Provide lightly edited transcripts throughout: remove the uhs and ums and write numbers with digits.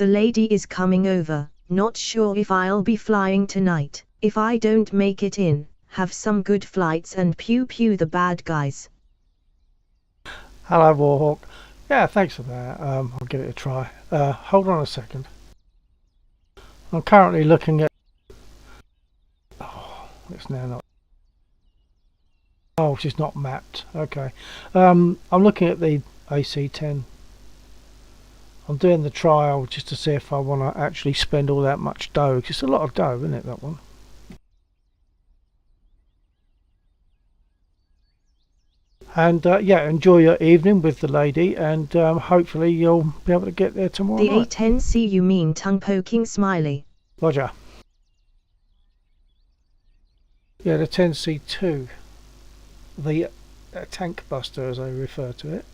The lady is coming over. Not sure if I'll be flying tonight. If I don't make it in, have some good flights and pew pew the bad guys. Hello, Warhawk. Yeah, thanks for that. I'll give it a try. Hold on a second. I'm currently looking at... Oh, it's now not... Oh, she's not mapped. Okay. I'm looking at the AC-10. I'm doing the trial just to see if I want to actually spend all that much dough. It's a lot of dough, isn't it, that one? And yeah, enjoy your evening with the lady, and hopefully you'll be able to get there tomorrow night. The A10C, you mean tongue poking smiley? Roger. Yeah, the 10C2, the tank buster as I refer to it.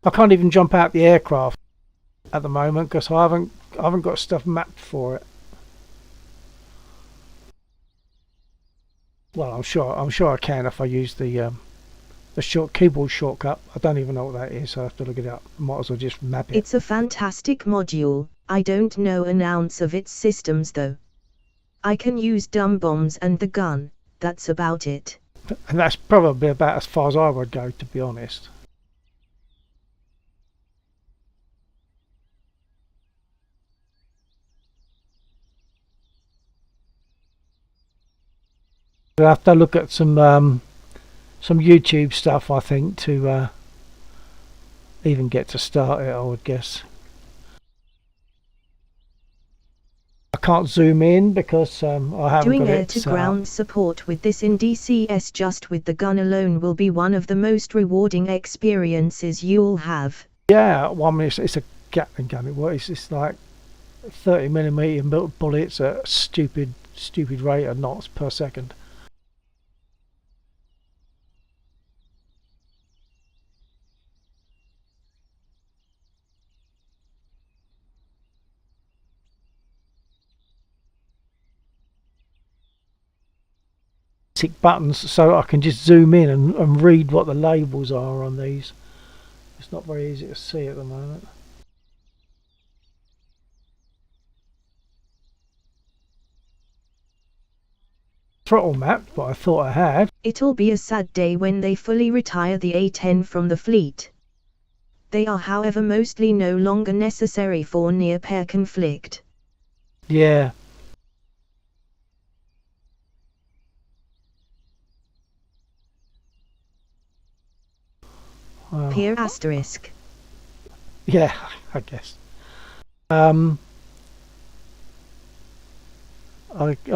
I can't even jump out the aircraft at the moment because I haven't got stuff mapped for it. Well, I'm sure I can if I use the keyboard shortcut. I don't even know what that is, so I have to look it up. Might as well just map it. It's a fantastic module. I don't know an ounce of its systems though. I can use dumb bombs and the gun. That's about it. And that's probably about as far as I would go, to be honest. We'll have to look at some YouTube stuff, I think, to even get to start it, I would guess. I can't zoom in because I haven't got it. Doing air-to-ground support with this in DCS just with the gun alone will be one of the most rewarding experiences you'll have. Yeah, well, I mean, it's a Gatling gun. It's like 30mm bullets at a stupid rate of knots per second. Buttons so I can just zoom in and read what the labels are on these. It's not very easy to see at the moment. Throttle mapped, but I thought I had. It'll be a sad day when they fully retire the A10 from the fleet. They are, however, mostly no longer necessary for near-peer conflict. Yeah. Well, Peer asterisk. yeah, I guess. I've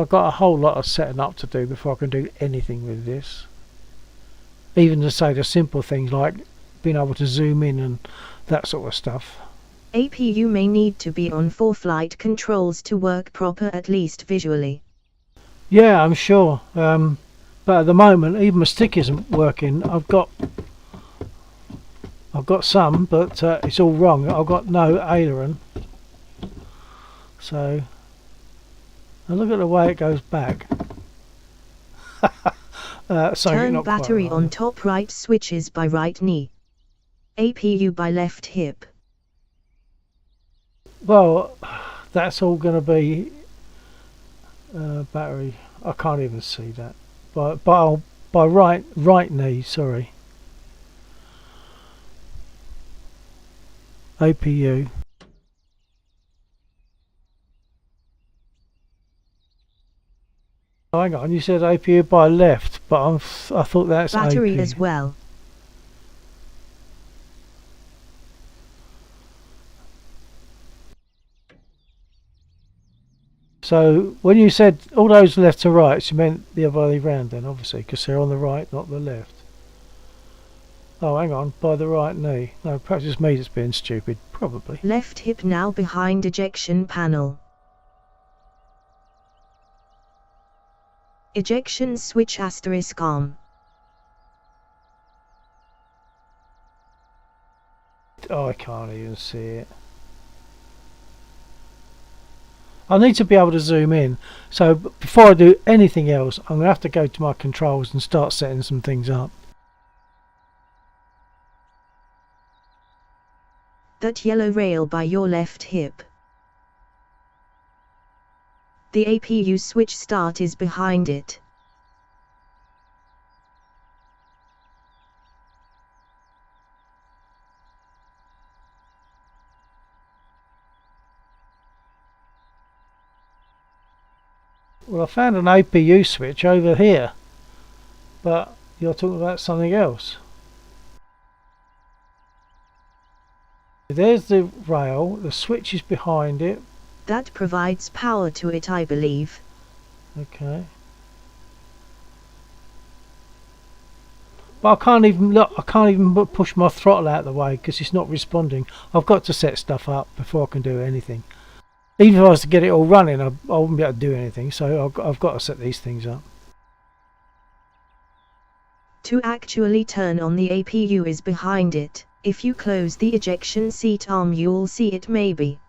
got a whole lot of setting up to do before I can do anything with this. Even to say the simple things like being able to zoom in and that sort of stuff. APU may need to be on for flight controls to work proper, at least visually. Yeah, I'm sure. But at the moment, even my stick isn't working. I've got some, but it's all wrong. I've got no aileron. So, and look at the way it goes back. Turn battery on top right, switches by right knee. APU by left hip. Well, that's all going to be battery. I can't even see that. By right knee. Sorry. APU. Oh, hang on, you said APU by left, but I thought that's battery AP. as well. So when you said all those left to right, you meant the other way round then, obviously, because they're on the right, not the left. Oh, hang on, by the right knee. No, perhaps it's me that's being stupid. Probably. Left hip now behind ejection panel. Ejection switch asterisk arm. Oh, I can't even see it. I need to be able to zoom in. So before I do anything else, I'm going to have to go to my controls and start setting some things up. That yellow rail by your left hip. The APU switch start is behind it. Well, I found an APU switch over here, but you're talking about something else. There's the rail, the switch is behind it. That provides power to it, I believe. Okay. But I can't even look. I can't even push my throttle out of the way because it's not responding. I've got to set stuff up before I can do anything. Even if I was to get it all running, I wouldn't be able to do anything. So I've got to set these things up. To actually turn on the APU is behind it. If you close the ejection seat arm, you'll see it maybe.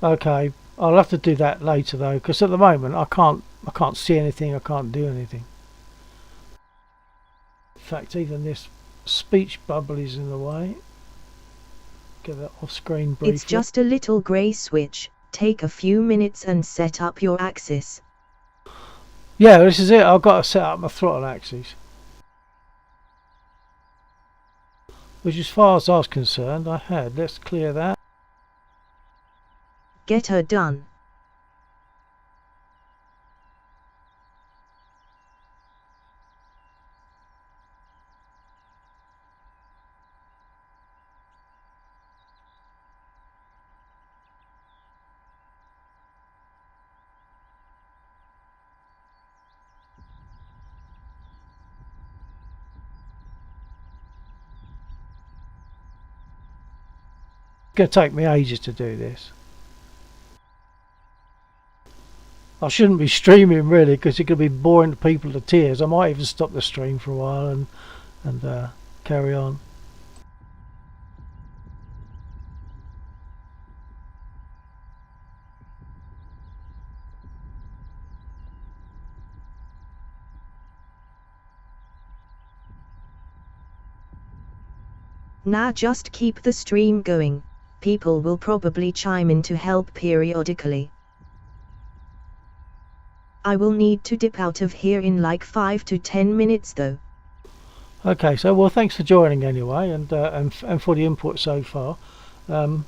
Okay, I'll have to do that later though, because at the moment I can't see anything. I can't do anything. In fact, even this speech bubble is in the way. Get that off screen briefly. It's just a little grey switch. Take a few minutes and set up your axis. Yeah, this is it. I've got to set up my throttle axis. Which, as far as I was concerned, I had. Let's clear that. Get her done. It's going to take me ages to do this. I shouldn't be streaming really because it could be boring people to tears. I might even stop the stream for a while and carry on. Now just keep the stream going. People will probably chime in to help periodically. I will need to dip out of here in like 5 to 10 minutes though. Okay, so well, thanks for joining anyway, and for the input so far. I'm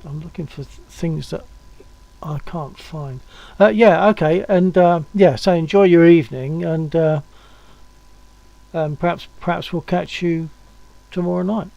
looking for things that I can't find. Yeah, okay, and yeah, so enjoy your evening, and perhaps we'll catch you tomorrow night.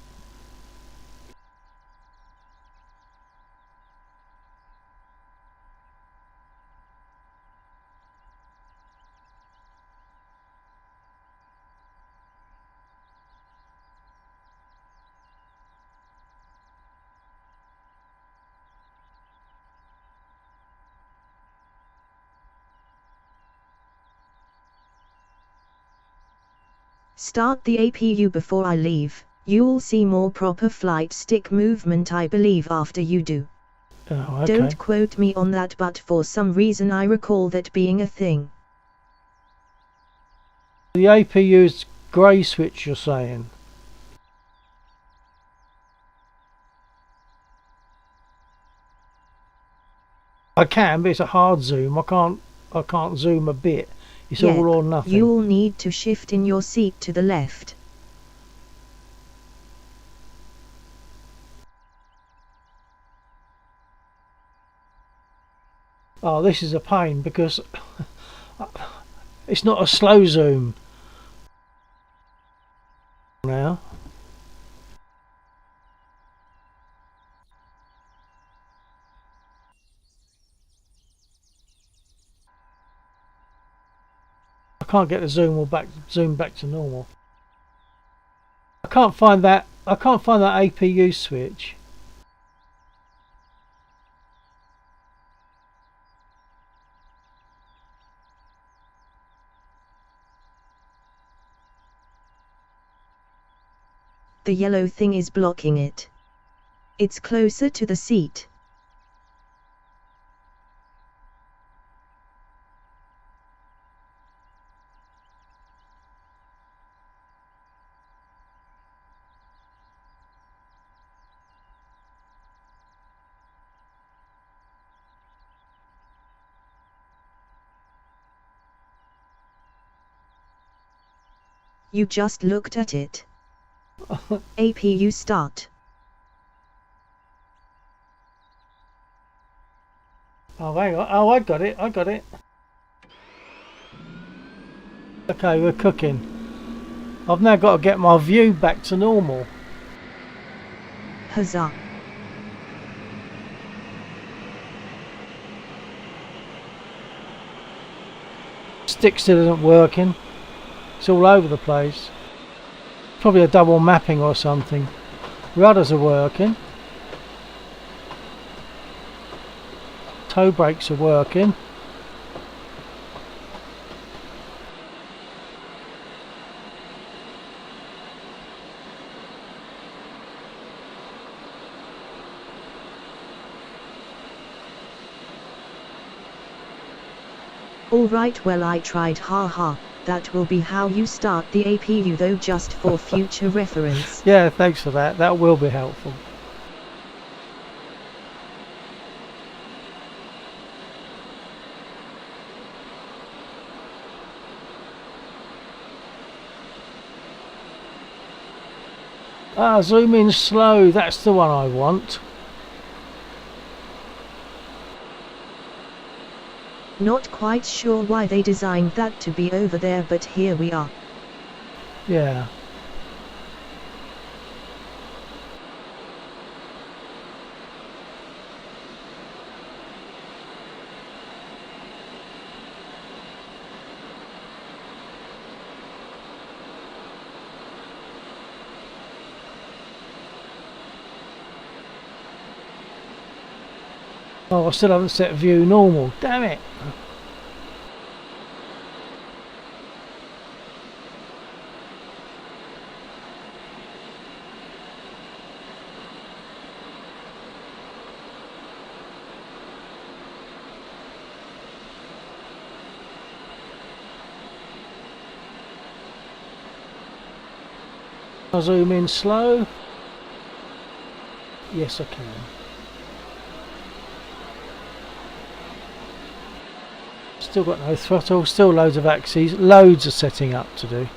Start the APU before I leave. You'll see more proper flight stick movement, I believe, after you do. Oh, okay. Don't quote me on that, but for some reason I recall that being a thing. The APU's grey switch, you're saying? I can, but it's a hard zoom. I can't zoom a bit. It's all or nothing. You'll need to shift in your seat to the left. Oh, this is a pain because it's not a slow zoom now. I can't get the zoom back to normal. I can't find that APU switch. The yellow thing is blocking it. It's closer to the seat. You just looked at it. APU start. Oh, hang on. Oh, I got it. Okay, we're cooking. I've now got to get my view back to normal. Huzzah. Stick still isn't working. It's all over the place. Probably a double mapping or something. Rudders are working. Toe brakes are working. Alright, well I tried, haha. That will be how you start the APU though, just for future reference. Yeah, thanks for that. That will be helpful. Ah, zoom in slow. That's the one I want. Not quite sure why they designed that to be over there, but here we are. Yeah. Oh, I still haven't set view normal. Damn it. I'll zoom in slow. Yes, I can. Still got no throttle, still loads of axes, loads of setting up to do.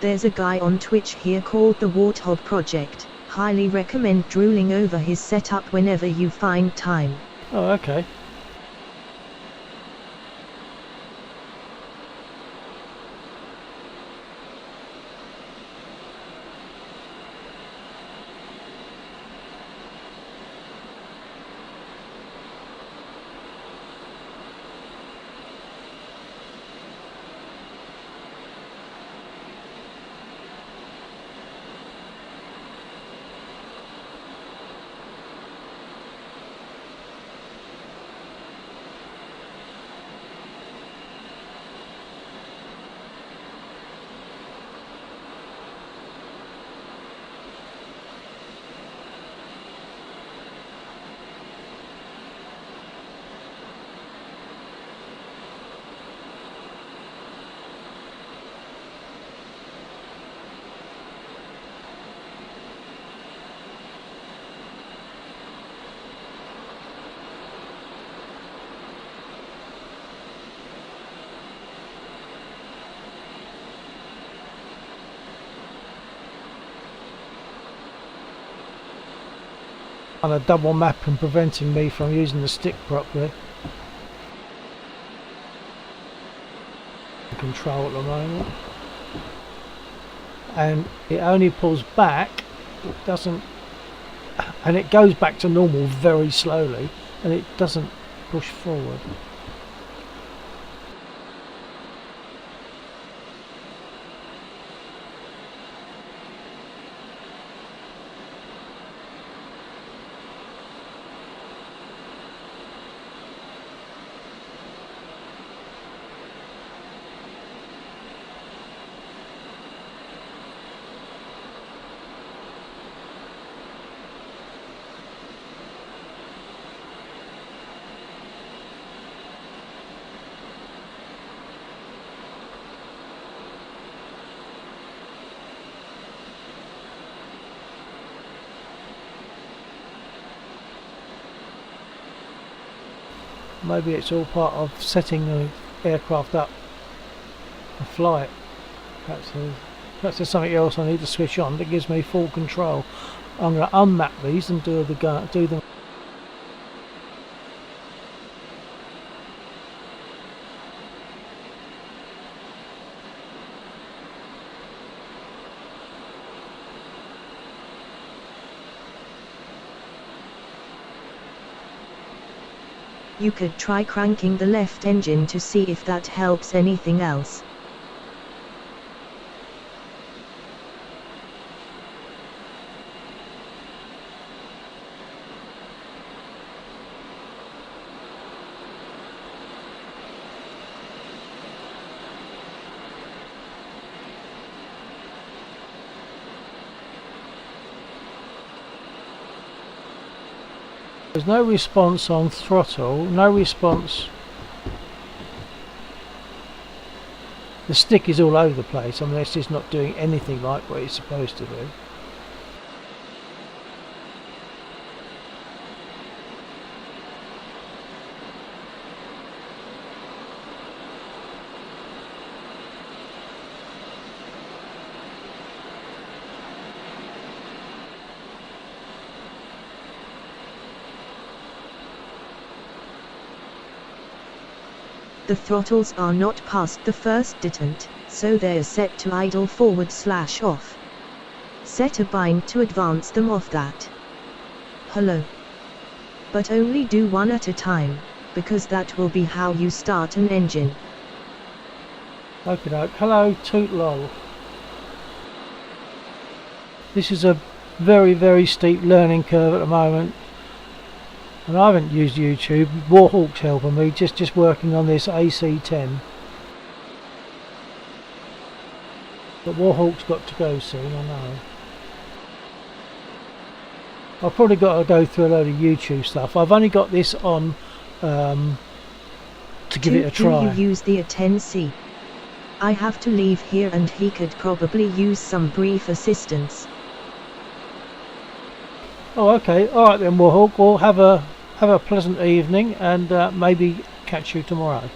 There's a guy on Twitch here called the Warthog Project. Highly recommend drooling over his setup whenever you find time. Oh, okay. And a double map and preventing me from using the stick properly. Control at the moment. And it only pulls back, it doesn't, and it goes back to normal very slowly, and it doesn't push forward. Maybe it's all part of setting the aircraft up for flight. Perhaps there's something else I need to switch on that gives me full control. I'm going to unmap these and do them. You could try cranking the left engine to see if that helps anything else. There's no response on throttle, no response. The stick is all over the place. I mean, it's just not doing anything like what it's supposed to do. The throttles are not past the first detent, so they are set to idle /off. Set a bind to advance them off that. Hello. But only do one at a time, because that will be how you start an engine. Okie doke. Hello, toot lol. This is a very, very steep learning curve at the moment. And I haven't used YouTube. Warhawk's helping me, just working on this AC-10. But Warhawk's got to go soon, I know. I've probably got to go through a load of YouTube stuff. I've only got this on to give it a try. Do you use the A10C? I have to leave here and he could probably use some brief assistance. Oh, okay. Alright then, Warhawk. We'll have a pleasant evening and maybe catch you tomorrow.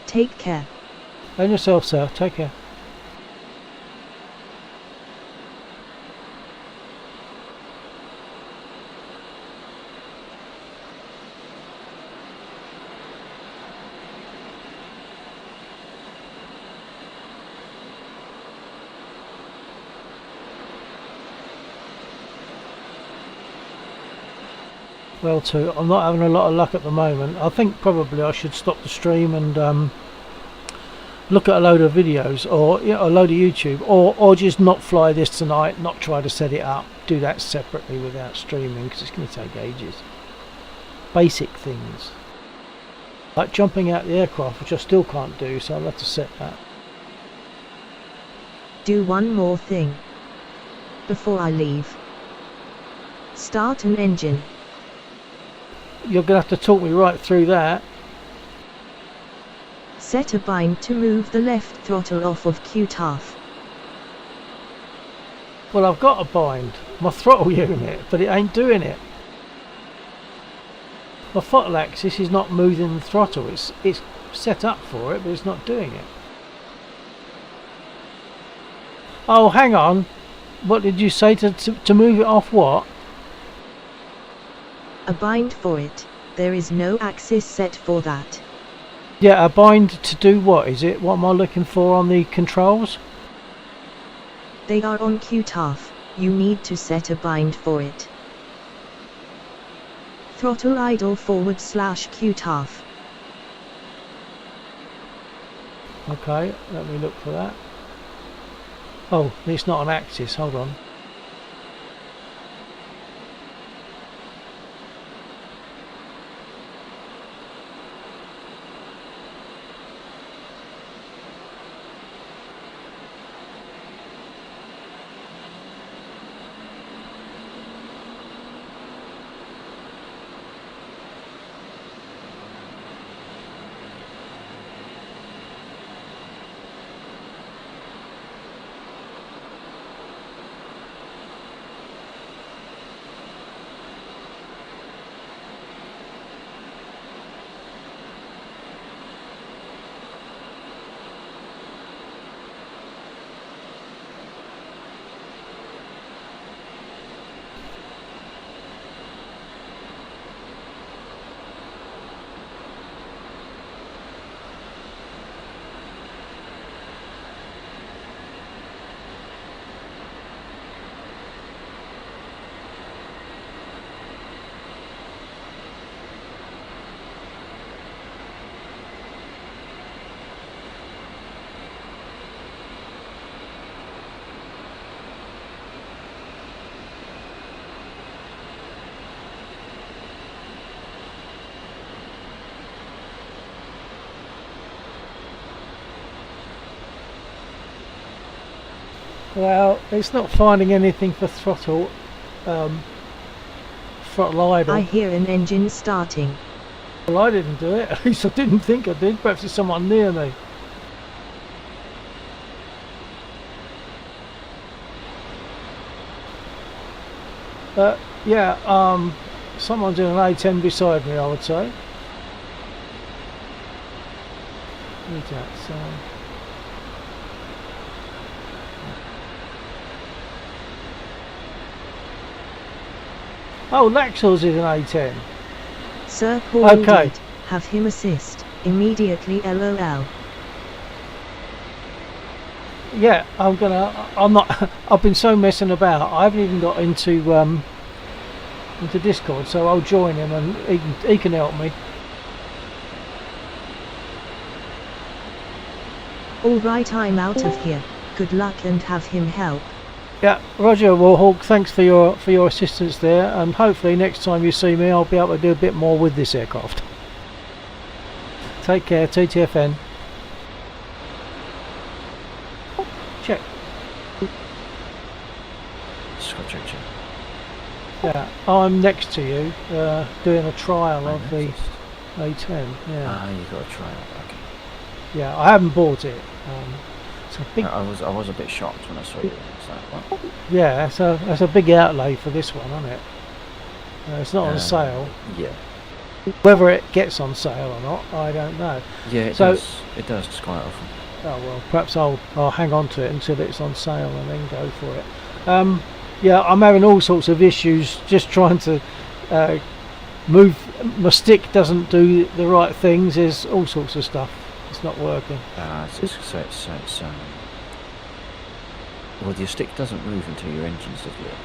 Take care. And yourself, sir. Take care. Well, too, I'm not having a lot of luck at the moment. I think probably I should stop the stream and look at a load of videos, or a load of YouTube, or just not fly this tonight, not try to set it up, do that separately without streaming, because it's going to take ages. Basic things like jumping out the aircraft, which I still can't do, so I'll have to set that. Do one more thing before I leave. Start an engine. You're going to have to talk me right through that. Set a bind to move the left throttle off of QTAF. Well, I've got a bind, my throttle unit, but it ain't doing it. My throttle axis is not moving the throttle. It's set up for it, but it's not doing it. Oh, hang on. What did you say to move it off what? A bind for it. There is no axis set for that. Yeah, a bind to do what is it? What am I looking for on the controls? They are on QTAF. You need to set a bind for it. Throttle idle /QTAF. Okay, let me look for that. Oh, it's not an axis. Hold on. Well, it's not finding anything for throttle idle. I hear an engine starting. Well, I didn't do it. At least I didn't think I did. Perhaps it's someone near me. Yeah, someone's in an A10 beside me, I would say. Who's that? Oh, Laxell's in an A10. Sir Paul Okay. did. Have him assist. Immediately LOL. Yeah, I'm not. I've been so messing about. I haven't even got into Discord, so I'll join him and he can help me. Alright, I'm out of here. Good luck and have him help. Yeah, Roger Warhawk, thanks for your assistance there, and hopefully next time you see me I'll be able to do a bit more with this aircraft. Take care, TTFN. Check. Check. Yeah, I'm next to you, doing a trial of the A10. Yeah. Ah, you got a trial. Okay. Yeah, I haven't bought it. It's a big. I was a bit shocked when I saw you. It's like, what? Yeah, that's a big outlay for this one, isn't it? It's not on sale. Yeah. Whether it gets on sale or not, I don't know. Yeah, it does. It does quite often. Oh well, perhaps I'll hang on to it until it's on sale and then go for it. Yeah, I'm having all sorts of issues just trying to move. My stick doesn't do the right things. There's all sorts of stuff. It's not working. Well, your stick doesn't move until your engine's deflated.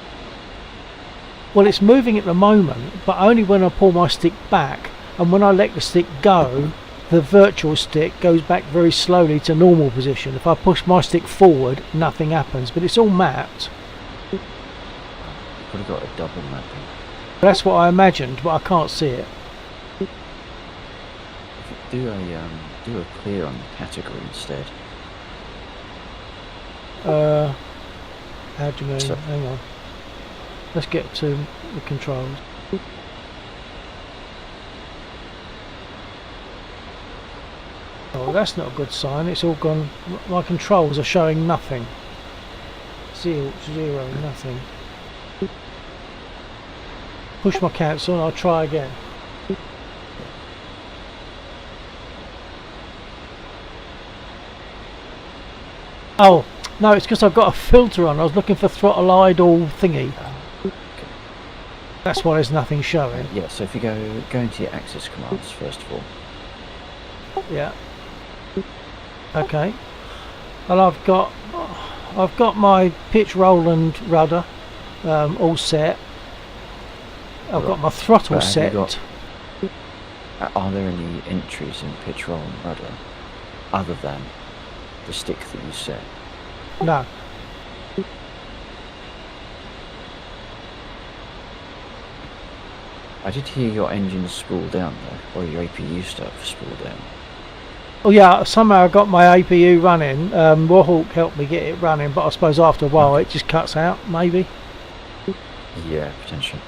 Well, it's moving at the moment, but only when I pull my stick back, and when I let the stick go, the virtual stick goes back very slowly to normal position. If I push my stick forward, nothing happens, but it's all mapped. You've probably got a double mapping. That's what I imagined, but I can't see it. If you do a clear on the category instead. How do you mean? So, hang on. Let's get to the controls. Oh, that's not a good sign. It's all gone. My controls are showing nothing. Zero, nothing. Push my cancel and I'll try again. Oh, no, it's because I've got a filter on. I was looking for throttle idle thingy. okay. That's why there's nothing showing. Yeah, so if you go into your access commands first of all. Yeah. Okay. Well, I've got my pitch, roll and rudder all set. I've got my throttle set. Are there any entries in pitch, roll and rudder other than the stick that you set? No. I did hear your engine spool down though, or your APU start to spool down. Oh yeah, somehow I got my APU running. Warhawk helped me get it running, but I suppose after a while it just cuts out, maybe. Yeah, potentially.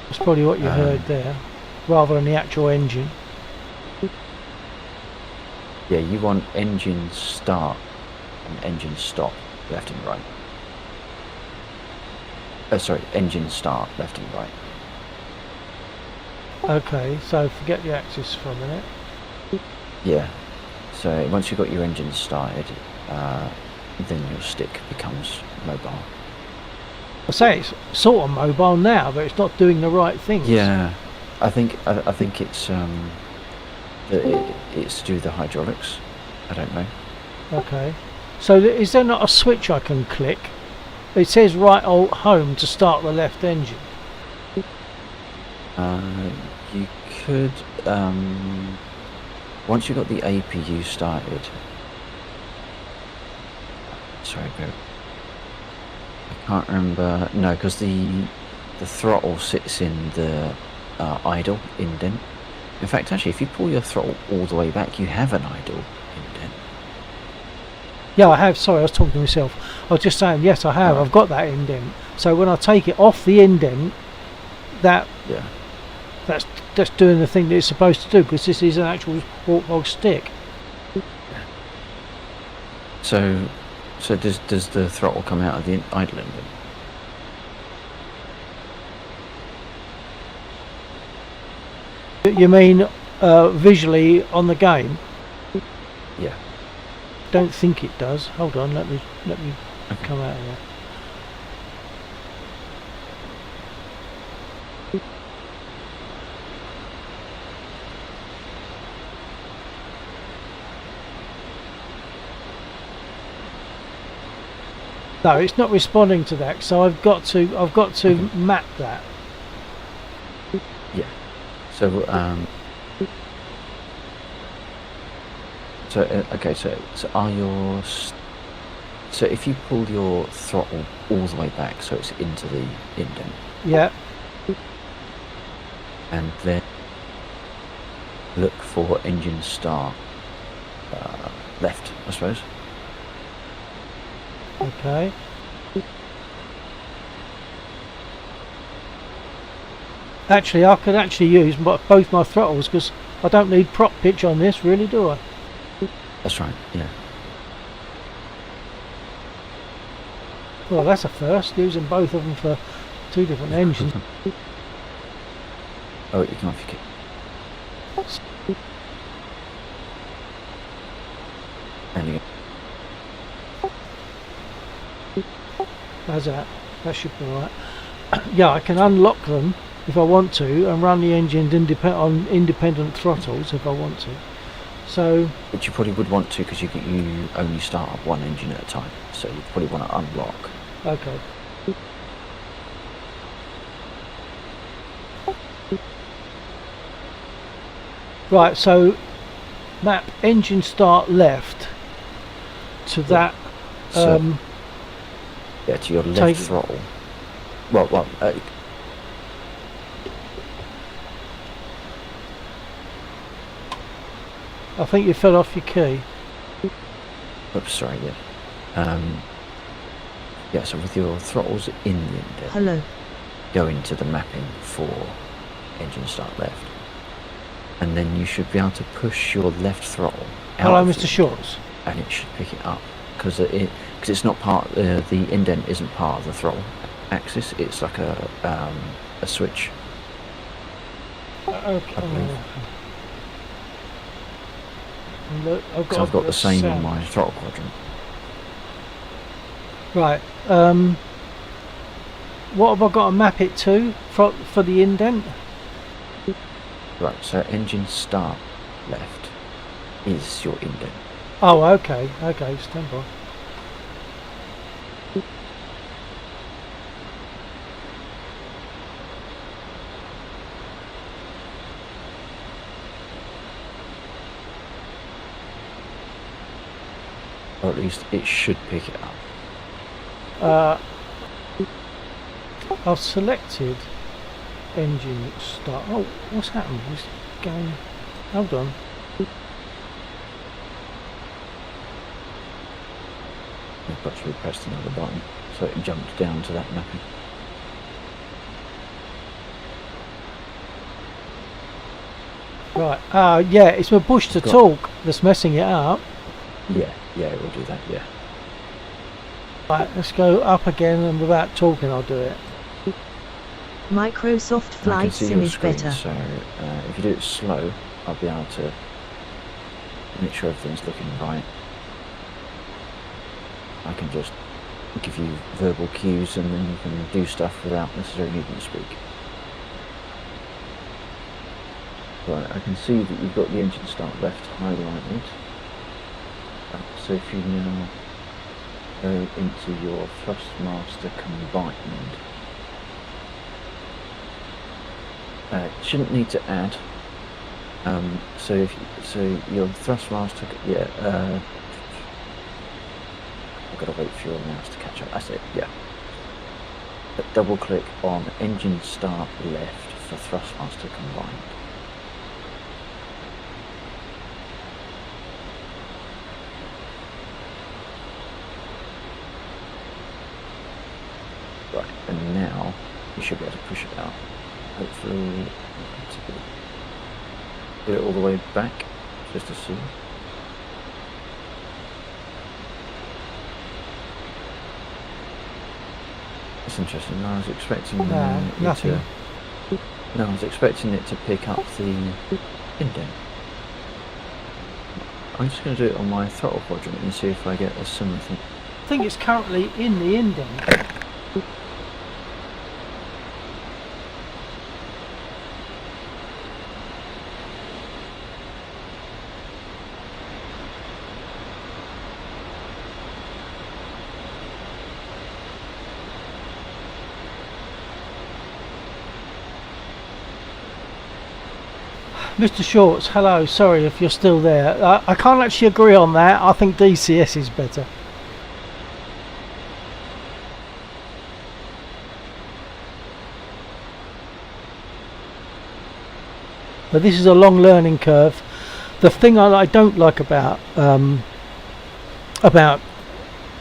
That's probably what you heard there, rather than the actual engine. Yeah, you want engine start and engine stop, left and right. Sorry, engine start, left and right. Okay, so forget the axis for a minute. Yeah, so once you've got your engine started, then your stick becomes mobile. I say it's sort of mobile now, but it's not doing the right things. Yeah, I think it's it's to do with the hydraulics. I don't know. Okay, so is there not a switch I can click? It says right alt home to start the left engine. You could once you've got the APU started. Sorry, I can't remember. No, because the throttle sits in the idle indent. In fact, actually, if you pull your throttle all the way back, you have an idle indent. Yeah, I have. Sorry, I was talking to myself. I was just saying, yes, I have. Right. I've got that indent. So when I take it off the indent, Yeah. that's doing the thing that it's supposed to do, because this is an actual warthog stick. So does the throttle come out of the idle indent? You mean visually on the game? Yeah. Don't think it does. Hold on, let me Okay. come out of there. No, it's not responding to that, so I've got to Okay. map that. Yeah. So okay. So are your so if you pull your throttle all the way back, so it's into the indent, Yeah. and then look for engine start left, I suppose. Okay. Actually, I could actually use both my throttles, because I don't need prop pitch on this, really, do I? That's right. Yeah. Well, that's a first, using both of them for two different engines. Oh, you can off your kit. And you How's that? That should be alright. Yeah, I can unlock them if I want to, and run the engine on independent throttles if I want to. So, But you probably would want to, because you only start up one engine at a time, so you probably want to unlock. okay. Right, so map engine start left to that. So, yeah, to your take- left throttle. Well, I think you fell off your key. oops, sorry, yeah. Yeah, so with your throttles in the indent, Hello. go into the mapping for engine start left. And then you should be able to push your left throttle out. Hello, of the Mr. indent, Shorts. and it should pick it up, because it's not part, the indent isn't part of the throttle axis, it's like a switch. Okay. I believe. Look, I've So I've got a the same on sound. my throttle quadrant. Right. What have I got to map it to for the indent? Right, so engine start left is your indent. Oh, okay. Okay, stand by. Or at least it should pick it up. I've selected engine start. Oh, what's happened? It's going. Hold on. I've got to press another button, so it jumped down to that mapping. Right. Yeah, it's my push to talk that's messing it up. Yeah, it will do that, yeah. Right, let's go up again, and without talking, I'll do it. Microsoft I Flight can see Sim your is screen, better. so if you do it slow, I'll be able to make sure everything's looking right. I can just give you verbal cues, and then you can do stuff without necessarily needing to speak. Right, I can see that you've got the engine start left highlighted. So if you now go into your thrustmaster combined, shouldn't need to add. So your thrustmaster, I've got to wait for your mouse to catch up. That's it. Yeah. But double click on engine start left for thrustmaster combined. Right, and now you should be able to push it out. Hopefully, get it all the way back, just to see. That's interesting. I was expecting nothing. No, I was expecting it to pick up the indent. I'm just going to do it on my throttle quadrant and see if I get a similar thing. I think it's currently in the indent. Mr. Shorts, hello, sorry if you're still there. I can't actually agree on that. I think DCS is better. But this is a long learning curve. The thing I don't like about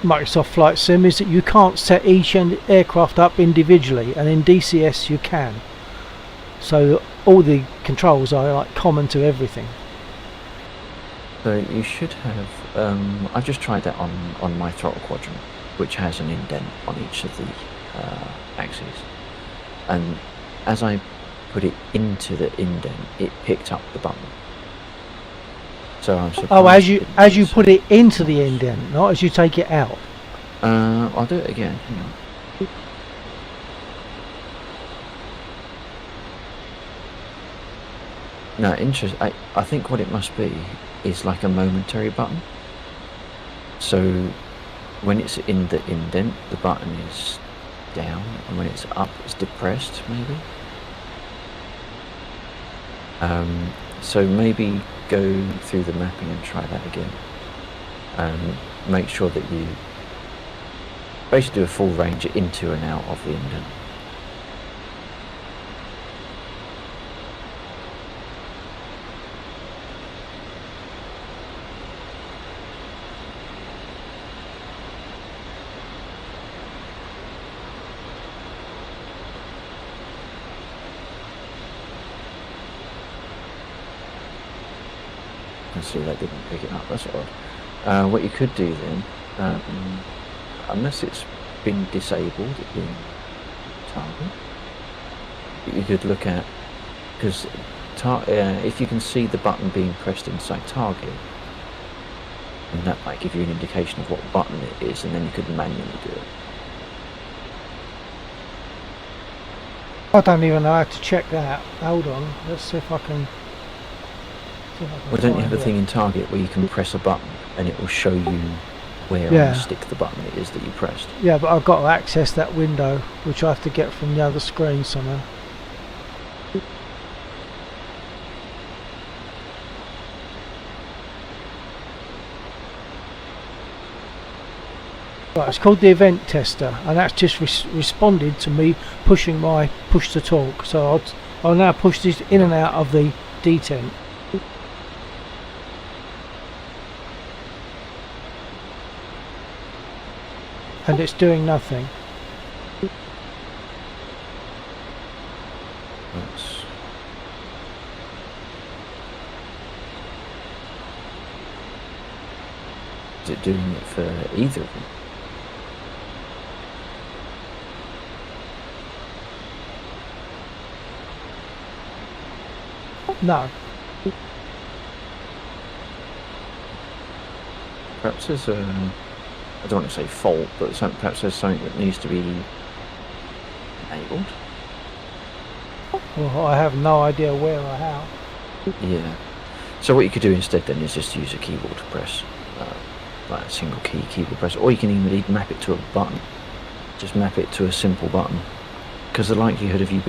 Microsoft Flight Sim is that you can't set each aircraft up individually, and in DCS you can. So all the controls are like common to everything. So you should have. I've just tried that on my throttle quadrant, which has an indent on each of the axes, and as I put it into the indent, it picked up the button. So I'm surprised. Oh, as you put it into the indent, not as you take it out. I'll do it again. Hang on. No, I think what it must be is like a momentary button. So when it's in the indent, the button is down, and when it's up, it's depressed, maybe. So maybe go through the mapping and try that again. Make sure that you basically do a full range into and out of the indent. See, that didn't pick it up, that's odd. What you could do then, unless it's been disabled in target, you could look at, because if you can see the button being pressed inside target, and that might give you an indication of what button it is, and then you could manually do it. I don't even know how to check that. Hold on, let's see if I can. Well, don't you have a thing in target where you can press a button and it will show you where on the stick the button it is that you pressed? Yeah, but I've got to access that window, which I have to get from the other screen somehow. Right, it's called the event tester, and that's just responded to me pushing my push to talk. So I'll now push this in and out of the detent. And it's doing nothing. Is it doing it for either of them? No. Perhaps there's a, I don't want to say fault, but perhaps there's something that needs to be enabled. Well, I have no idea where or how. Yeah. So what you could do instead then is just use a keyboard to press, like a single key keyboard press, or you can even map it to a button. Just map it to a simple button, because the likelihood of you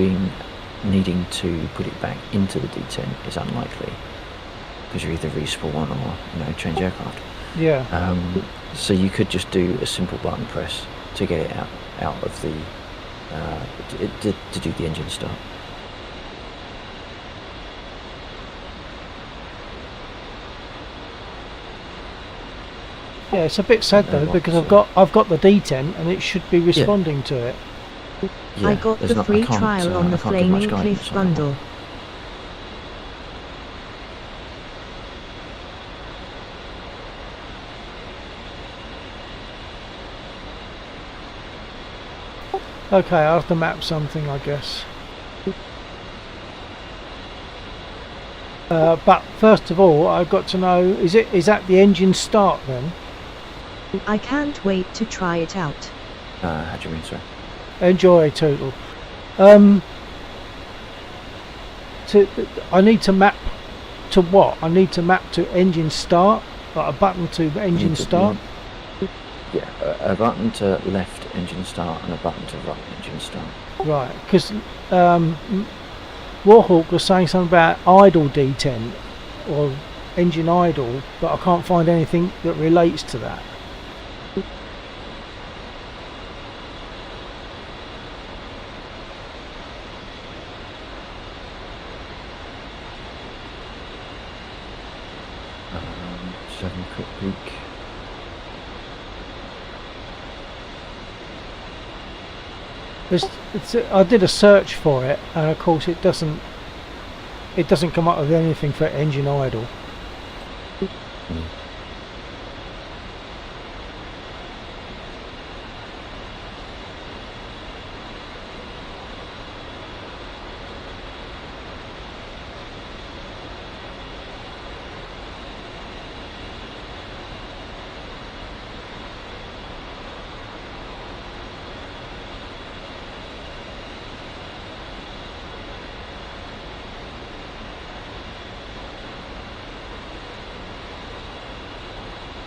needing to put it back into the detent is unlikely, because you're either respawn or change aircraft. Yeah. So you could just do a simple button press to get it out of the to do the engine start. Yeah, it's a bit sad though, because I've got the detent and it should be responding to it. Yeah, I got there's the not, free I can't, trial on I the can't give much Flaming guidance Cliff on that one. bundle. Okay, I'll have to map something, I guess. But first of all, I've got to know, is that the engine start then? I can't wait to try it out. How do you mean, sir? Enjoy, Tootle. I need to map to what? I need to map to engine start, like a button to engine start. Yeah, a button to left engine start and a button to right engine start. Right, because Warhawk was saying something about idle D10 or engine idle, but I can't find anything that relates to that. Just having a quick peek. I did a search for it, and of course it doesn't come up with anything for engine idle.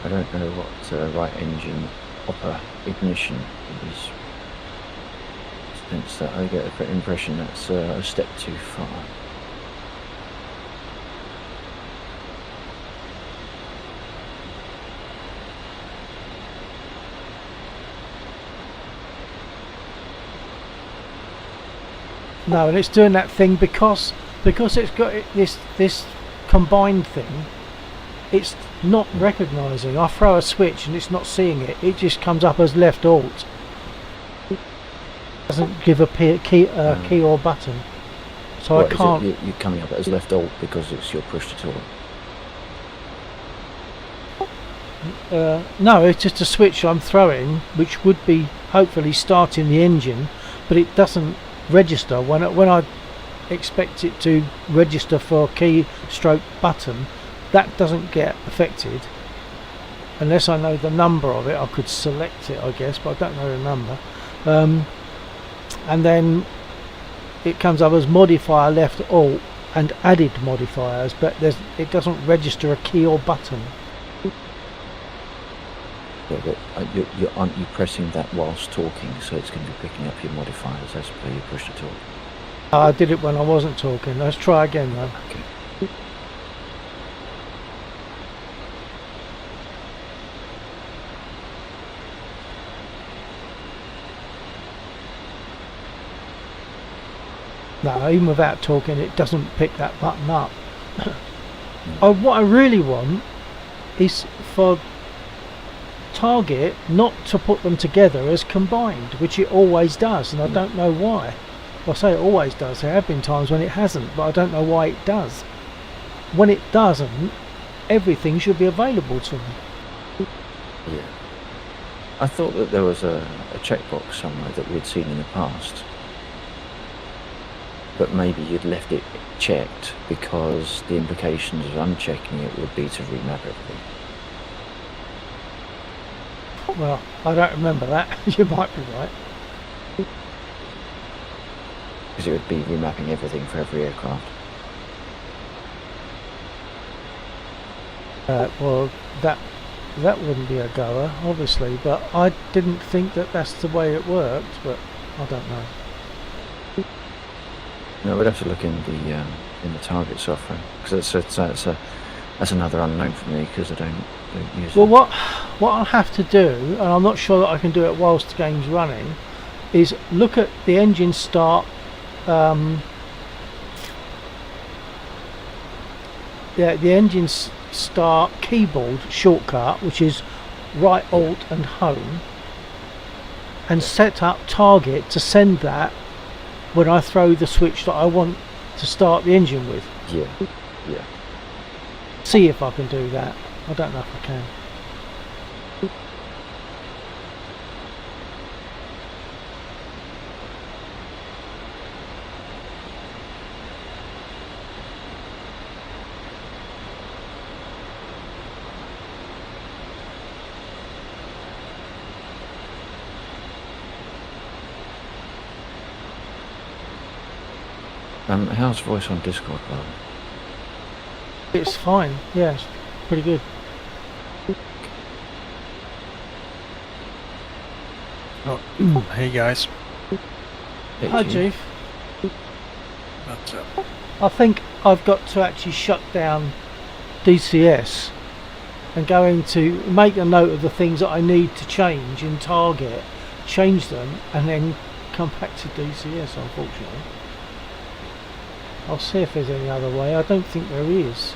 I don't know what right engine upper ignition is. Since I get the impression that's a step too far. No, and it's doing that thing because it's got this combined thing. It's not recognising. I throw a switch and it's not seeing it. It just comes up as left alt. It doesn't give a key or button. So What, I can't. You're coming up as left alt because it's your push to talk. No, it's just a switch I'm throwing, which would be hopefully starting the engine, but it doesn't register when I expect it to register for key stroke button. That doesn't get affected unless I know the number of it. I could select it, I guess, but I don't know the number. And then it comes up as modifier left alt and added modifiers, but it doesn't register a key or button. Yeah, but aren't you pressing that whilst talking, so it's going to be picking up your modifiers as per your push to talk? I did it when I wasn't talking. Let's try again though. Okay. No, even without talking, it doesn't pick that button up. What I really want is for Target not to put them together as combined, which it always does, and I don't know why. I say it always does. There have been times when it hasn't, but I don't know why it does. When it doesn't, everything should be available to me. Yeah. I thought that there was a checkbox somewhere that we'd seen in the past. But maybe you'd left it checked because the implications of unchecking it would be to remap everything. Well, I don't remember that. You might be right. Because it would be remapping everything for every aircraft. Well, that wouldn't be a goer, obviously, but I didn't think that that's the way it worked, but I don't know. No, we'd have to look in the target software because that's another unknown for me because I don't use Well, it. what I'll have to do, and I'm not sure that I can do it whilst the game's running, is look at the engine start. The engine start keyboard shortcut, which is right alt and home, and set up target to send that when I throw the switch that I want to start the engine with. Yeah. Yeah. See if I can do that. I don't know if I can. How's voice on Discord, by the way? It's fine. Yeah, it's pretty good. Oh, hey guys. Hey, Hi, Chief. Chief. What's up? I think I've got to actually shut down DCS and going to make a note of the things that I need to change in Target, change them, and then come back to DCS, unfortunately. I'll see if there's any other way. I don't think there is.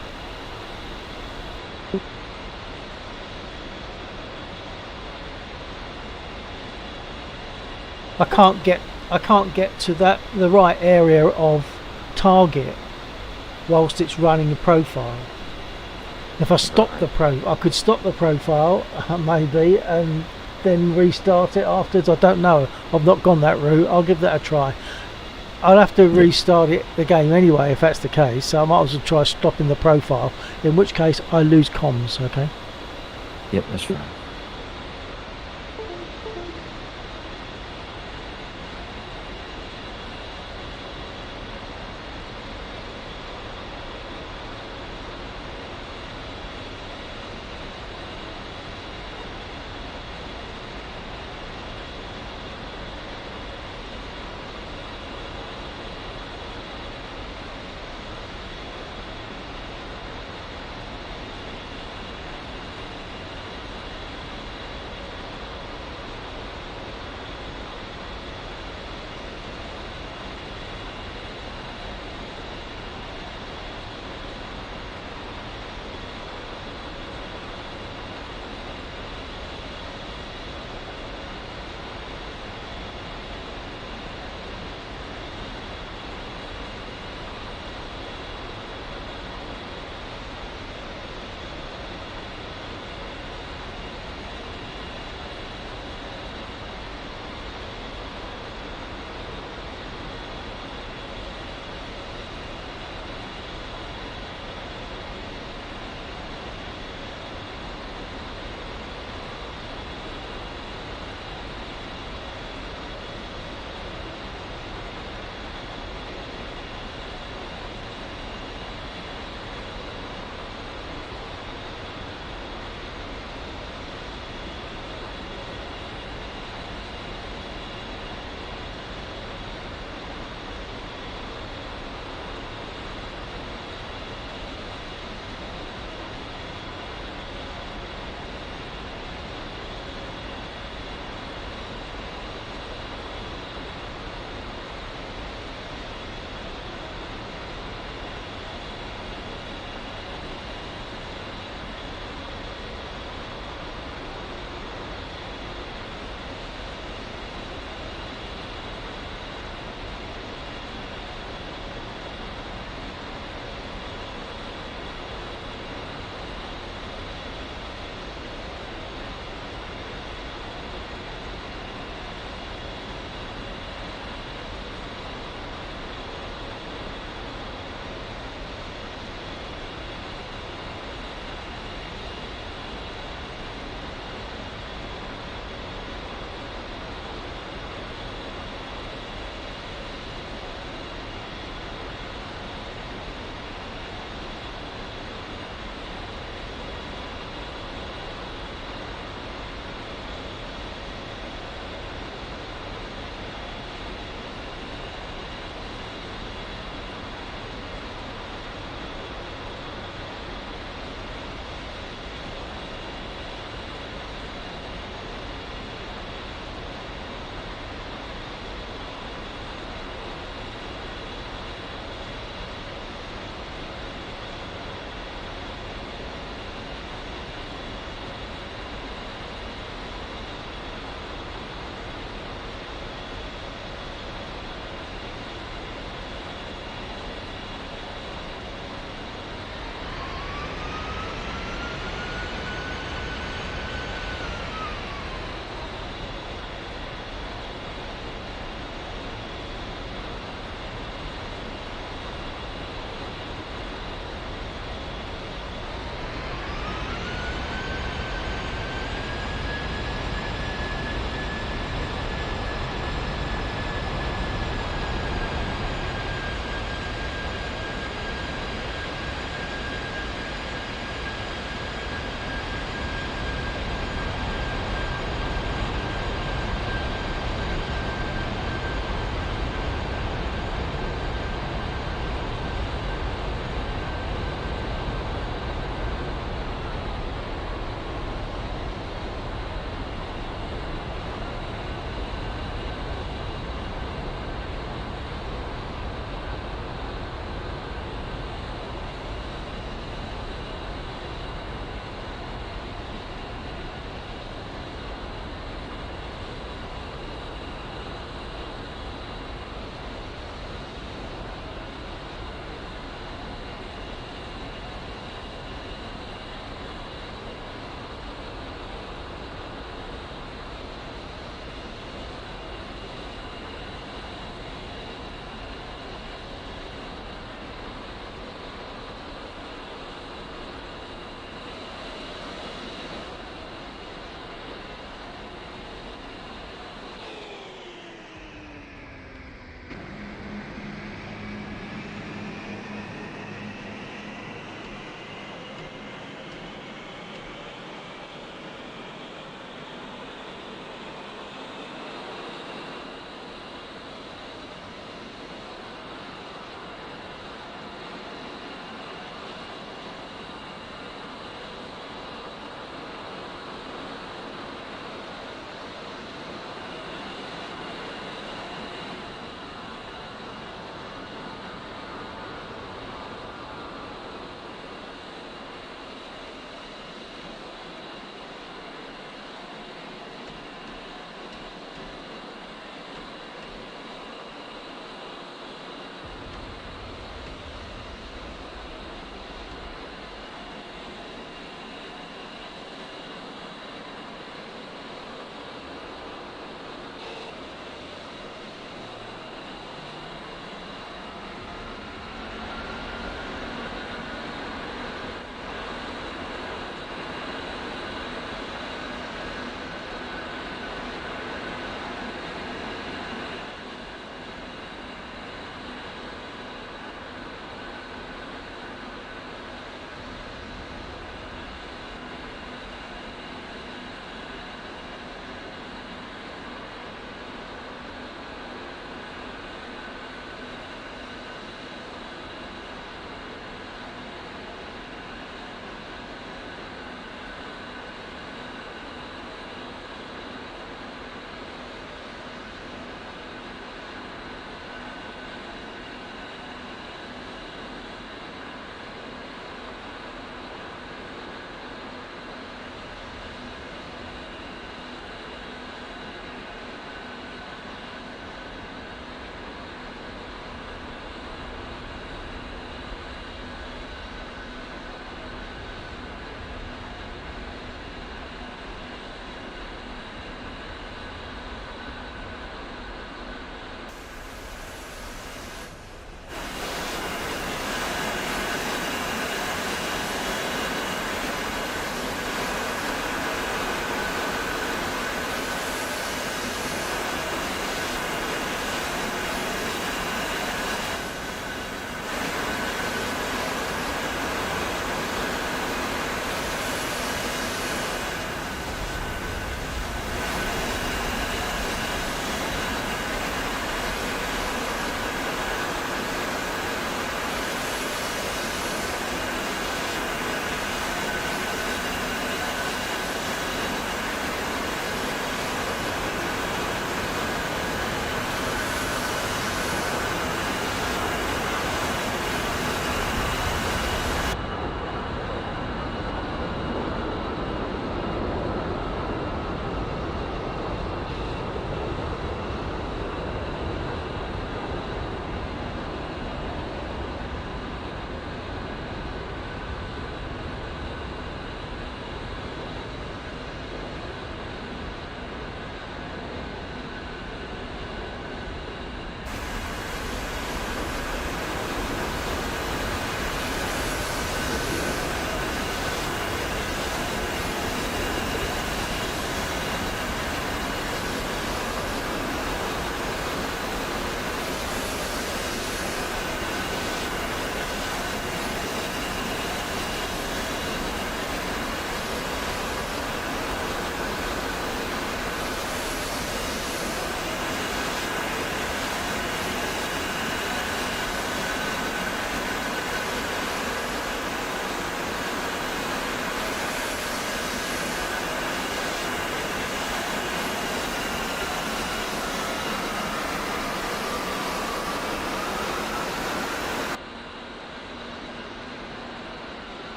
I can't get to the right area of Target whilst it's running a profile. If I stop I could stop the profile maybe and then restart it afterwards. I don't know. I've not gone that route. I'll give that a try. I'll have to restart the game anyway if that's the case, so I might as well try stopping the profile, in which case I lose comms, okay? Yep, that's right.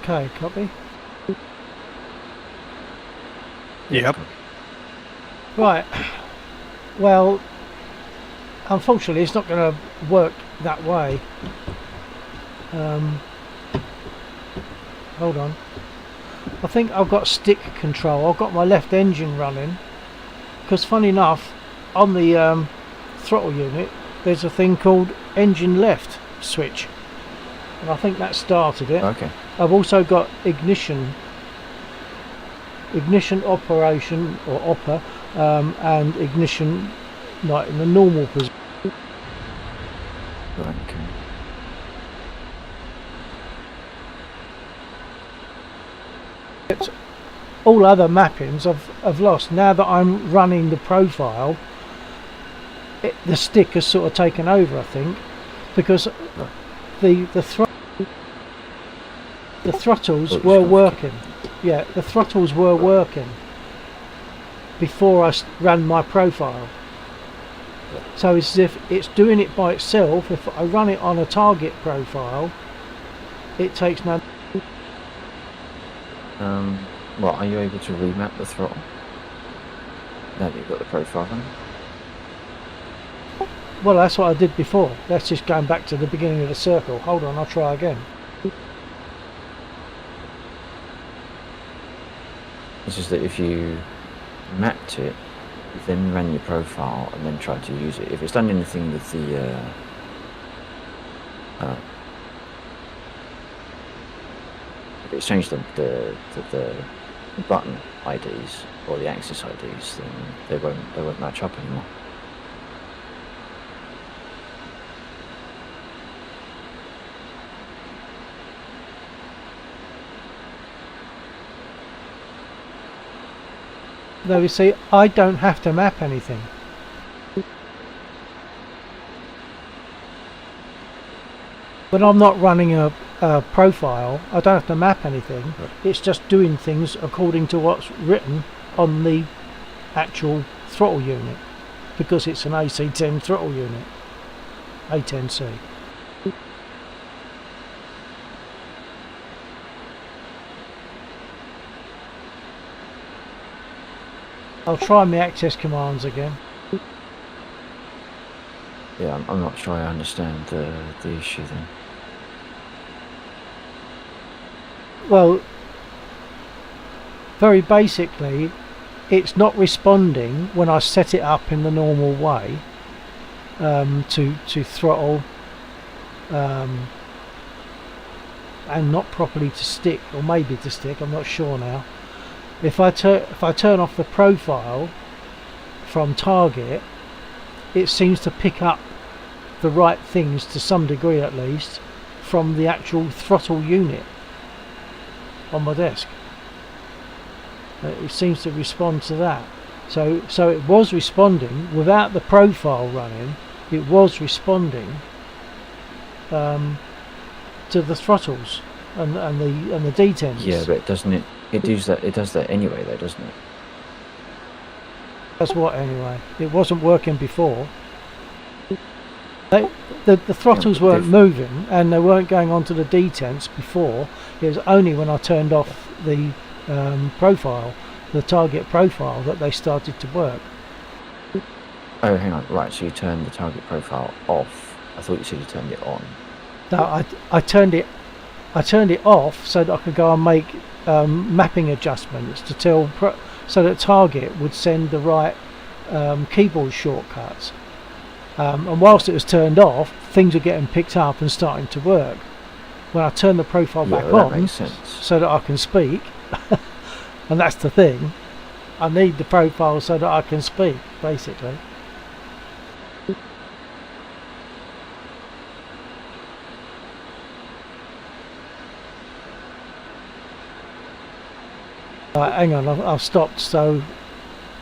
Okay, copy. Yep. Right. Well, unfortunately, it's not going to work that way. Hold on. I think I've got stick control. I've got my left engine running. Because funny enough, on the throttle unit, there's a thing called engine left switch. And I think that started it. Okay. I've also got ignition operation or upper and ignition like in the normal position. Right, okay. All other mappings I've lost. Now that I'm running the profile, the stick has sort of taken over, I think, because the throttles were working. Yeah, the throttles were working before I ran my profile. So it's as if it's doing it by itself. If I run it on a target profile, it takes no. Well, are you able to remap the throttle? Now that you've got the profile running? Well, that's what I did before. That's just going back to the beginning of the circle. Hold on, I'll try again. It's just that if you mapped it, then ran your profile and then tried to use it. If it's done anything with the if it's changed the button IDs or the axis IDs, then they won't match up anymore. No, you see, I don't have to map anything. When I'm not running a profile, I don't have to map anything. It's just doing things according to what's written on the actual throttle unit, because it's an AC10 throttle unit, A10C. I'll try my access commands again. Yeah, I'm not sure I understand the issue then. Well, very basically, it's not responding when I set it up in the normal way to throttle and not properly to stick, or maybe to stick. I'm not sure now. If I turn off the profile from target, it seems to pick up the right things to some degree, at least, from the actual throttle unit on my desk. It seems to respond to that. So it was responding without the profile running. It was responding to the throttles and the detents. Yeah, but doesn't it? It does that anyway, though, doesn't it? That's what anyway. It wasn't working before. The throttles weren't moving and they weren't going onto the detents before. It was only when I turned off the profile, the target profile, that they started to work. Oh, hang on. Right, so you turned the target profile off. I thought you said you turned it on. No, I turned it off so that I could go and make mapping adjustments to tell so that target would send the right keyboard shortcuts. And whilst it was turned off, things were getting picked up and starting to work. When I turn the profile back on, so that I can speak, and that's the thing, I need the profile so that I can speak, basically. Right, hang on, I've stopped, so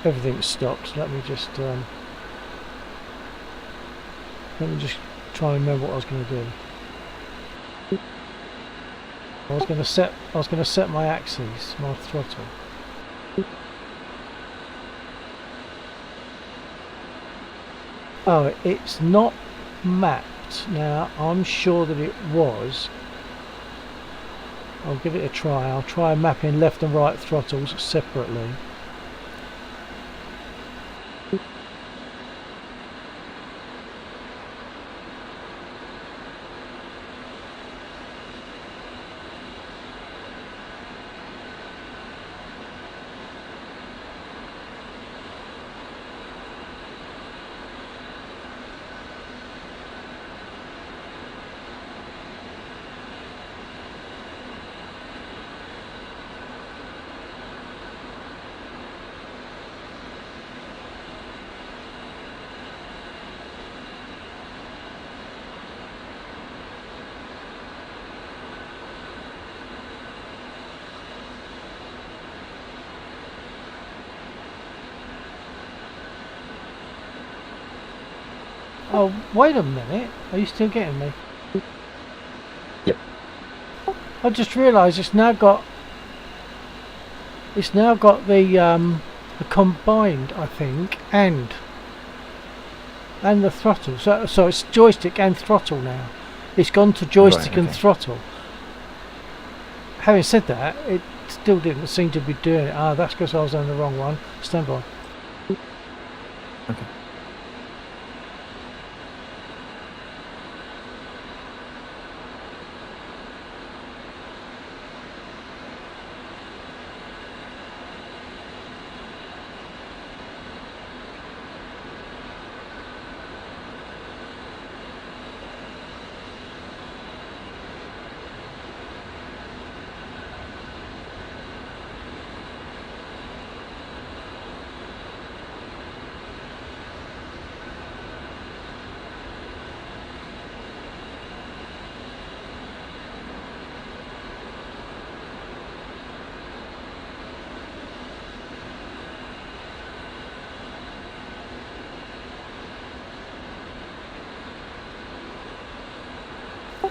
everything's stopped. Let me just try and remember what I was going to do. I was going to set my axes, my throttle. Oh, it's not mapped now. I'm sure that it was. I'll give it a try. I'll try mapping left and right throttles separately. Oh, wait a minute. Are you still getting me? Yep. I just realised it's now got the combined, I think, and the throttle. So it's joystick and throttle now. It's gone to joystick and throttle. Having said that, it still didn't seem to be doing it. Ah, that's because I was on the wrong one. Stand by. Okay.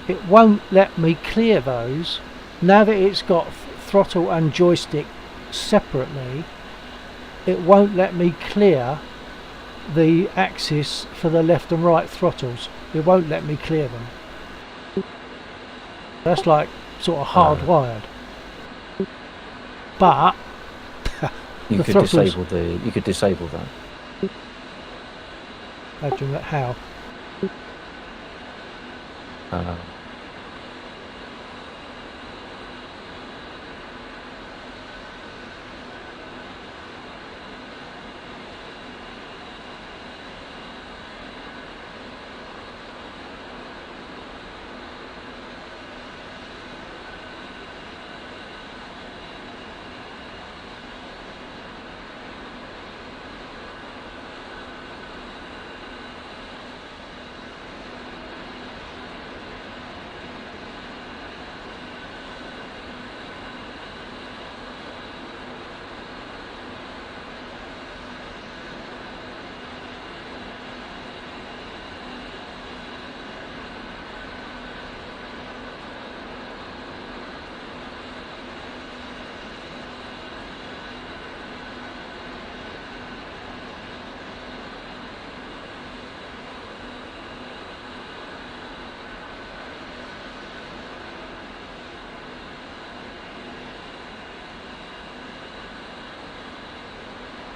It won't let me clear those. Now that it's got throttle and joystick separately, it won't let me clear the axis for the left and right throttles. It won't let me clear them. That's like sort of hardwired. But you could disable that. How?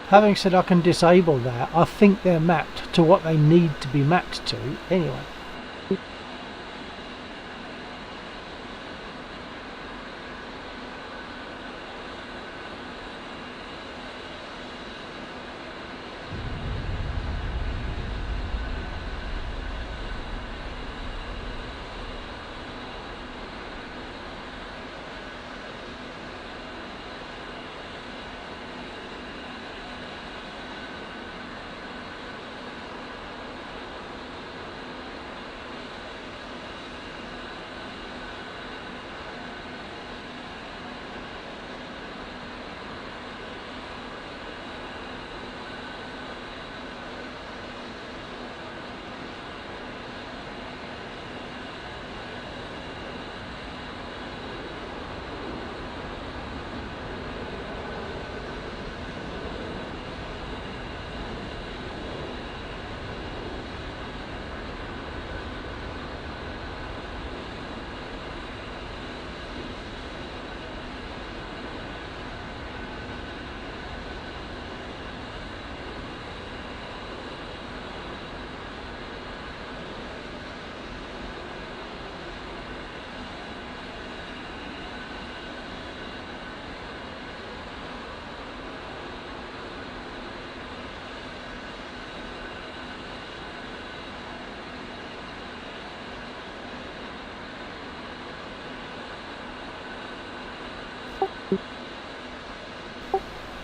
Having said I can disable that, I think they're mapped to what they need to be mapped to anyway.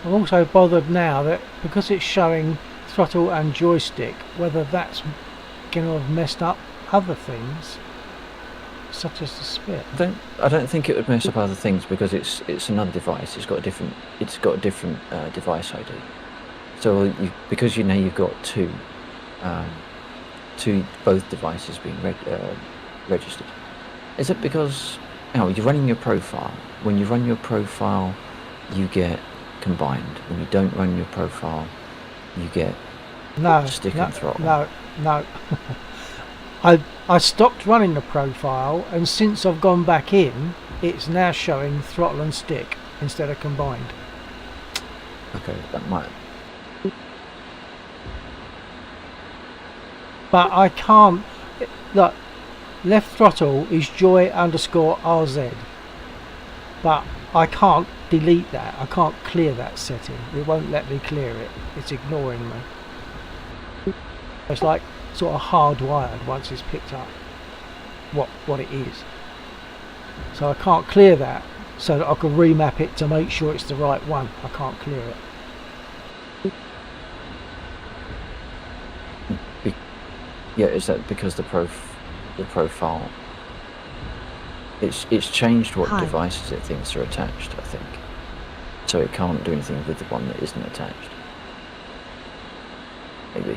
I'm also bothered now that because it's showing throttle and joystick, whether that's going to have messed up other things, such as the spit. I don't think it would mess up other things because it's another device. It's got a different device ID. So because now you've got two both devices being registered. Is it because you're running your profile? When you run your profile, you get combined. When you don't run your profile, you get stick and throttle. No. I stopped running the profile, and since I've gone back in, it's now showing throttle and stick instead of combined. Okay, that might. But I can't. Look, left throttle is joy_RZ, but I can't delete that. I can't clear that setting. It won't let me clear it. It's ignoring me. It's like sort of hardwired once it's picked up what it is. So I can't clear that so that I can remap it to make sure it's the right one. I can't clear it. Yeah, is that because the profile? It's changed what devices it thinks are attached, I think. So it can't do anything with the one that isn't attached. Maybe.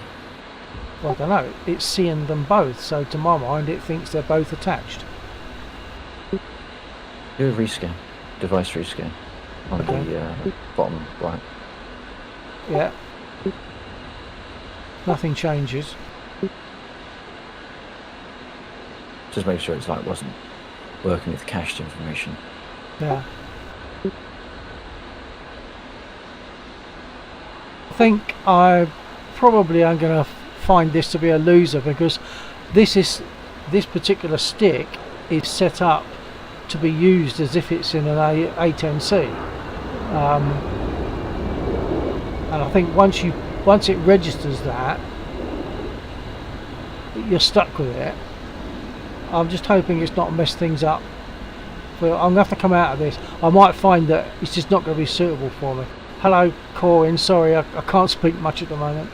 Well, I don't know. It's seeing them both, so to my mind, it thinks they're both attached. Do a rescan, device rescan on the bottom right. Yeah. Nothing changes. Just make sure it's wasn't working with cached information. Yeah. I think I probably am going to find this to be a loser because this particular stick is set up to be used as if it's in an A10C, and I think once it registers that, you're stuck with it. I'm just hoping it's not messed things up. But I'm going to have to come out of this. I might find that it's just not going to be suitable for me. Hello, Corin. Sorry, I can't speak much at the moment.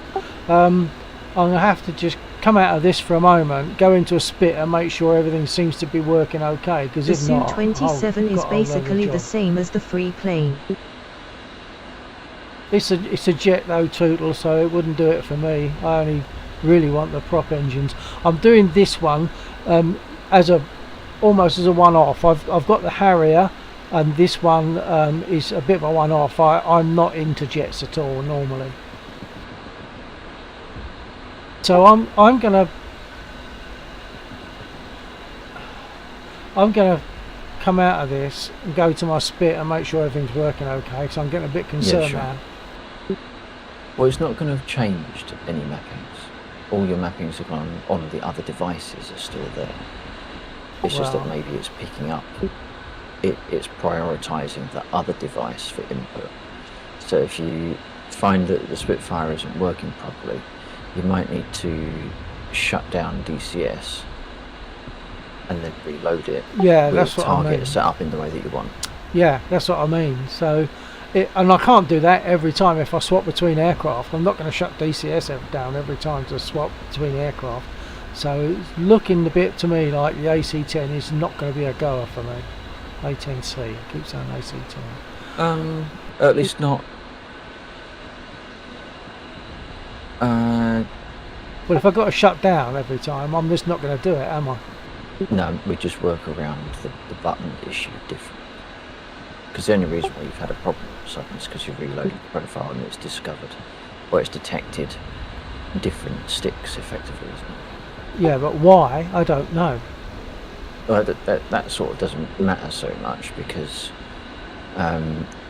I'm going to have to just come out of this for a moment, go into a spit and make sure everything seems to be working okay. Because the if not, Su-27 is basically the same as the free plane. It's a jet though, Tootle, so it wouldn't do it for me. I only really want the prop engines. I'm doing this one almost as a one-off. I've got the Harrier, and this one is a bit of a one-off. I'm not into jets at all normally, so I'm gonna come out of this and go to my spit and make sure everything's working okay. So I'm getting a bit concerned now. Well, it's not going to have changed any mappings. All your mappings have gone on the other devices are still there. It's just that maybe it's picking up, it's prioritising the other device for input. So if you find that the Spitfire isn't working properly, you might need to shut down DCS and then reload it. Yeah, with that's what I mean. target set up in the way that you want. Yeah, that's what I mean. So, and I can't do that every time if I swap between aircraft. I'm not going to shut DCS down every time to swap between aircraft. So it's looking a bit to me like the AC-10 is not going to be a goer for me. A10C, I keep saying AC-10. At least not. Well, if I've got to shut down every time, I'm just not going to do it, am I? No, we just work around the button issue different. Because the only reason why you've had a problem with something is because you've reloaded the profile and it's discovered, or it's detected different sticks effectively, isn't it? Yeah, but why? I don't know. Well, that sort of doesn't matter so much because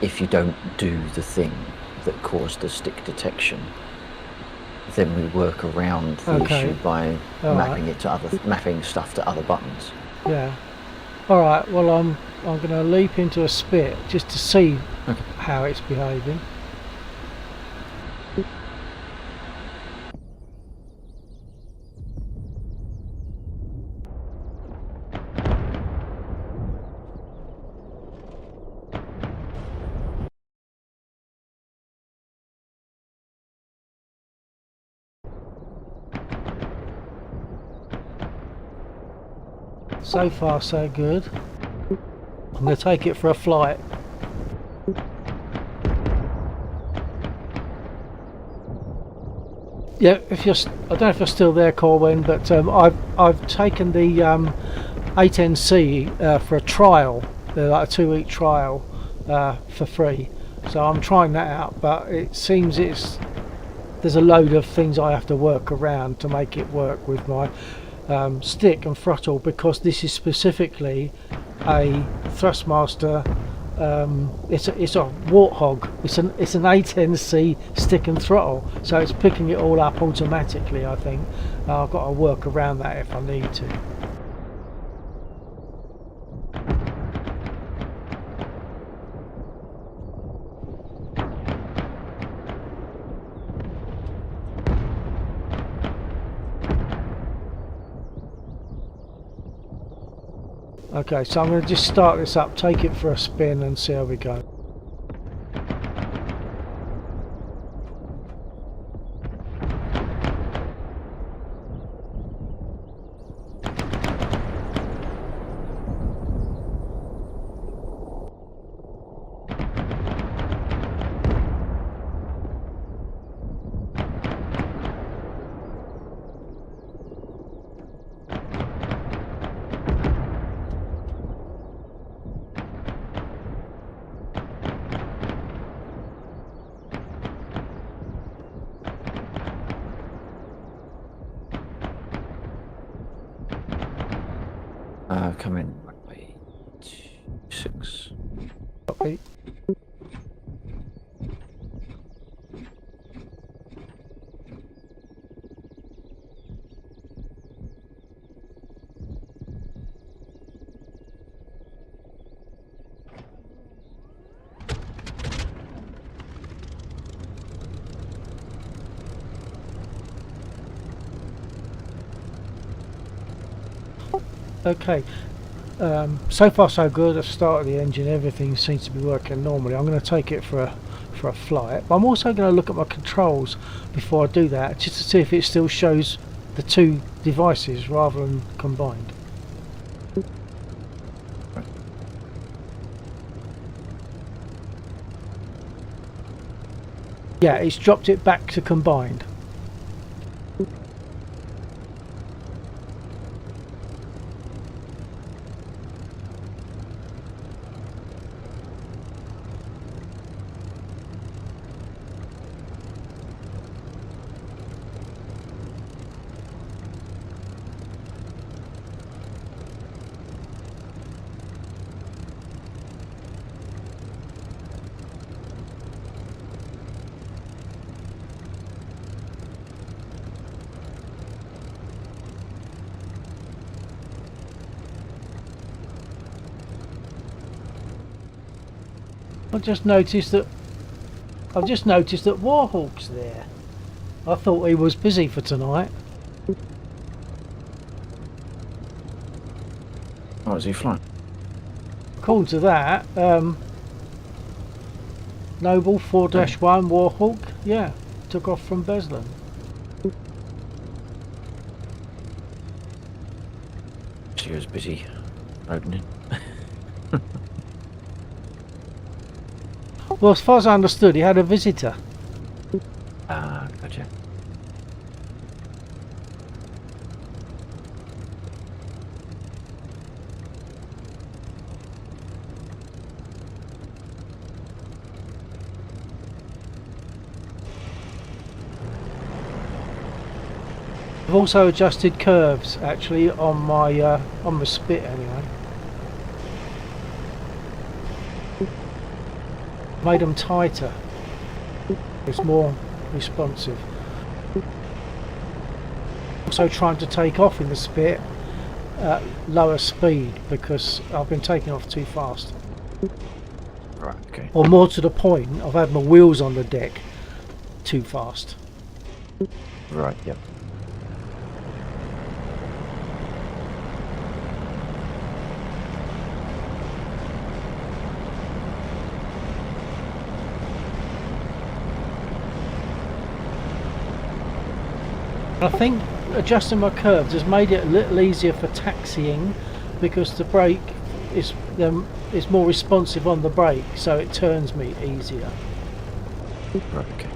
if you don't do the thing that caused the stick detection, then we work around the issue by mapping stuff to other buttons. Yeah. All right. Well, I'm going to leap into a spit just to see how it's behaving. So far so good. I'm going to take it for a flight. Yeah, if you're, I don't know if you're still there, Corwin, but I've taken the A10C for a trial, like a 2-week trial for free. So I'm trying that out, but it seems there's a load of things I have to work around to make it work with my stick and throttle, because this is specifically a Thrustmaster. It's a Warthog. It's an A10C stick and throttle, so it's picking it all up automatically. I think I've got to work around that if I need to. Okay, so I'm going to just start this up, take it for a spin and see how we go. Come in runway 6. Copy. Okay, so far so good. I've started the engine, everything seems to be working normally. I'm going to take it for a flight, but I'm also going to look at my controls before I do that, just to see if it still shows the two devices rather than combined. Yeah, it's dropped it back to combined. I've just noticed that Warhawk's there. I thought he was busy for tonight. Oh, is he flying? According to that, Noble 4-1 Warhawk, yeah, took off from Beslan. She was busy opening. Well, as far as I understood, he had a visitor. Ah, gotcha. I've also adjusted curves actually on my spit anyway. Made them tighter. It's more responsive. Also trying to take off in the spit at lower speed because I've been taking off too fast. Right, okay. Or more to the point, I've had my wheels on the deck too fast. Right, yep. I think adjusting my curves has made it a little easier for taxiing because the brake is more responsive on the brake, so it turns me easier. Right, okay.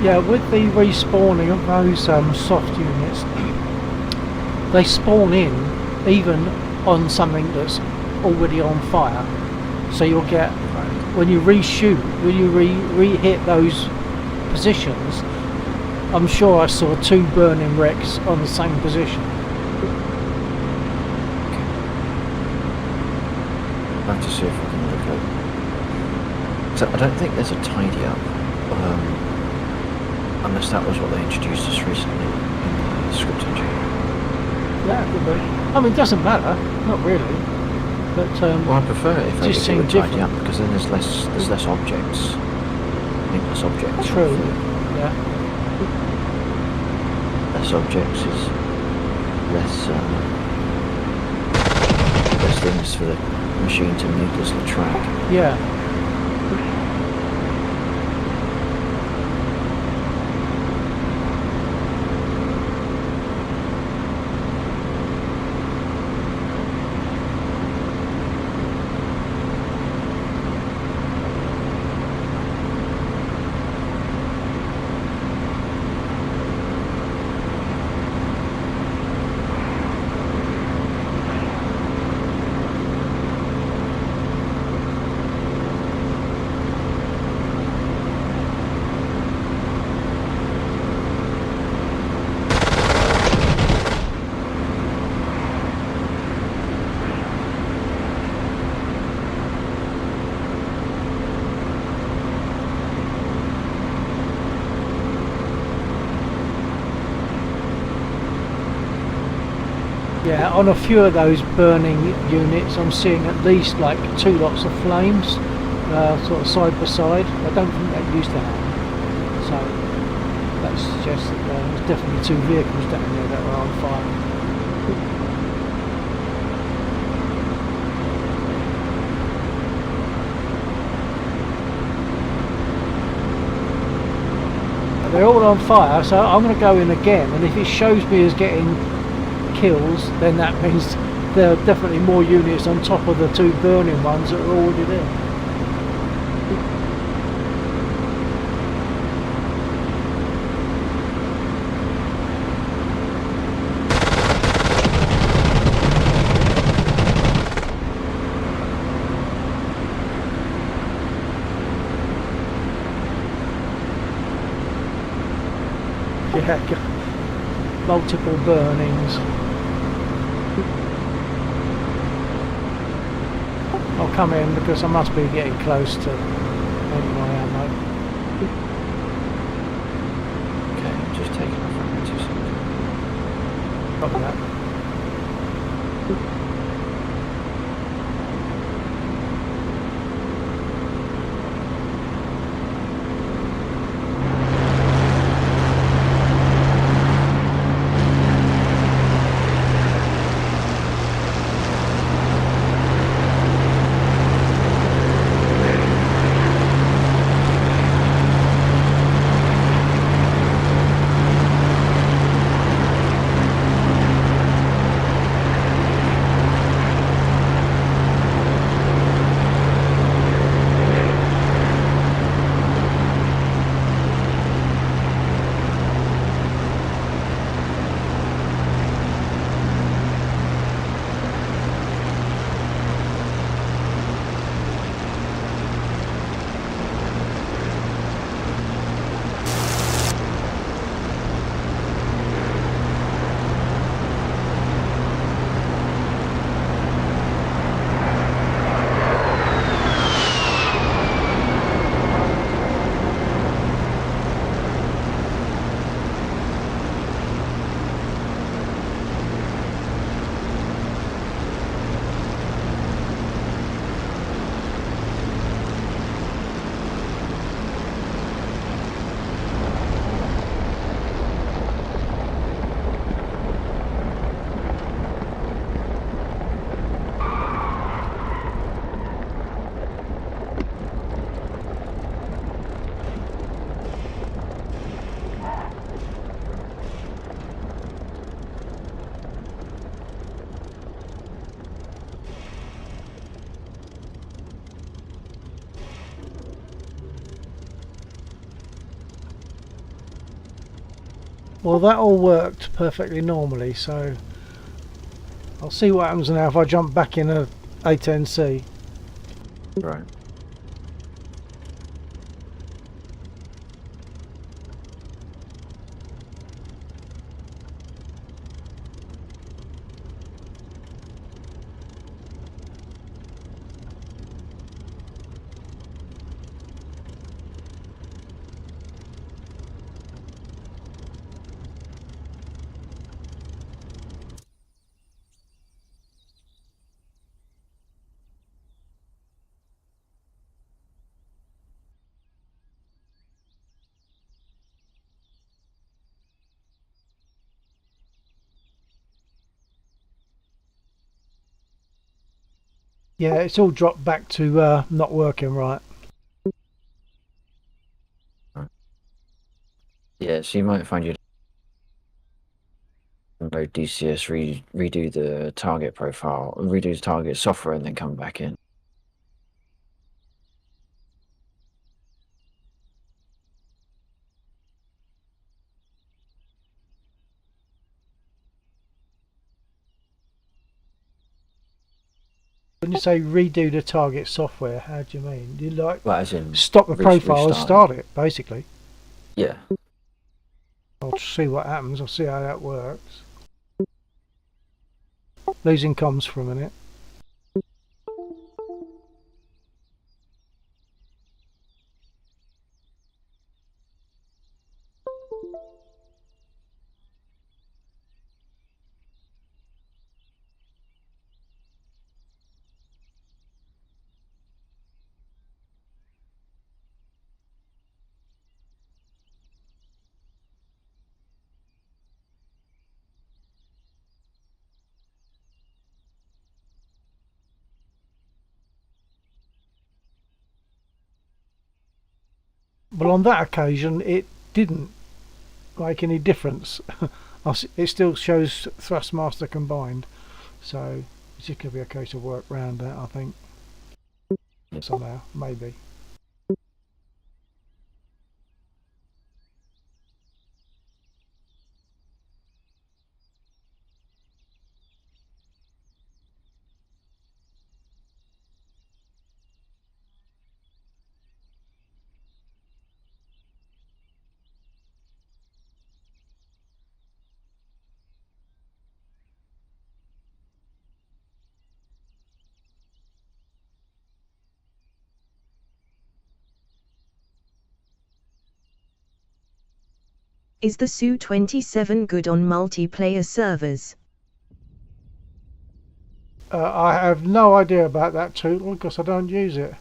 Yeah, with the respawning of those soft units, they spawn in even on something that's already on fire. So you'll get, when you reshoot, when you re-hit those positions, I'm sure I saw 2 burning wrecks on the same position. I'll have to see if I can look at. So I don't think there's a tidy up, unless that was what they introduced us recently in the script engine. Yeah, it could be. I mean, it doesn't matter, not really. But well, I prefer it if they just do a seem tidy different. up, because then there's less objects, meaningless objects. True. Yeah. Less objects is less things for the machine to needlessly track. Yeah. Yeah, on a few of those burning units I'm seeing at least like 2 lots of flames, sort of side by side. I don't think that used to happen. So that suggests that there's definitely 2 vehicles down there that were on fire. They're all on fire, so I'm going to go in again, and if it shows me as getting kills, then that means there are definitely more units on top of the 2 burning ones that are already there. Yeah, multiple burnings. I'll come in because I must be getting close to my ammo. Okay, I'm just taking off from 2 seconds. Got that. Well, that all worked perfectly normally, so I'll see what happens now if I jump back in a A10C. Right. Yeah, it's all dropped back to not working right. Yeah, so you might find you download DCS, redo the target profile, redo the target software, and then come back in. When you say redo the target software, how do you mean? You like Well, as in stop the profile and restart start it, basically. Yeah. I'll see what happens. I'll see how that works. Losing comms for a minute. Well, on that occasion, it didn't make any difference. It still shows Thrustmaster combined, so it's just going to be a case of work around that, I think. Somehow, maybe. Is the Su-27 good on multiplayer servers? I have no idea about that tool because I don't use it.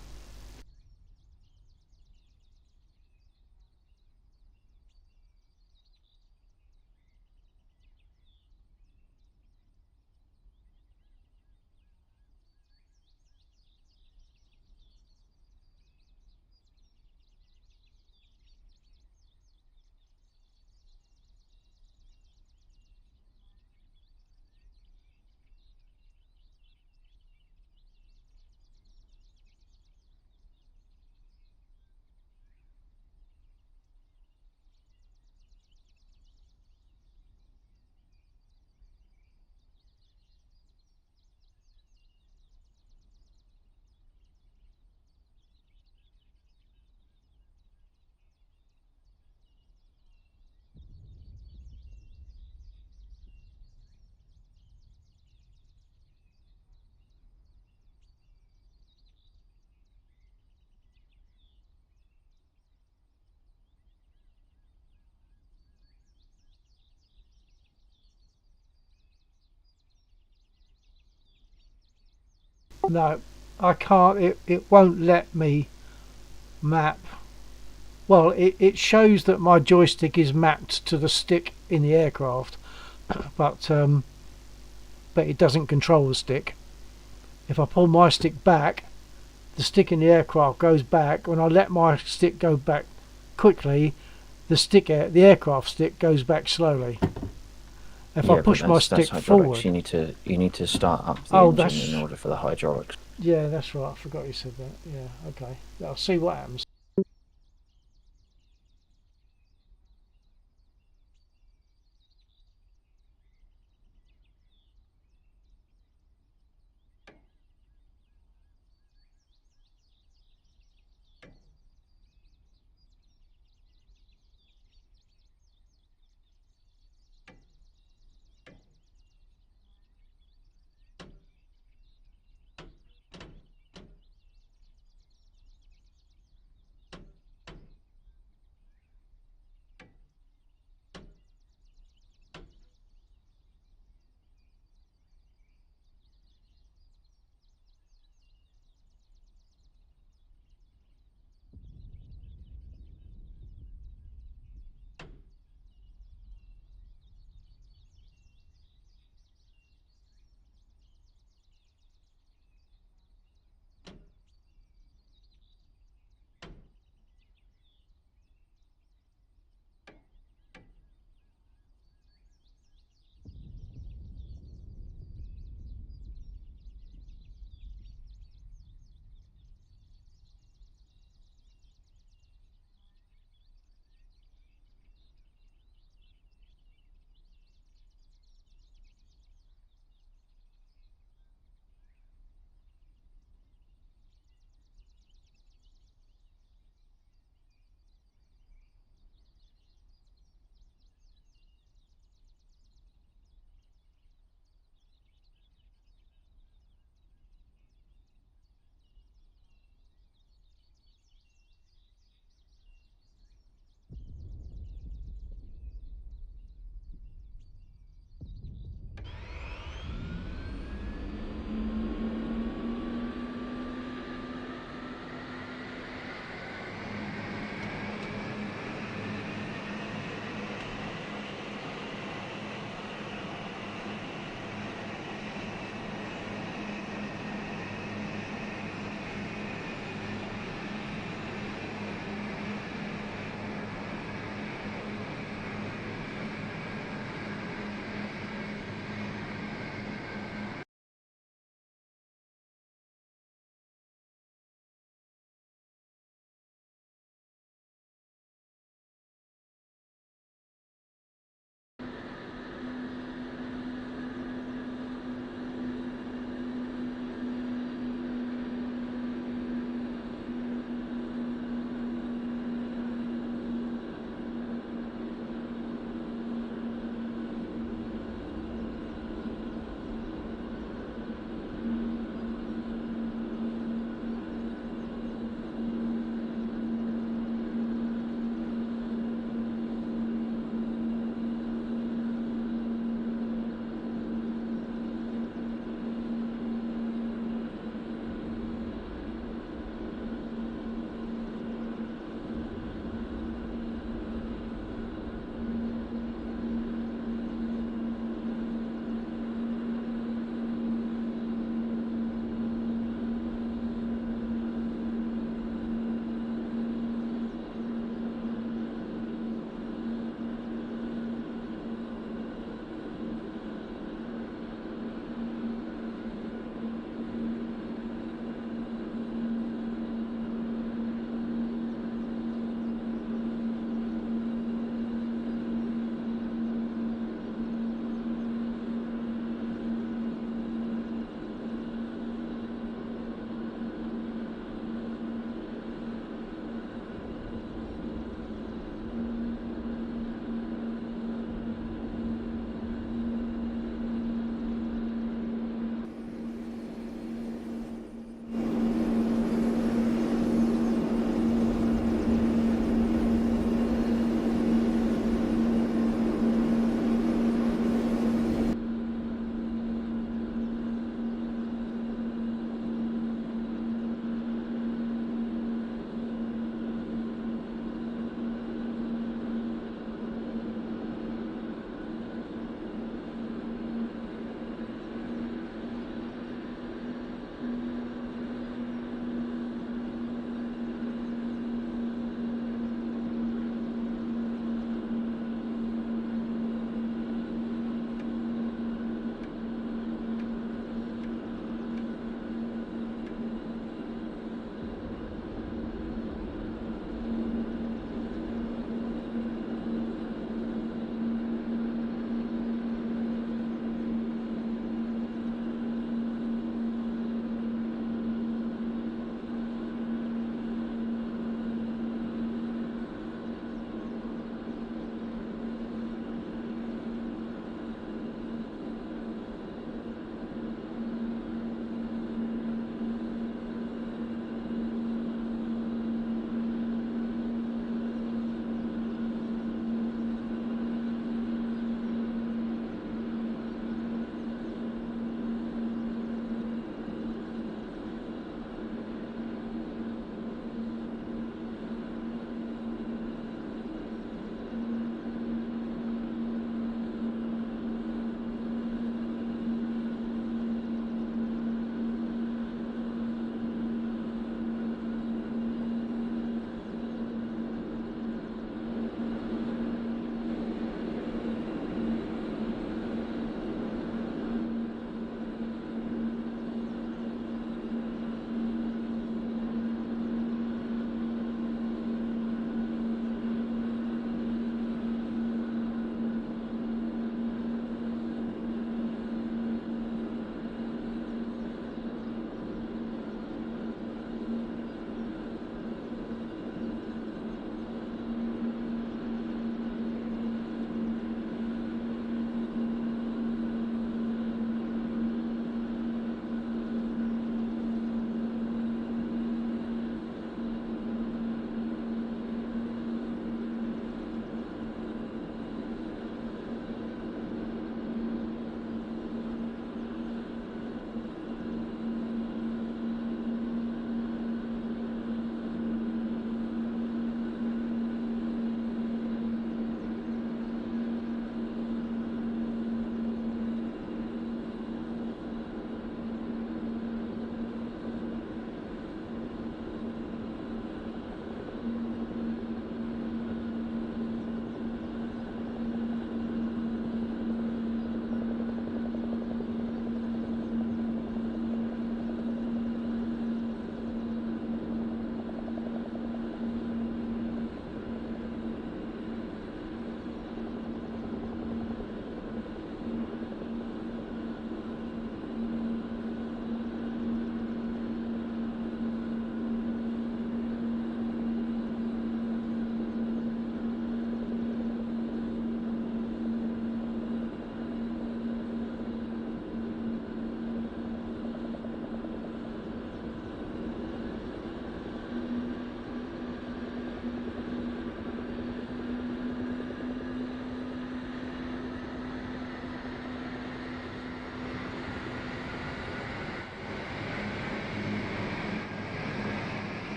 No, I can't. It won't let me map. Well, it shows that my joystick is mapped to the stick in the aircraft, but it doesn't control the stick. If I pull my stick back, the stick in the aircraft goes back. When I let my stick go back quickly, the aircraft stick goes back slowly. If I push my stick forward, you need to start up the engine in order for the hydraulics. Yeah, that's right. I forgot you said that. Yeah, okay. I'll see what happens.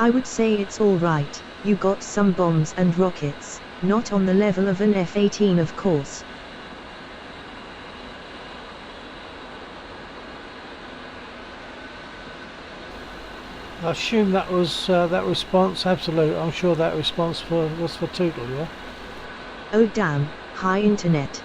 I would say it's alright, you got some bombs and rockets, not on the level of an F-18 of course. I assume that was that response absolute. I'm sure that response was for Tootle, yeah? Oh damn, hi internet.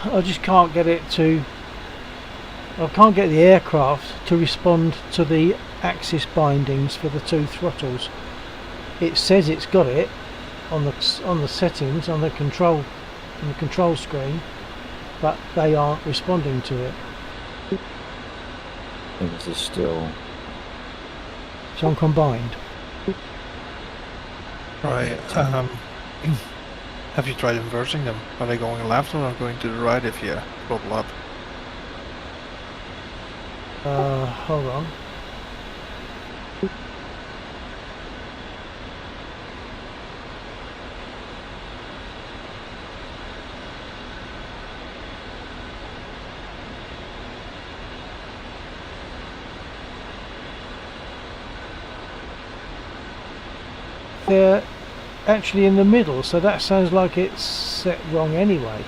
I just can't get it to. I can't get the aircraft to respond to the axis bindings for the 2 throttles. It says it's got it on the settings on the control screen, but they aren't responding to it. Things are still. So I'm combined. Right. Have you tried inverting them? Are they going left or going to the right if you bubble up? Hold on. They're actually in the middle, so that sounds like it's set wrong anyway.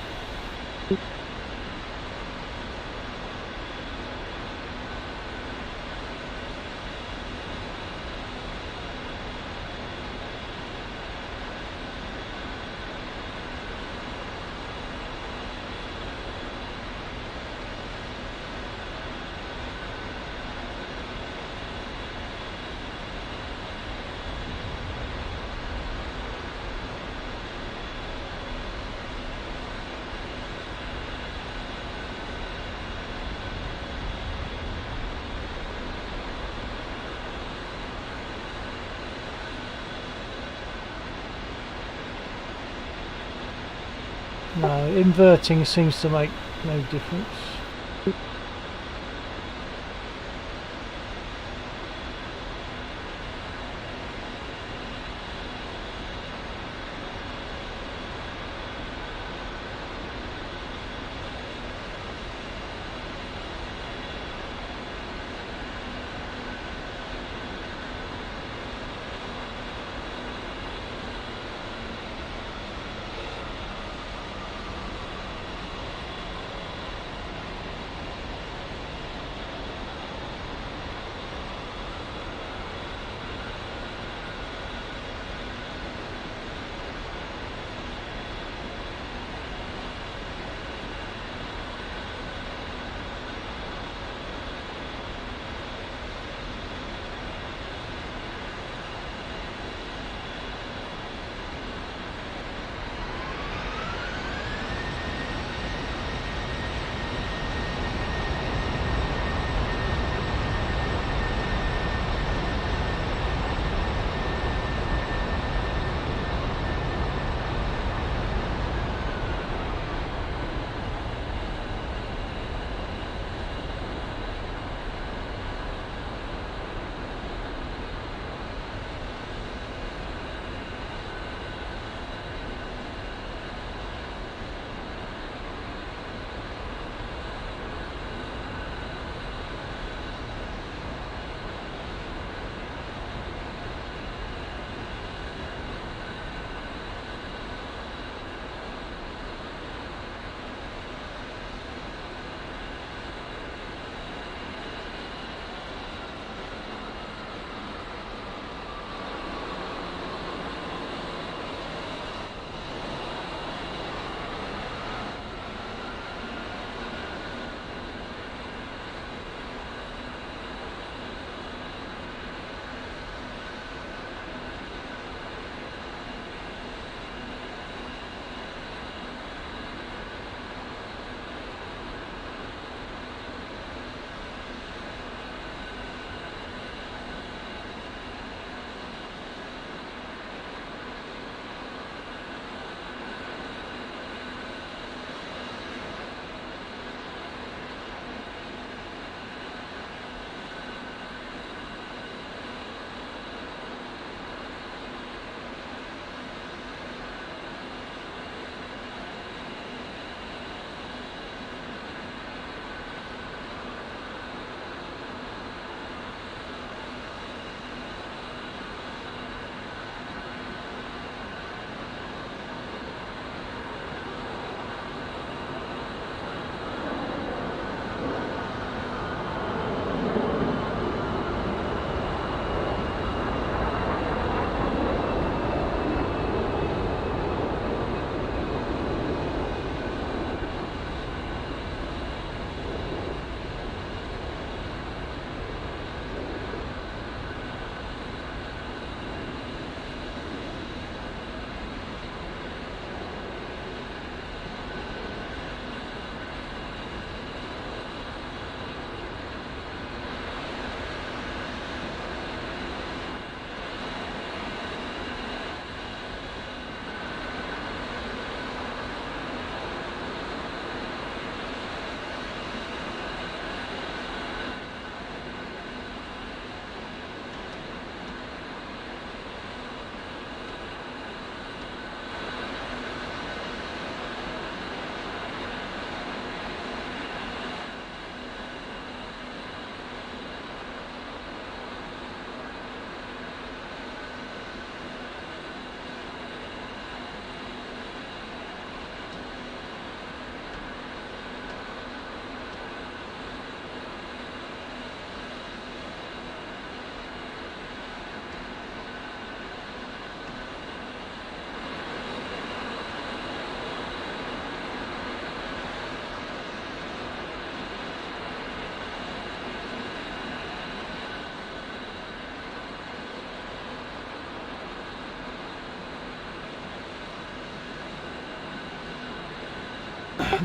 No, inverting seems to make no difference.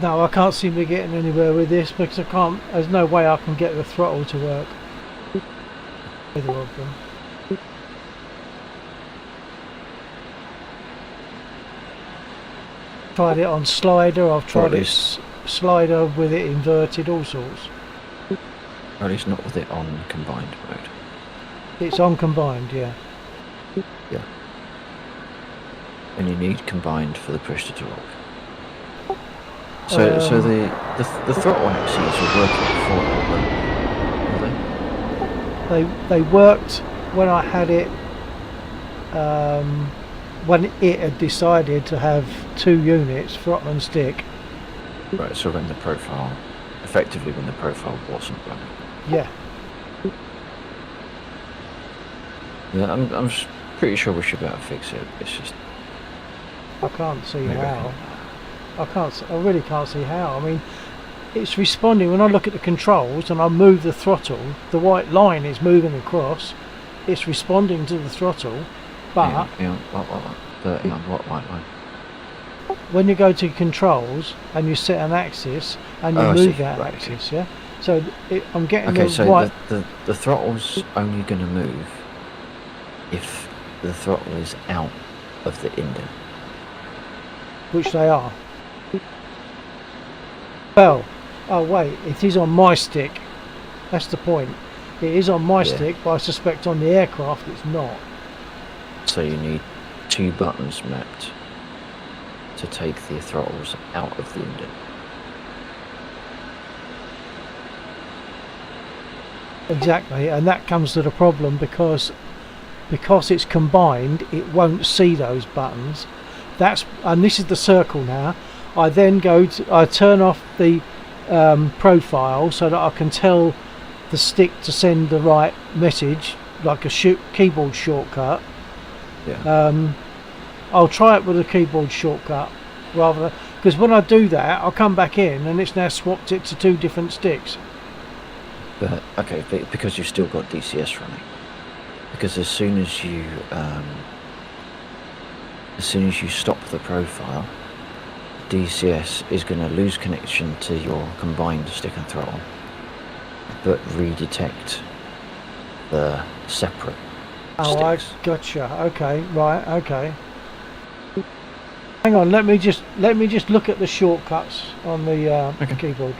No, I can't seem to be getting anywhere with this because I can't. There's no way I can get the throttle to work. Either of them. Tried it on slider. I've tried it slider with it inverted, all sorts. Or at least not with it on combined mode. It's on combined, yeah. Yeah. And you need combined for the push to torque. So the throttle axes were working before, were they? They worked when I had it. When it had decided to have 2 units, throttle and stick. Right. So when the profile, effectively when the profile wasn't running. Yeah. Yeah, I'm pretty sure we should be able to fix it. It's just I can't see maybe how. I really can't see how. I mean, it's responding when I look at the controls and I move the throttle. The white line is moving across. It's responding to the throttle, but what white line? when you go to controls and you set an axis and you move that axis, yeah. So I'm getting the throttle's only going to move if the throttle is out of the indent. Which they are. Well, oh wait, it is on my stick. That's the point. It is on my stick, but I suspect on the aircraft it's not. So you need 2 buttons mapped to take the throttles out of the indent. Exactly, and that comes to the problem because it's combined, it won't see those buttons. And this is the circle now. I then I turn off the profile so that I can tell the stick to send the right message, like a keyboard shortcut. Yeah. I'll try it with a keyboard shortcut because when I do that, I'll come back in and it's now swapped it to 2 different sticks. But because you've still got DCS running. Because as soon as you stop the profile, DCS is going to lose connection to your combined stick and throttle, but redetect the separate sticks. I gotcha. Okay, right. Okay. Hang on. Let me just look at the shortcuts on the keyboard.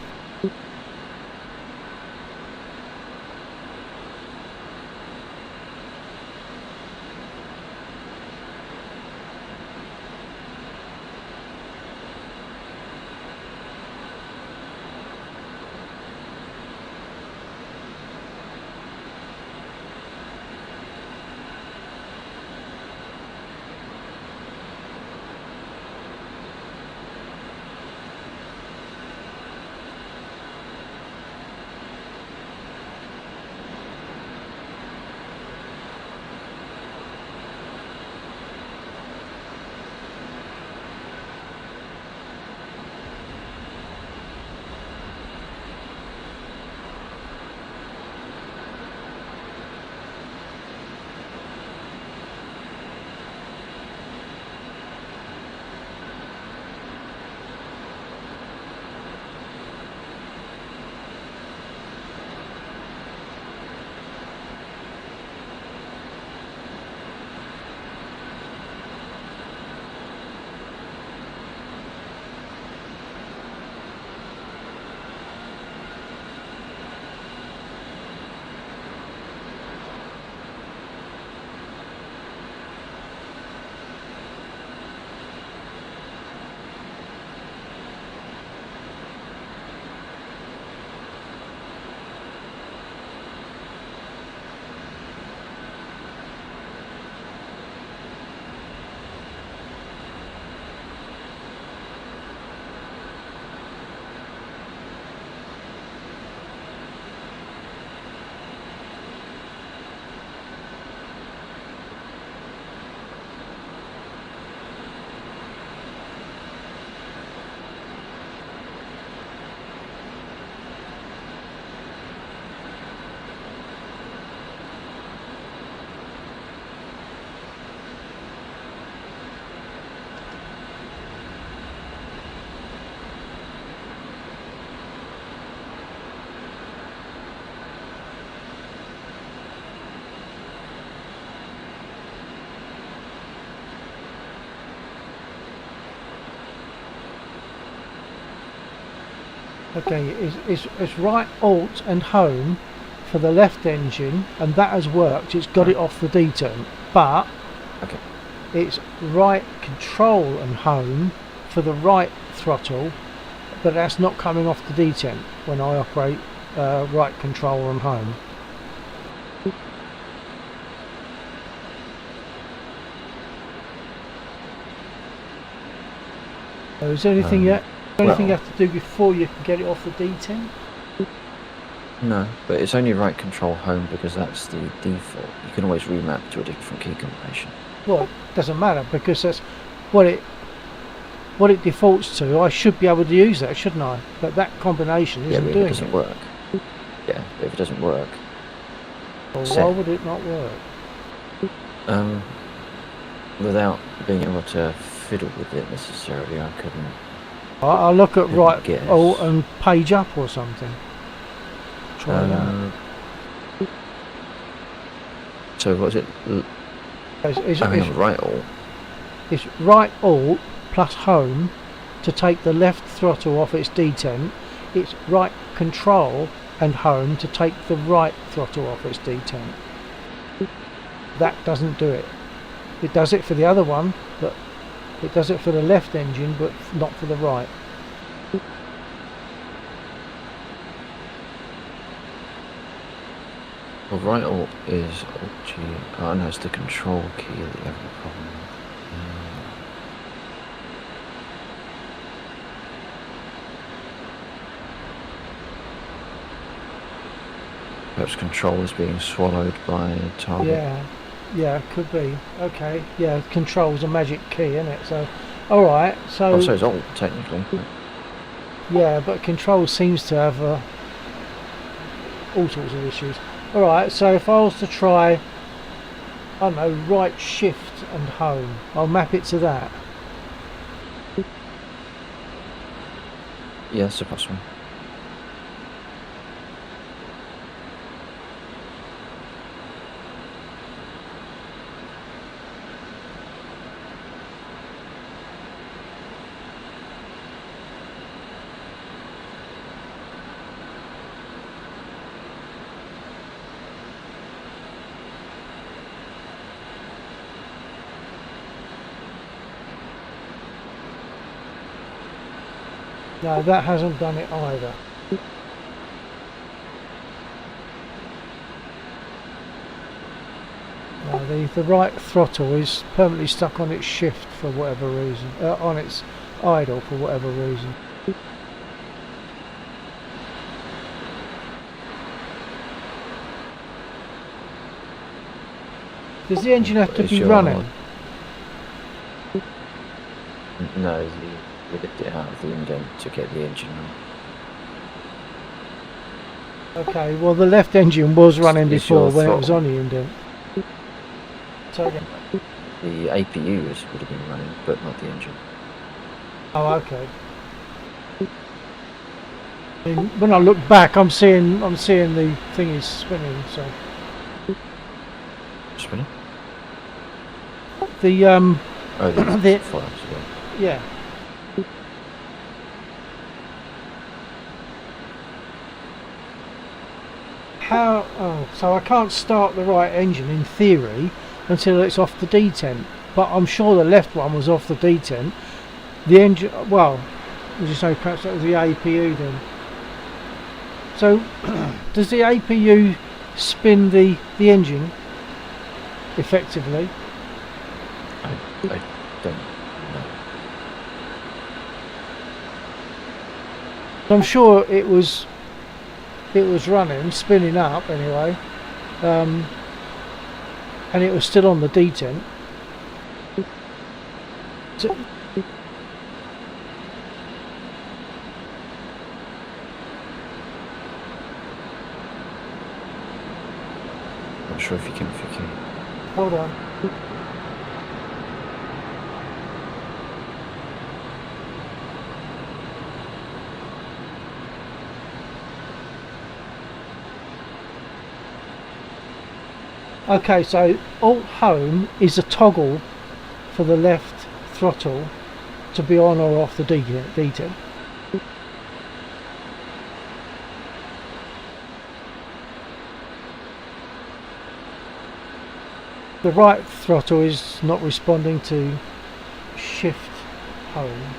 Okay, it's right Alt and Home for the left engine, and that has worked. It's got it off the detent, but Okay. it's right Control and Home for the right throttle, but that's not coming off the detent when I operate right Control and Home. So is there anything you have to do before you can get it off the detent? No, but it's only right Control Home because that's the default. You can always remap to a different key combination. Well, it doesn't matter because that's what it defaults to. I should be able to use that, shouldn't I? But that combination isn't but if doing it doesn't work. Yeah, but if it doesn't work. Well, why would it not work? Without being able to fiddle with it necessarily, I couldn't. I'll look at right guess. Alt and page up or something. Try that. So what is it? It's Right Alt. It's right Alt plus Home to take the left throttle off its detent. It's right Control and Home to take the right throttle off its detent. That doesn't do it. It does it for the other one, but it does it for the left engine, but not for the right. Well, right Alt is Alt G. Oh no, it's the Control key that you have a problem with. Perhaps Control is being swallowed by target. Yeah, could be. Okay, yeah, Control's a magic key, isn't it? So, all right. So. Oh, so it's Alt technically. Yeah, but Control seems to have all sorts of issues. All right. So if I was to try, I don't know, right Shift and Home, I'll map it to that. Yeah, that's a possible. No, that hasn't done it either. No, the right throttle is permanently stuck on its shift for whatever reason, on its idle for whatever reason. Does the engine have to be running? No, you lift it out of the indent to get the engine on. Okay, well the left engine was running It's before when your it was on the indent. So again. The APU would have been running, but not the engine. Oh, okay. I mean, when I look back, I'm seeing the thing is spinning. So Spinning? the Oh, the flaps, yeah. yeah. How? Oh, so I can't start the right engine in theory until it's off the detent. But I'm sure the left one was off the detent. The engine, well, as you say, perhaps that was the APU then. So, does the APU spin the engine effectively? I don't know. I'm sure it was running, spinning up anyway, and it was still on the detent. So, Not sure if you can. hold on. Okay, so Alt Home is a toggle for the left throttle to be on or off the detent. The right throttle is not responding to shift home.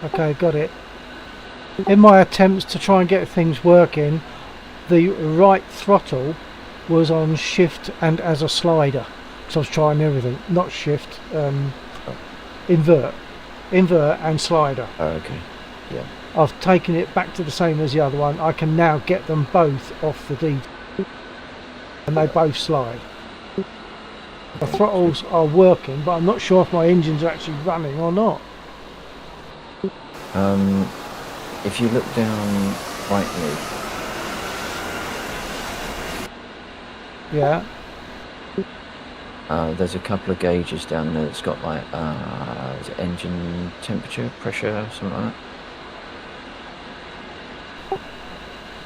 Okay, got it. In my attempts to try and get things working, the right throttle was on shift and as a slider. So I was trying everything, not shift, invert and slider. Oh, okay. Yeah. I've taken it back to the same as the other one. I can now get them both off the D, and they both slide. The throttles are working, but I'm not sure if my engines are actually running or not. If you look down rightly, Yeah. there's a couple of gauges down there that's got like is it engine temperature, pressure, something like that.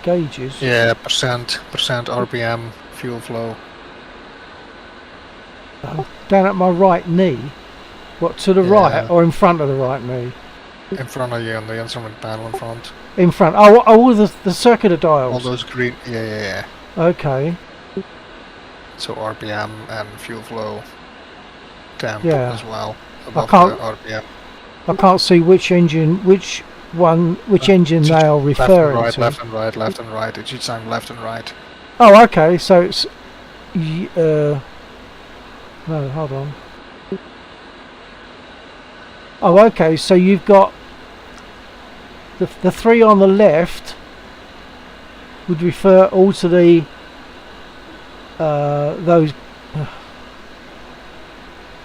Gauges. Yeah, percent RPM, fuel flow. Down at my right knee. What, to the Yeah. right or in front of the right knee? In front of you on the instrument panel in front. In front. Oh, the circular All dials. those green. Yeah. Okay. So RPM and fuel flow temp Yeah. as well above can't- the RPM. I can't see which engine they are referring left to. left and right, left and right. It's each time left and right. Oh, okay. So it's no, hold on. Oh, okay. So you've got the three on the left would refer all to the those.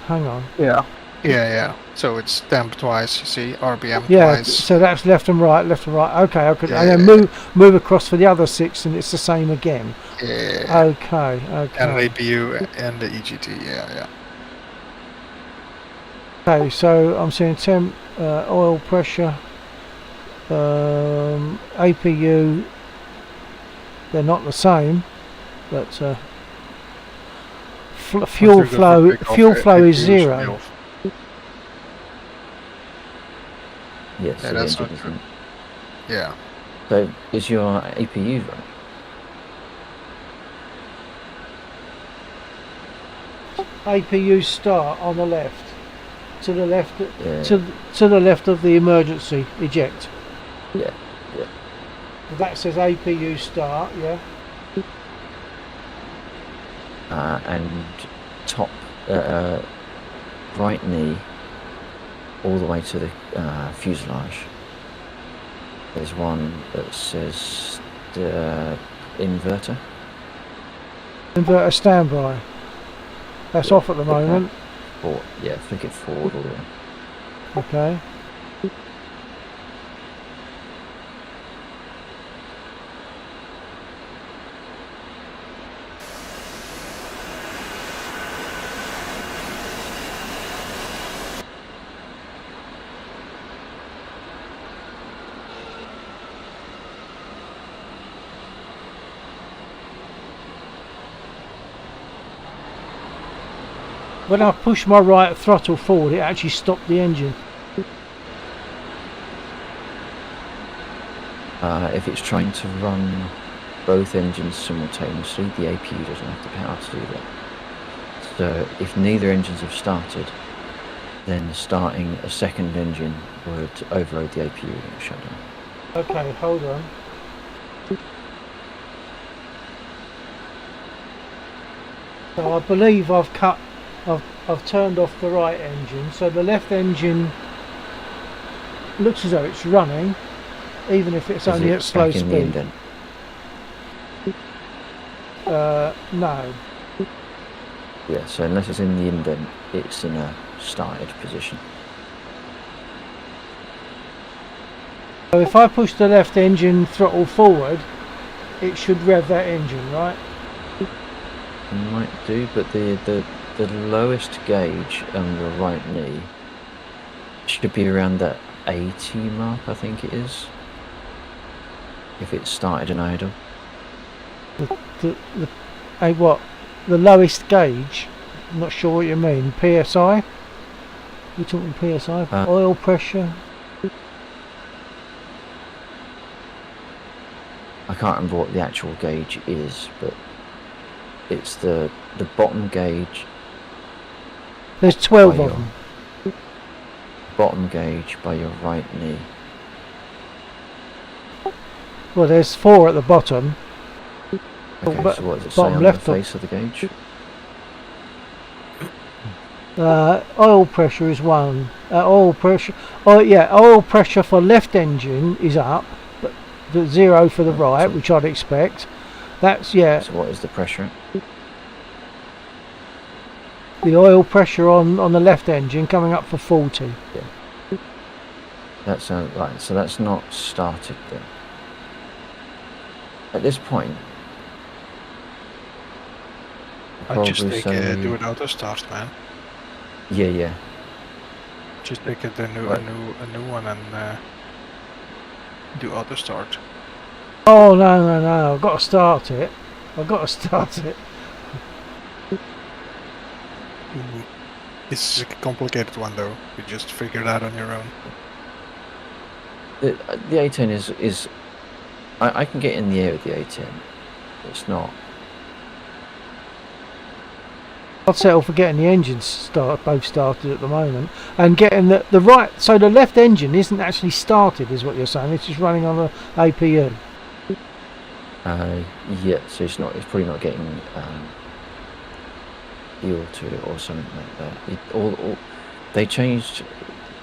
Hang on. Yeah. So it's temp twice, you see, RPM Yeah, twice. so that's left and right. Okay, I could, Yeah, and then move across for the other six, and it's the same again. Yeah. Okay. And an APU and the EGT, yeah. Okay, so I'm seeing temp, oil pressure, APU. They're not the same, but fuel flow is 0. Yes, Yeah, so the that's engine not is true. in. Yeah. So is your APU right? APU start on the left, to the left, Yeah. to the left of the emergency eject. Yeah. That says APU start, yeah. And top right knee all the way to the fuselage. There's one that says inverter. Inverter standby. That's Yeah, off at the flick that moment. Yeah, flick it forward all the way. Okay. When I push my right throttle forward, it actually stopped the engine. If it's trying to run both engines simultaneously, the APU doesn't have the power to do that. So if neither engines have started, then starting a second engine would overload the APU and shut down. Okay, hold on. So I believe I've turned off the right engine, so the left engine looks as though it's running, even if it's only at slow back in the speed. indent? No. Yeah, so unless it's in the indent, it's in a started position. So if I push the left engine throttle forward, it should rev that engine, right? It might do, but the lowest gauge on your right knee should be around that 80 mark, I think it is. If it's started and idle. What? The lowest gauge? I'm not sure what you mean. PSI? You're talking PSI? Oil pressure? I can't remember what the actual gauge is, but it's the bottom gauge. There's 12 of them. Bottom gauge by your right knee. Well, there's 4 at the bottom. Okay, But so what does it say bottom on left the face of the gauge? Oil pressure is 1. Oil pressure. Oh yeah, oil pressure for left engine is up, but the 0 for the right, which I'd expect. That's yeah. So what is the pressure? The oil pressure on the left engine coming up for 40. Yeah. That sounds right. So that's not started then. At this point, I just take do an auto start, man. Yeah. Just take a new one and do auto start. Oh no! I've got to start it. This is a complicated one though. You just figure it out on your own. The A10 is I can get in the air with the A10. It's not. I'd settle for getting the engines both started at the moment, and getting the right. So the left engine isn't actually started, is what you're saying. It's just running on the APU. Yeah. So it's probably not getting fuel to it or something like that. They changed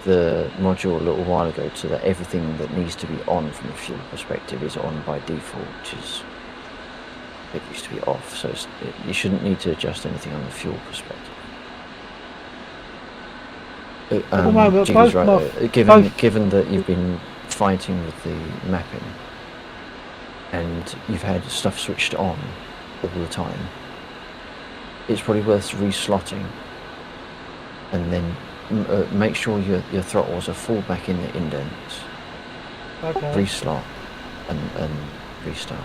the module a little while ago so that everything that needs to be on from a fuel perspective is on by default, which is. It used to be off, so you shouldn't need to adjust anything on the fuel perspective. At the moment, Jiggy's right. Given that you've been fighting with the mapping and you've had stuff switched on all the time, it's probably worth reslotting and then make sure your throttles are full back in the indents. Okay. Reslot and restart.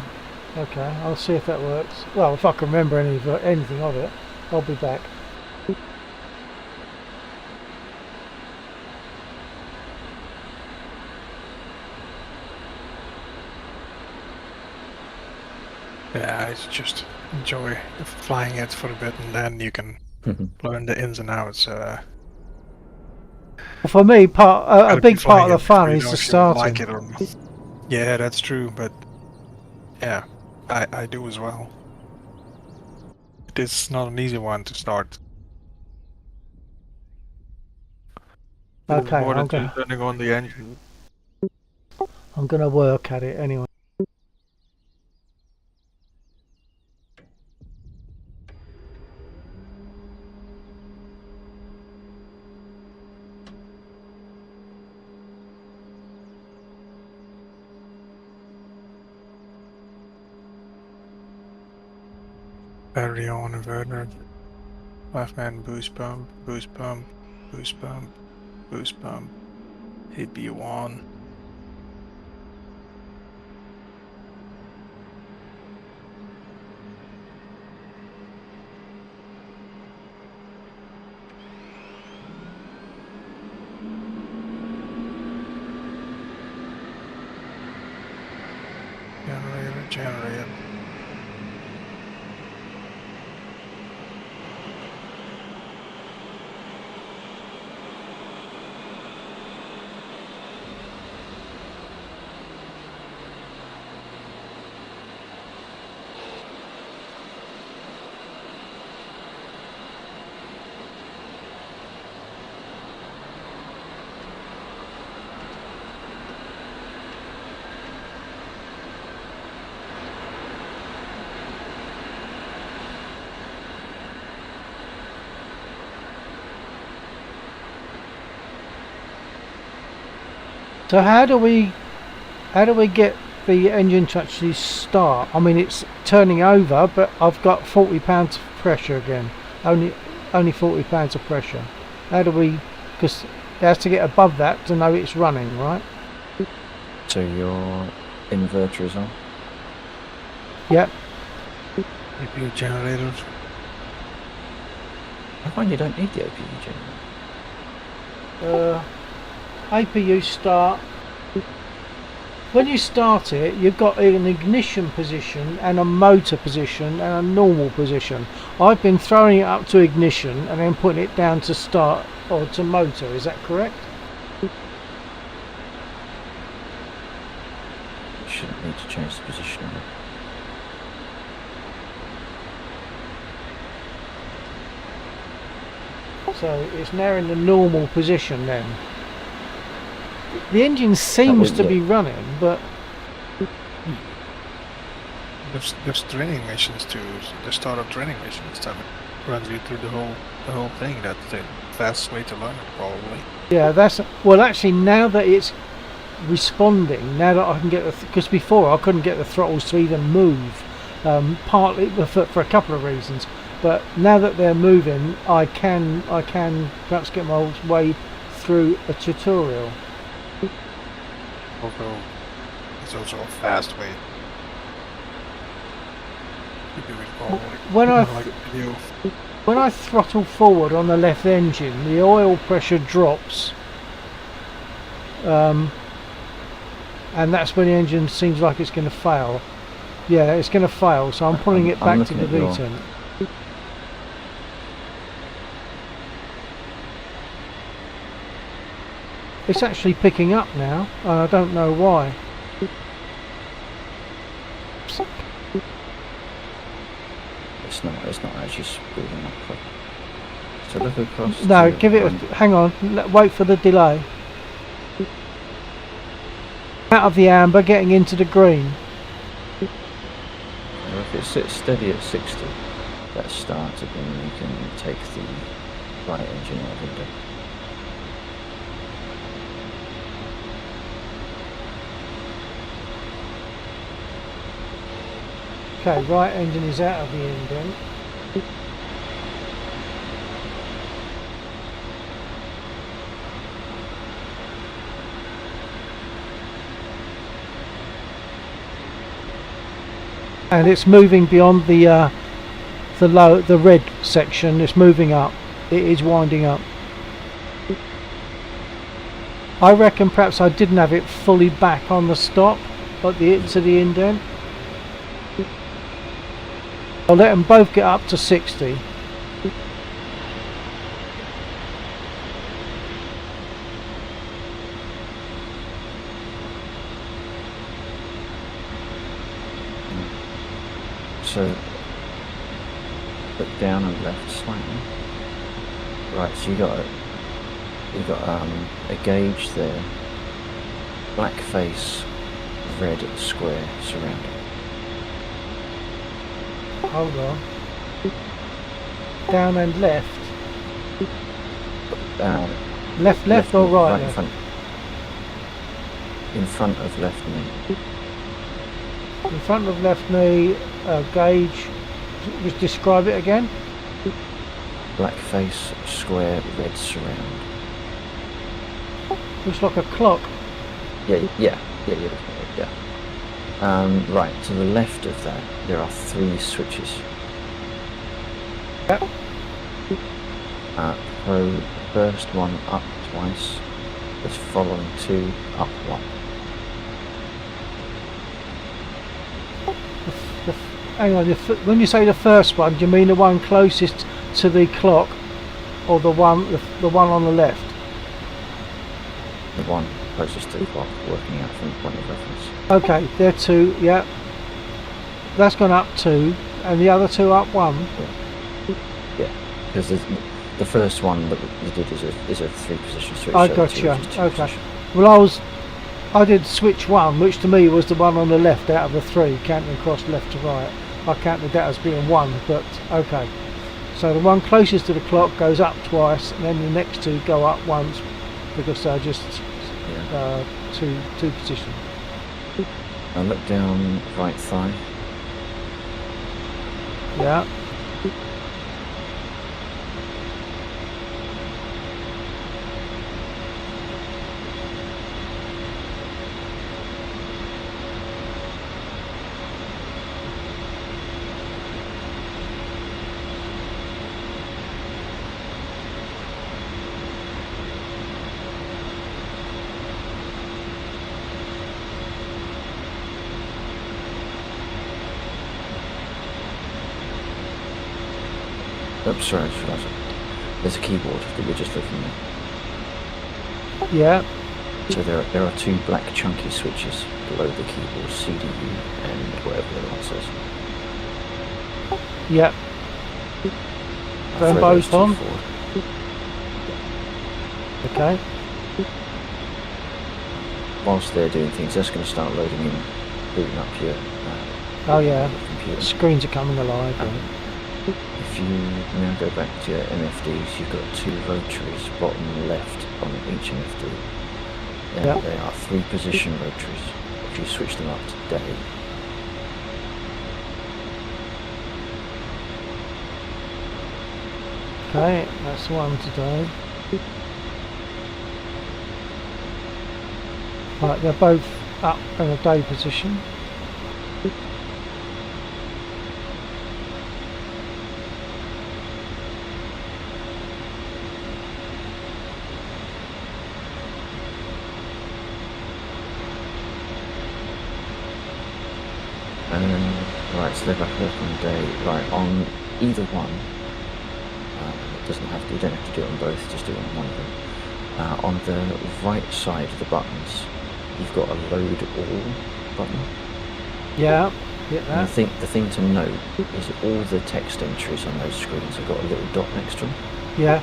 Okay, I'll see if that works. Well, if I can remember anything of it, I'll be back. Yeah, I just enjoy flying it for a bit, and then you can learn the ins and outs. For me, a big part of the fun is the starting. Like it or not. Yeah, that's true, but yeah, I do as well. It's not an easy one to start. Okay, more I'll than go. just turning on the engine. I'm going to work at it anyway. Battery on inverter. 5-man boost pump, boost pump, boost pump, boost pump. APU on. Generator. So how do we get the engine to actually start? I mean, it's turning over, but I've got 40 pounds of pressure again. Only 40 pounds of pressure. How do we? Because it has to get above that to know it's running, right? So your inverter is on? Yep. APU generators. I find you don't need the APU generator. APU start. When you start it, you've got an ignition position and a motor position and a normal position. I've been throwing it up to ignition and then putting it down to start or to motor. Is that correct? You shouldn't need to change the position of it. So it's now in the normal position then. The engine seems to be running, but There's training missions too. The startup training missions that runs you through the whole thing. That's the fastest way to learn it, probably. yeah, that's well. Actually, now that it's responding, now that I can get because before I couldn't get the throttles to even move, partly for a couple of reasons. But now that they're moving, I can perhaps get my way through a tutorial. Although it's also a fast way. You do it probably. When I throttle forward on the left engine, the oil pressure drops, and that's when the engine seems like it's going to fail. Yeah, it's going to fail, so I'm pulling it back to the V10. It's actually picking up now, and I don't know why. It's not actually speeding up. So look across. No, give it a... hang on, wait for the delay. Out of the amber, getting into the green. If it sits steady at 60, that's started, then you can take the right engine out of window. Okay, right engine is out of the indent. And it's moving beyond the red section. It's moving up. It is winding up. I reckon perhaps I didn't have it fully back on the stop at to the indent. I'll let them both get up to 60. So look down and left slightly. Right, so you got a gauge there. Black face red square surrounding. Hold on. Down and left. Left or right? In front. In front of left knee. In front of left knee, gauge. Just describe it again. Black face, square, red surround. Looks like a clock. Yeah. Right, to the left of that, there are 3 switches. Yep. Pro first one up twice, the following 2 up 1. Hang on, when you say the first one, do you mean the one closest to the clock, or the one on the left? The one closest to the clock, working out from the point of reference. Okay, they're 2, yeah. That's gone up 2, and the other 2 up 1. Yeah, because the first one that you did is a 3-position switch. I so got two you. is just two Okay. position. Well, I did switch 1, which to me was the one on the left out of the 3, counting across left to right. I counted that as being 1, but okay. So the one closest to the clock goes up twice, and then the next 2 go up once, because they're just two positions. Now look down right thigh. Yeah. Oops, sorry, there's a keyboard that you're just looking at. Yeah. So there are 2 black chunky switches below the keyboard, CDU and whatever the other one says. Yeah. They're Throw both those 2 on? forward. Okay. Whilst they're doing things, that's going to start loading in, booting up your Oh yeah. computer. Screens are coming alive. Yeah. If you now go back to your MFDs, you've got 2 rotaries, bottom left on each MFD. Yep. They are 3-position rotaries. If you switch them up to day, Okay, that's one today. Right, they're both up in a day position. right, so they're back up on day. Right, on either one, it doesn't have to, you don't have to do it on both, just do it on one of them. On the right side of the buttons, you've got a load all button. Yeah, get And that. the thing to note is all the text entries on those screens have got a little dot next to them. Yeah.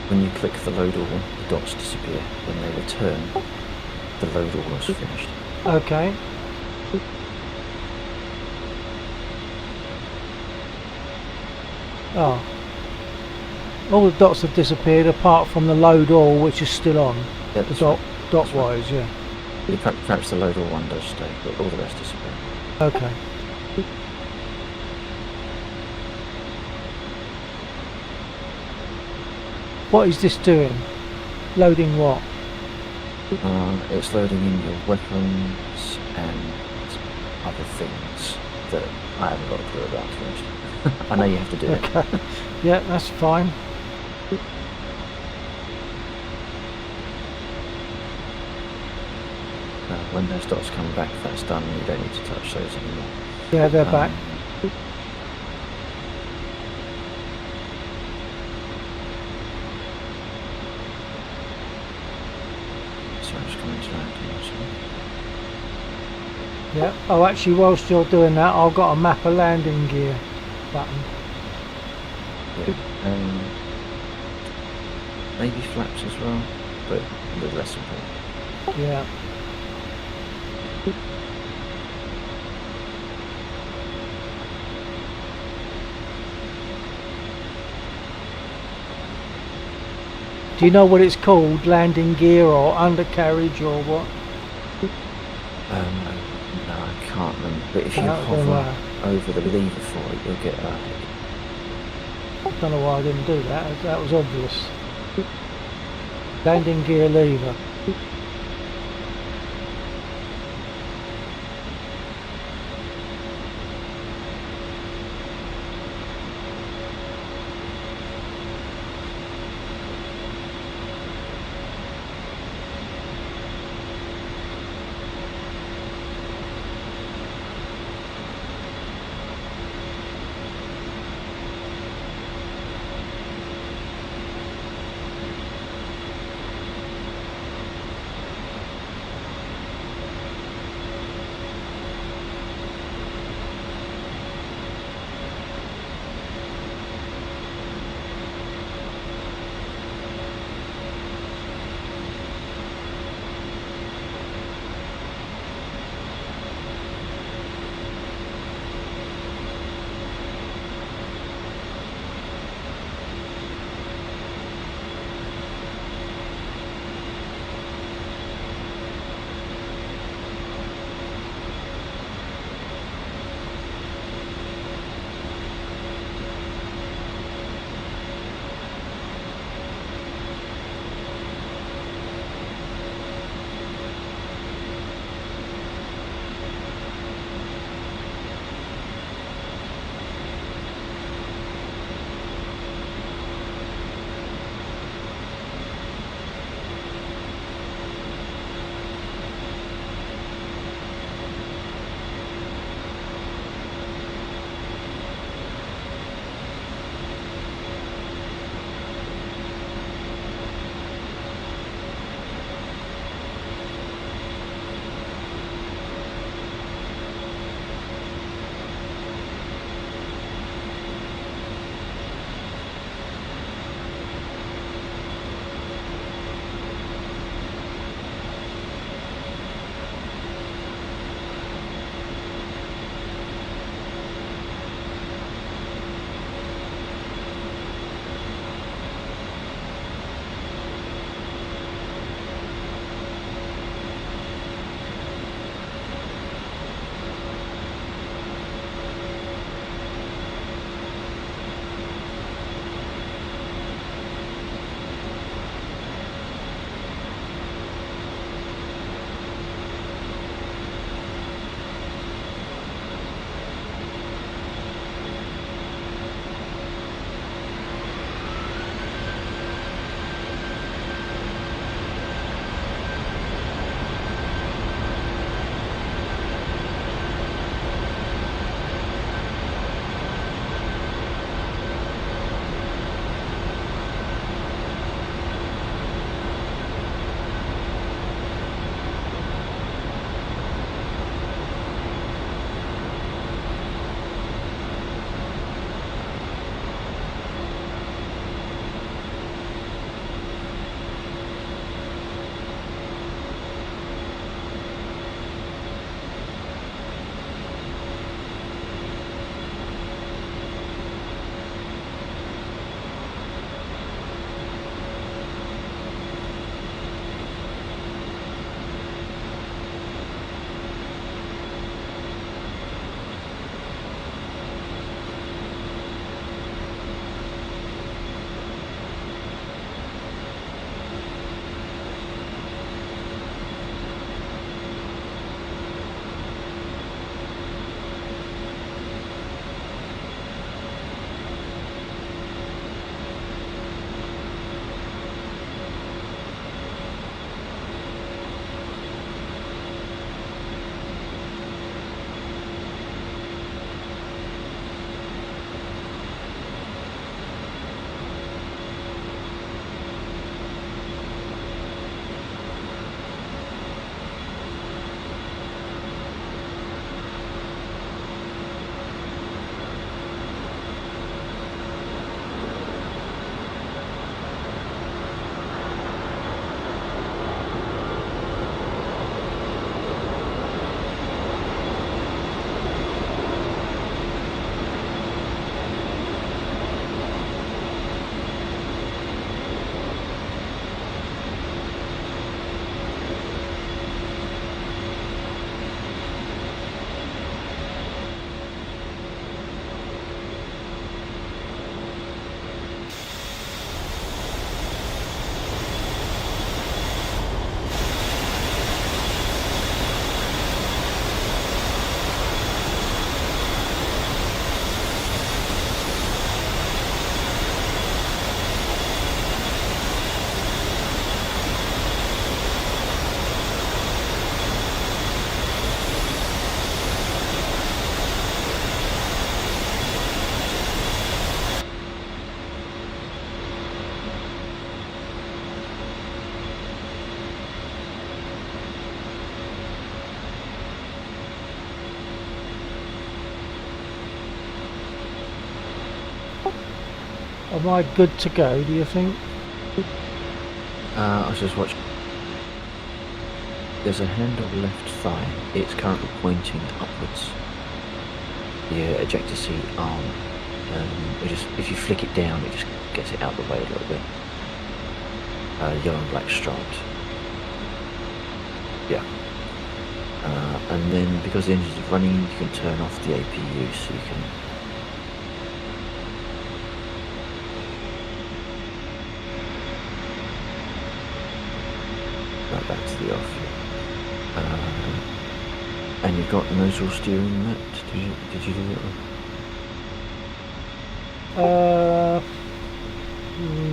When you click the load all, the dots disappear. When they return, the load all is finished. Okay. Oh. All the dots have disappeared apart from the load all, which is still on. Yeah, The that's dot right. That's right. wise, yeah. Perhaps the load all one does stay, but all the rest disappear. Okay. What is this doing? Loading what? It's loading in your weapons and other things that I haven't got a clue about, to be honest. I know you have to do it. Okay. Yeah, that's fine. When those dots come back, that's done, you don't need to touch those anymore. Yeah, they're back. So I'm just coming to landing also. Yeah. Oh, actually, whilst you're doing that, I've got a map of landing gear button. Yeah. Maybe flaps as well, but a little less important. Yeah. Do you know what it's called? Landing gear or undercarriage or what? No, I can't remember. But if you No, I don't hover know. over the lever for it, you'll get that. Don't know why I didn't do that. That was obvious. Landing gear lever. Am I good to go, do you think? I was just watching. There's a hand on the left thigh. It's currently pointing upwards. The ejector seat arm. If you flick it down, it just gets it out of the way a little bit. Yellow and black striped. Yeah. And then because the engines are running, you can turn off the APU so you can. Back to the off. And you've got nose wheel steering, Matt. Did you do it?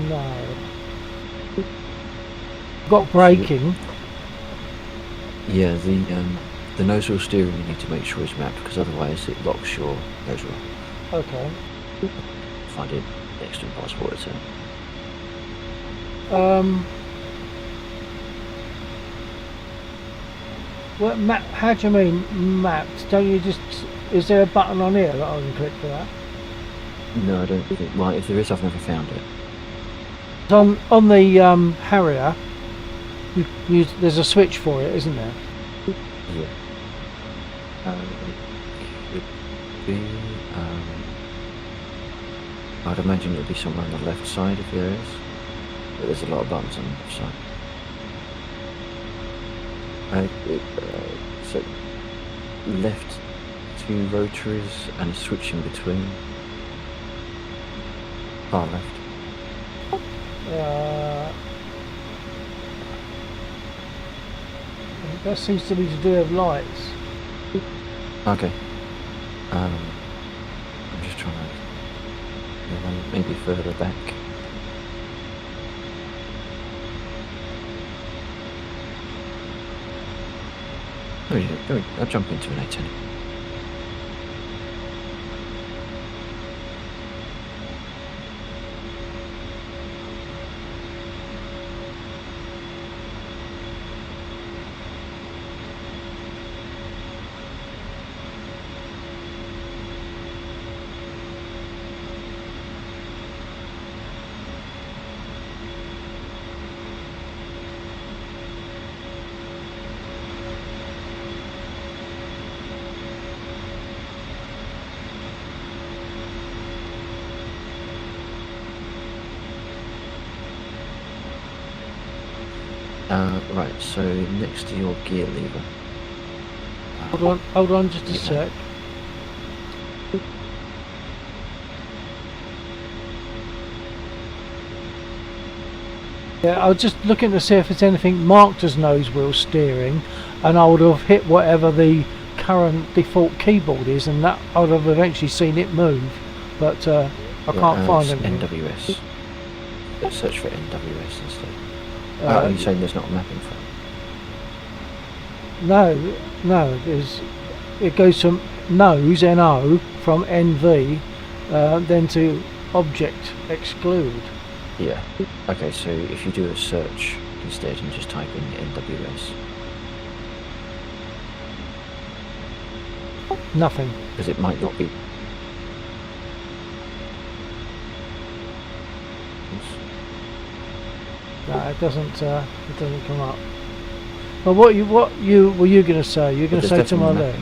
No. Got braking. Yeah, the nose wheel steering you need to make sure is mapped because otherwise it locks your nose wheel. Okay. Find it next to impossible to turn. What map? How do you mean mapped? Don't you just? Is there a button on here that I can click for that? No, I don't think. Well, if there is, I've never found it. On the Harrier, there's a switch for it, isn't there? Yeah. Could be. I'd imagine it'll be somewhere on the left side if there is. But there's a lot of buttons on the left side. So left 2 rotaries and switching between. Far left. That seems to be to do with lights. Okay. I'm just trying to maybe further back. I'll jump into an A10. Right, so next to your gear lever. Hold on just a sec. Yeah, I was just looking to see if there's anything marked as nose wheel steering, and I would have hit whatever the current default keyboard is, and that I would have eventually seen it move, but I can't find anything. NWS. Let's search for NWS instead. Are you saying there's not a mapping for it? No, it goes from nose, NO, from NV, then to object exclude. Yeah. Okay, so if you do a search instead and just type in NWS. Nothing. Because it might not be. No, it doesn't come up. Well, what you were you going to say? You're going to say to my left.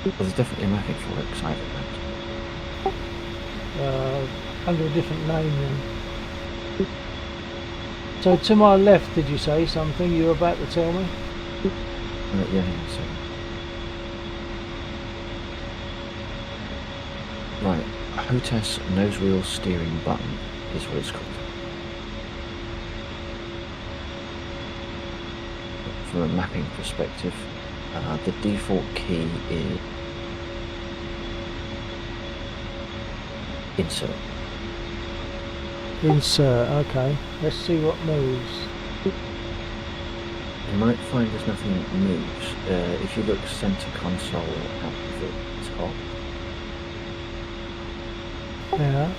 Well, there's definitely a mapping for it because I haven't mapped. Under a different name then. So to my left, did you say something you were about to tell me? Yeah, hang on a second. Right, HOTAS nose wheel steering button is what it's called. From a mapping perspective, the default key is insert. Insert, okay. Let's see what moves. You might find there's nothing that moves. If you look center console at the top. Yeah.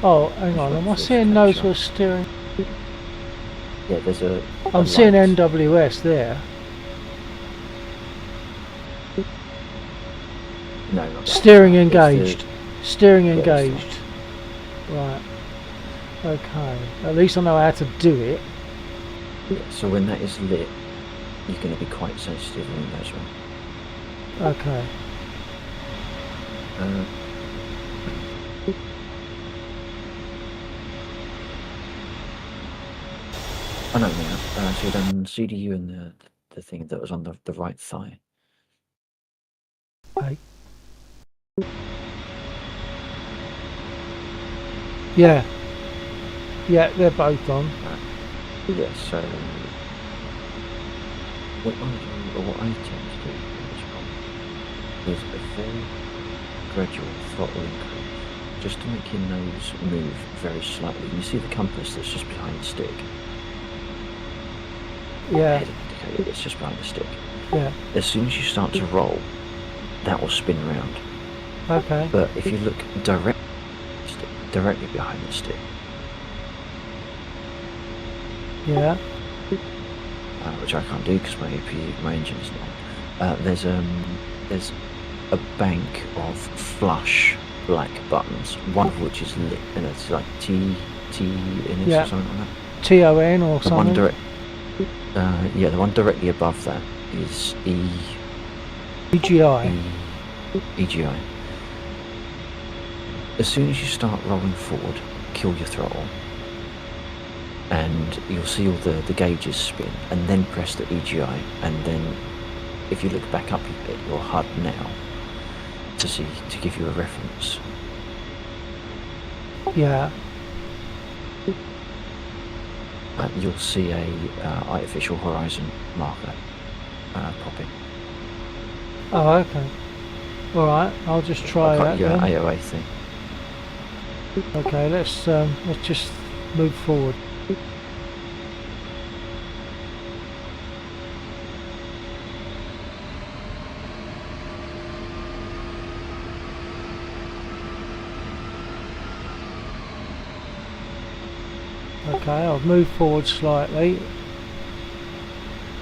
Oh, hang on. Am I seeing nose wheel steering? Yeah, there's a. I'm seeing NWS there. No, not that. Steering engaged. Steering engaged. Right. Okay. At least I know how to do it. Yeah, so when that is lit, you're going to be quite sensitive on those ones. Okay. I know now. So you've done CDU and the thing that was on the right thigh. Hey. Yeah. Yeah, they're both on. Yeah, so what I do, or what I tend to do in this problem is a very gradual throttle increase, just to make your nose move very slightly. You see the compass that's just behind the stick? Yeah. Head indicator that's just behind the stick. Yeah. As soon as you start to roll, that will spin round. Okay. But if you look directly behind the stick, Yeah. which I can't do because my engine's not. There's a bank of flush black buttons, one of which is lit, and it's like T in it Yeah. or something like that. TON or The something. one the one directly above that is EGI. EGI. As soon as you start rolling forward, kill your throttle, and you'll see all the gauges spin, and then press the EGI, and then if you look back up at your HUD now to give you a reference. Yeah. You'll see a artificial horizon marker popping. Oh, okay. All right. I'll just try that Your then. AOA thing. Okay. Let's just move forward. Okay, I've moved forward slightly.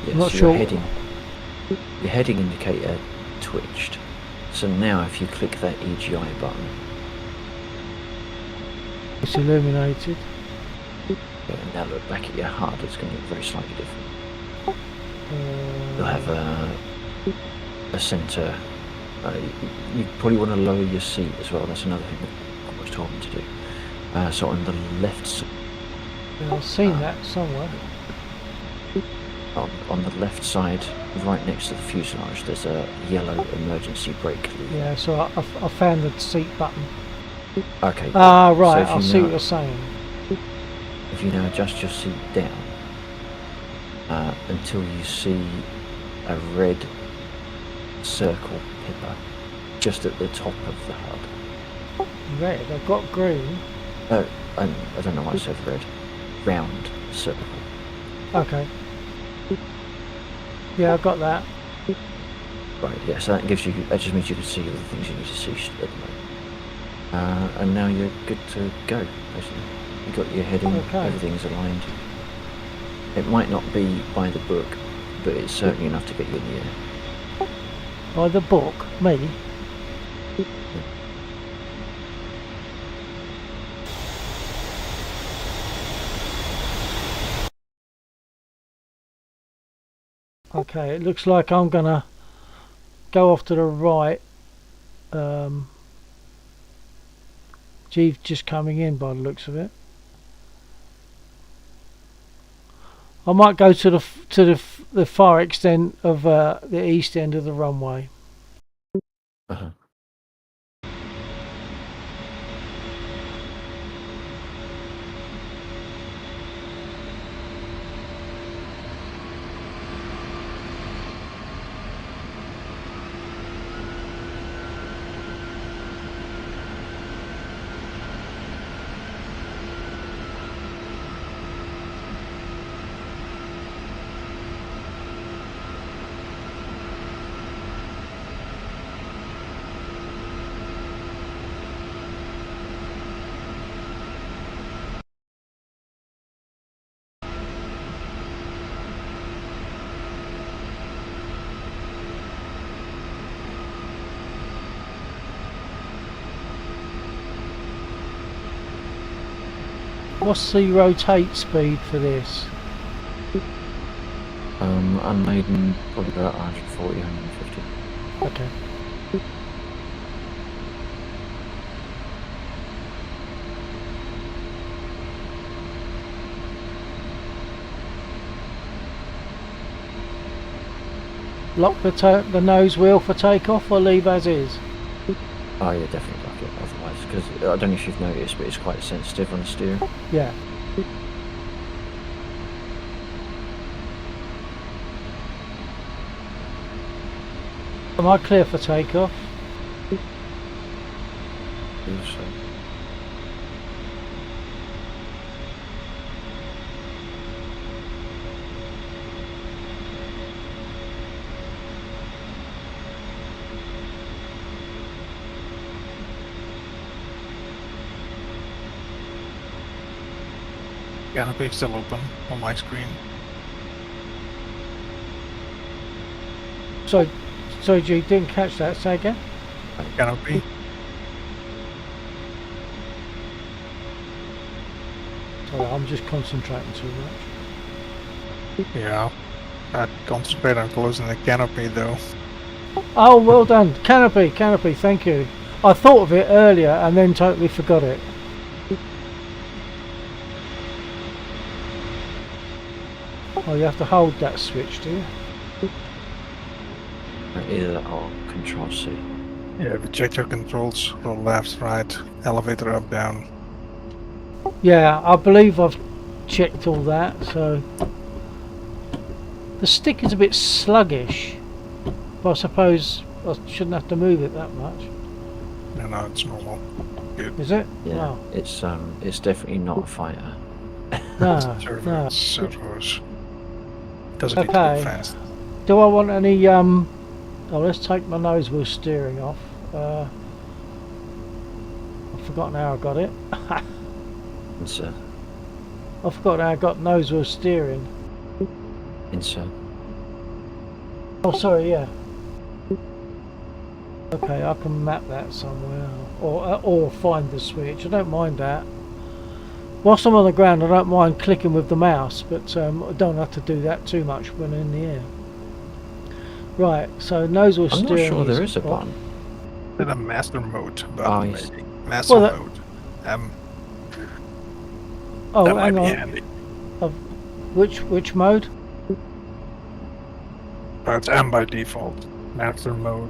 Yes, Not your sure. Your heading indicator twitched. So now if you click that EGI button, It's illuminated. and now look back at your HUD, it's going to look very slightly different. You'll have a centre. You probably want to lower your seat as well. That's another thing that I was told me to do. So on the left side. Yeah, I've seen that somewhere. On the left side, right next to the fuselage, there's a yellow emergency brake lever. Yeah, so I found the seat button. Okay. Ah, right. So I see what you're saying. If you now adjust your seat down until you see a red circle pipper just at the top of the HUD. Red. I've got green. I don't know why I said red. Round circle. Okay. Yeah, I've got that. Right, yeah, so that just means you can see all the things you need to see at the moment. And now you're good to go, basically. You've got your heading, Okay. Everything's aligned. It might not be by the book, but it's certainly enough to get you in the air. By the book? Me? Okay, it looks like I'm gonna go off to the right. Jeeves just coming in by the looks of it. I might go to the far extent of the east end of the runway. Uh-huh. What's the rotate speed for this? Unladen, probably about 140, 150. Okay. Lock the nose wheel for takeoff or leave as is? Oh yeah, definitely lock it, otherwise, because I don't know if you've noticed, but it's quite sensitive on the steering. Yeah. Am I clear for takeoff? So. Canopy still open on my screen. Sorry, G, didn't catch that. Say again? Canopy. Sorry, I'm just concentrating too much. Yeah. I'd concentrate on closing the canopy though. Oh, well done. Canopy, thank you. I thought of it earlier and then totally forgot it. Oh, you have to hold that switch, do you? Either that or Control C. Yeah, if you check your controls, go left, right, elevator up, down. Yeah, I believe I've checked all that, so... The stick is a bit sluggish, but I suppose I shouldn't have to move it that much. No, it's normal. Good. Is it? Yeah, Oh. it's definitely not a fighter. No, Servos, servos. Doesn't need to Okay. go fast. Do I want any, Oh, let's take my nose wheel steering off. I've forgotten how I got it. Insert. I forgot how I got nose wheel steering. Insert. Oh, sorry, yeah. Okay, I can map that somewhere, or find the switch. I don't mind that. Whilst I'm on the ground, I don't mind clicking with the mouse, but I don't have to do that too much when in the air. Right, so nose wheel I'm steering. not sure there is a button. Then a master mode button, Oh, yes. maybe. Master Well, that- mode. Oh, that might hang be on. handy. Which mode? But it's M by default. Master mode.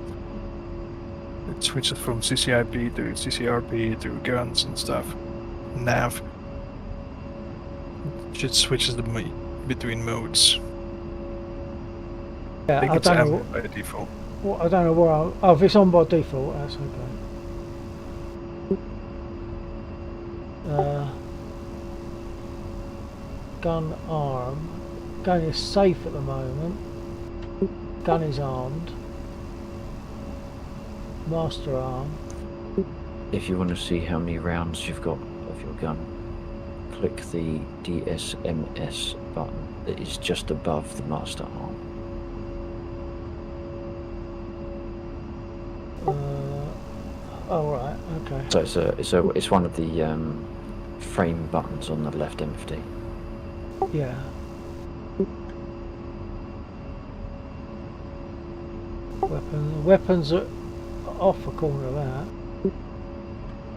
It switches from CCIP to CCRP to guns and stuff. Nav. It just switches between modes. Yeah, I think I it's don't M know. by default. I don't know where I... Oh, if it's on by default, that's okay. Gun arm. Gun is safe at the moment. Gun is armed. Master arm. If you want to see how many rounds you've got of your gun, click the DSMS button that is just above the master arm. Oh right, okay. So it's one of the frame buttons on the left MFD. Yeah. Weapons are off a corner of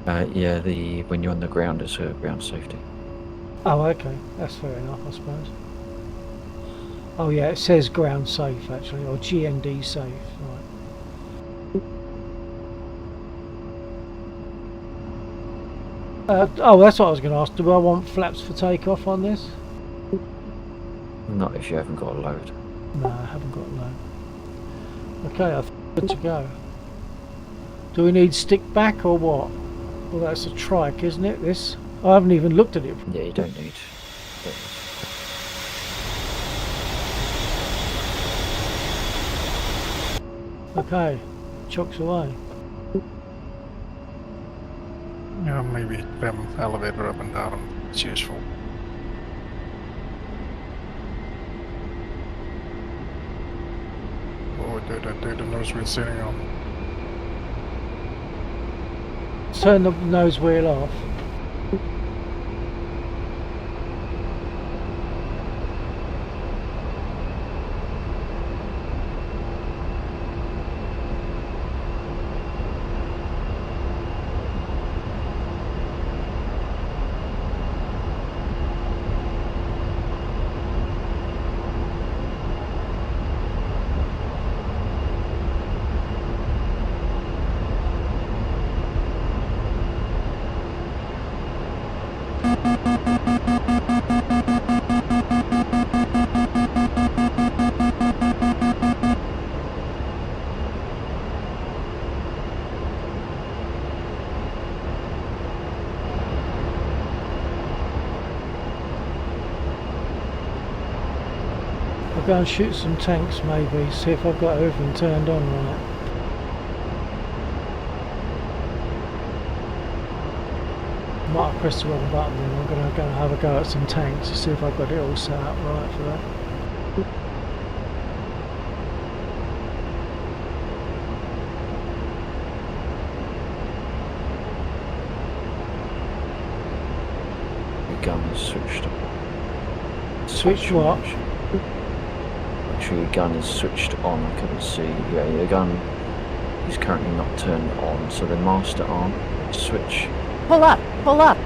that. Yeah, when you're on the ground, it's a ground safety. Oh, okay. That's fair enough, I suppose. Oh yeah, it says ground safe actually, or GND safe. Right. Oh, that's what I was going to ask. Do I want flaps for takeoff on this? Not if you haven't got a load. No, I haven't got no. Okay, I think we're good to go. Do we need stick back or what? Well, that's a trike, isn't it, this? I haven't even looked at it. Yeah, you don't need. Okay, chucks away. Yeah, maybe elevator up and down. It's useful. What would do the nose wheel sitting on? Turn the nose wheel off. go and shoot some tanks maybe, see if I've got everything turned on right. Might have pressed the wrong button then. I'm going to go and have a go at some tanks to see if I've got it all set up right for that. Your gun is switched on. Switch what? Make sure your gun is switched on. I couldn't see. Yeah, your gun is currently not turned on. So the master arm switch. Pull up, pull up.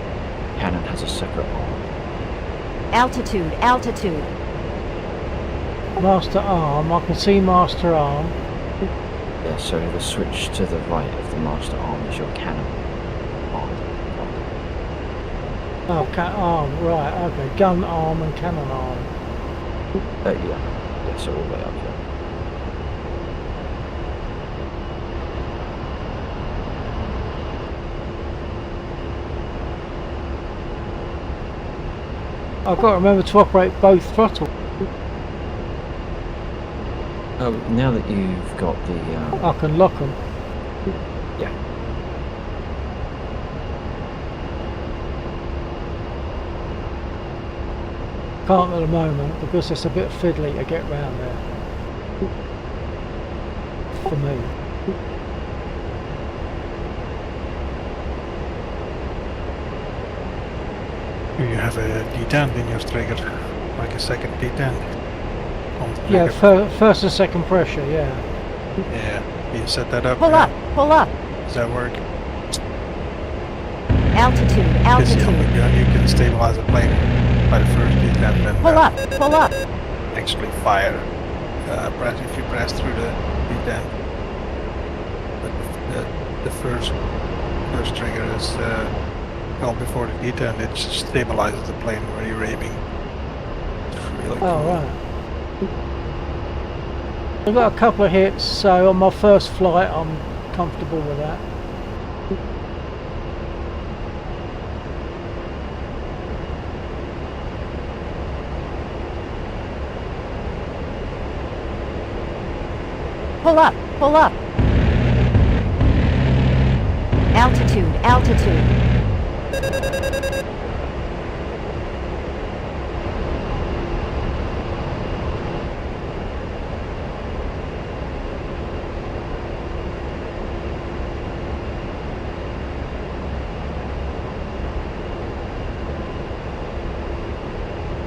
Cannon has a separate arm. Altitude, altitude. Master arm, I can see master arm. Yeah, so the switch to the right of the master arm is your cannon arm. Oh, arm, right, okay. Gun arm and cannon arm. Yeah, so all the way up here. I've got to remember to operate both throttles. Oh, now that you've got the... I can lock them. yeah. Can't at the moment because it's a bit fiddly to get round there. For me. Do you have a D10 in your trigger? Like a second D10? On the Yeah, trigger? first and second pressure, yeah. Yeah. You set that up? Pull yeah. up, pull up. Does that work? Altitude, Because on the altitude. gun you can stabilize the plane by the first D10 and Pull up, pull up. actually fire. If you press through the D10. But the first trigger is held before the D10, it stabilizes the plane where you're aiming. It's really cool. Oh, right. I've got a couple of hits, so on my first flight I'm comfortable with that. Pull up, pull up. Altitude, altitude.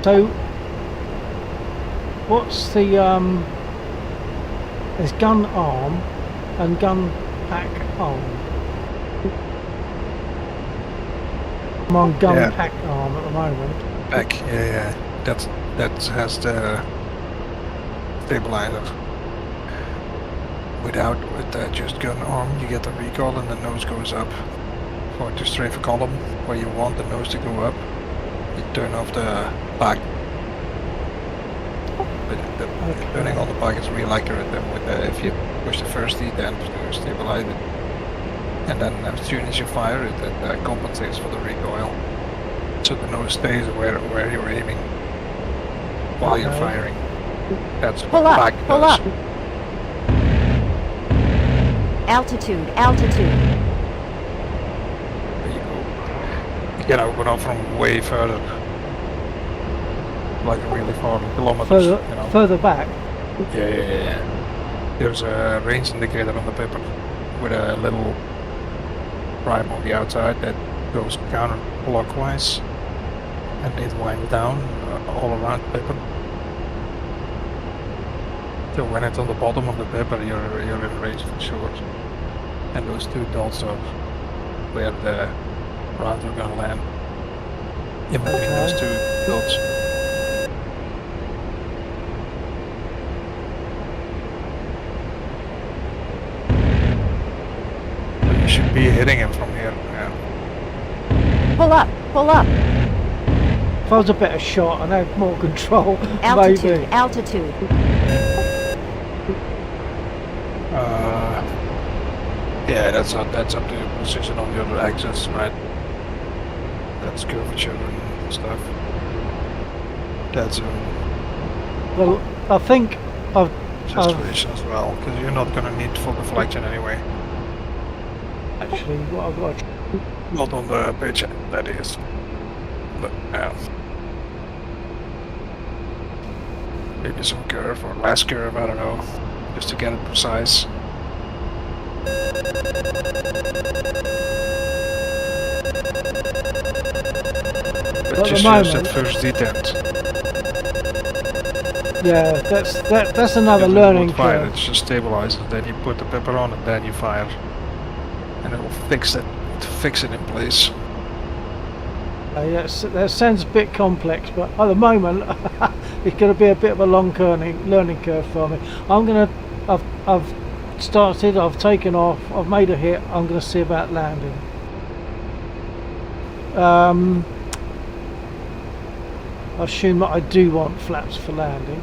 So, what's the there's gun arm and gun pack arm. I'm on gun Yeah. pack arm at the moment. Back, yeah. That has the stabilizer. With just gun arm, you get the recoil and the nose goes up. For to strafe a column where you want the nose to go up, you turn off the back. But turning on the back is really accurate. If you push the first D10 to stabilize it, and then as soon as you fire it, it compensates for the recoil. So the nose stays where you're aiming while you're Okay. firing. That's Pull what up, back pull does. up. Altitude, altitude. There you go. You can open up from way further. Like really far, kilometers. you know. Further back. Yeah. There's a range indicator on the paper with a little prime on the outside that goes counterclockwise, and it winds down all around the paper. So when it's on the bottom of the paper, you're in range for sure. And those two dots are where the rounds are gonna land. In between those two dots. You should be hitting him from here. Yeah. Pull up, pull up. If I was a better shot and had more control, Altitude, maybe. altitude. Yeah, that's up to your position on the other axis, right? That's curvature and stuff. That's Well, I think I've situation as well, because you're not going to need full deflection anyway. actually what I've got. Not on the pitch, that is. But maybe some curve or less curve, I don't know, just to get it precise. But just use that first detent. Yeah, that's another learning fire, curve. it just stabilizes, then you put the pepper on and then you fire. And it will fix it in place. That sounds a bit complex, but at the moment it's going to be a bit of a long learning curve for me. I've started, I've taken off, I've made a hit. I'm going to see about landing. I assume that I do want flaps for landing.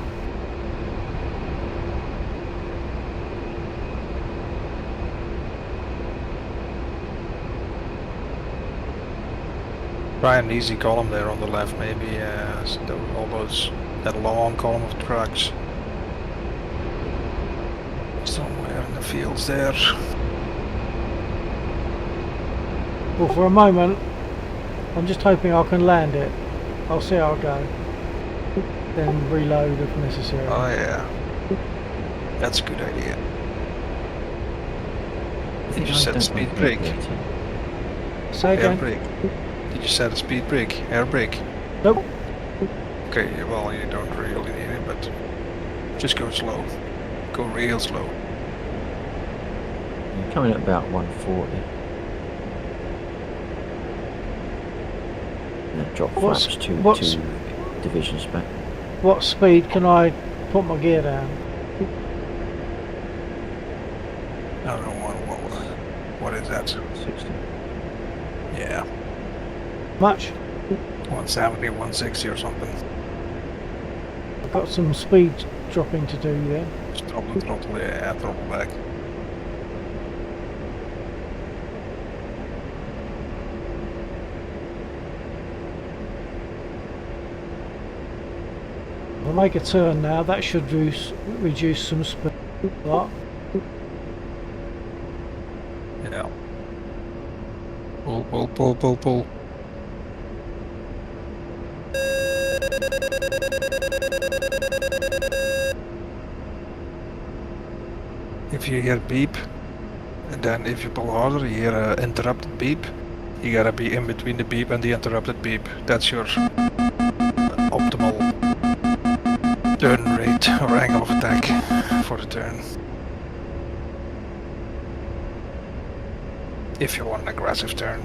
Try an easy column there on the left, maybe that long column of trucks somewhere in the fields there. Well, for a moment, I'm just hoping I can land it. I'll see how I go. Then reload if necessary. Oh yeah, that's a good idea. Did you set a speed brake? Say Air again. brake. Did you set a speed brake? Air brake? Nope. Okay, well you don't really need it, but just go slow. Go real slow. You're coming at about 140. And then drop flaps two divisions back. What speed can I put my gear down? I don't know what is that? 60. Yeah, Much? 170, 160 or something. I've got some speed dropping to do then. Just drop the throttle, yeah, throttle back. I'll make a turn now. That should reduce some speed. What? Yeah. Pull, pull, pull, pull, pull. If you hear beep, and then if you pull harder, you hear an interrupted beep. You gotta be in between the beep and the interrupted beep. That's your optimal turn rate or angle of attack for the turn. If you want an aggressive turn.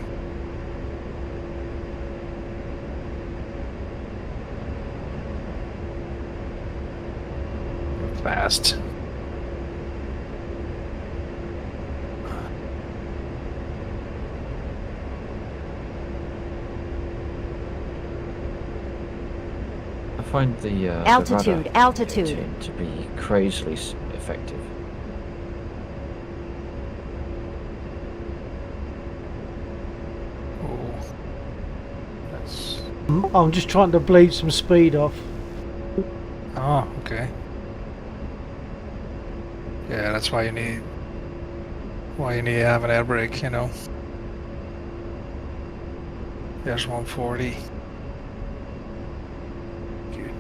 Fast. I find the Altitude, rudder altitude. tune to be crazily effective. Oh, that's. I'm just trying to bleed some speed off. Oh, okay. Yeah, that's why you need to have an air brake, you know. There's 140. Good.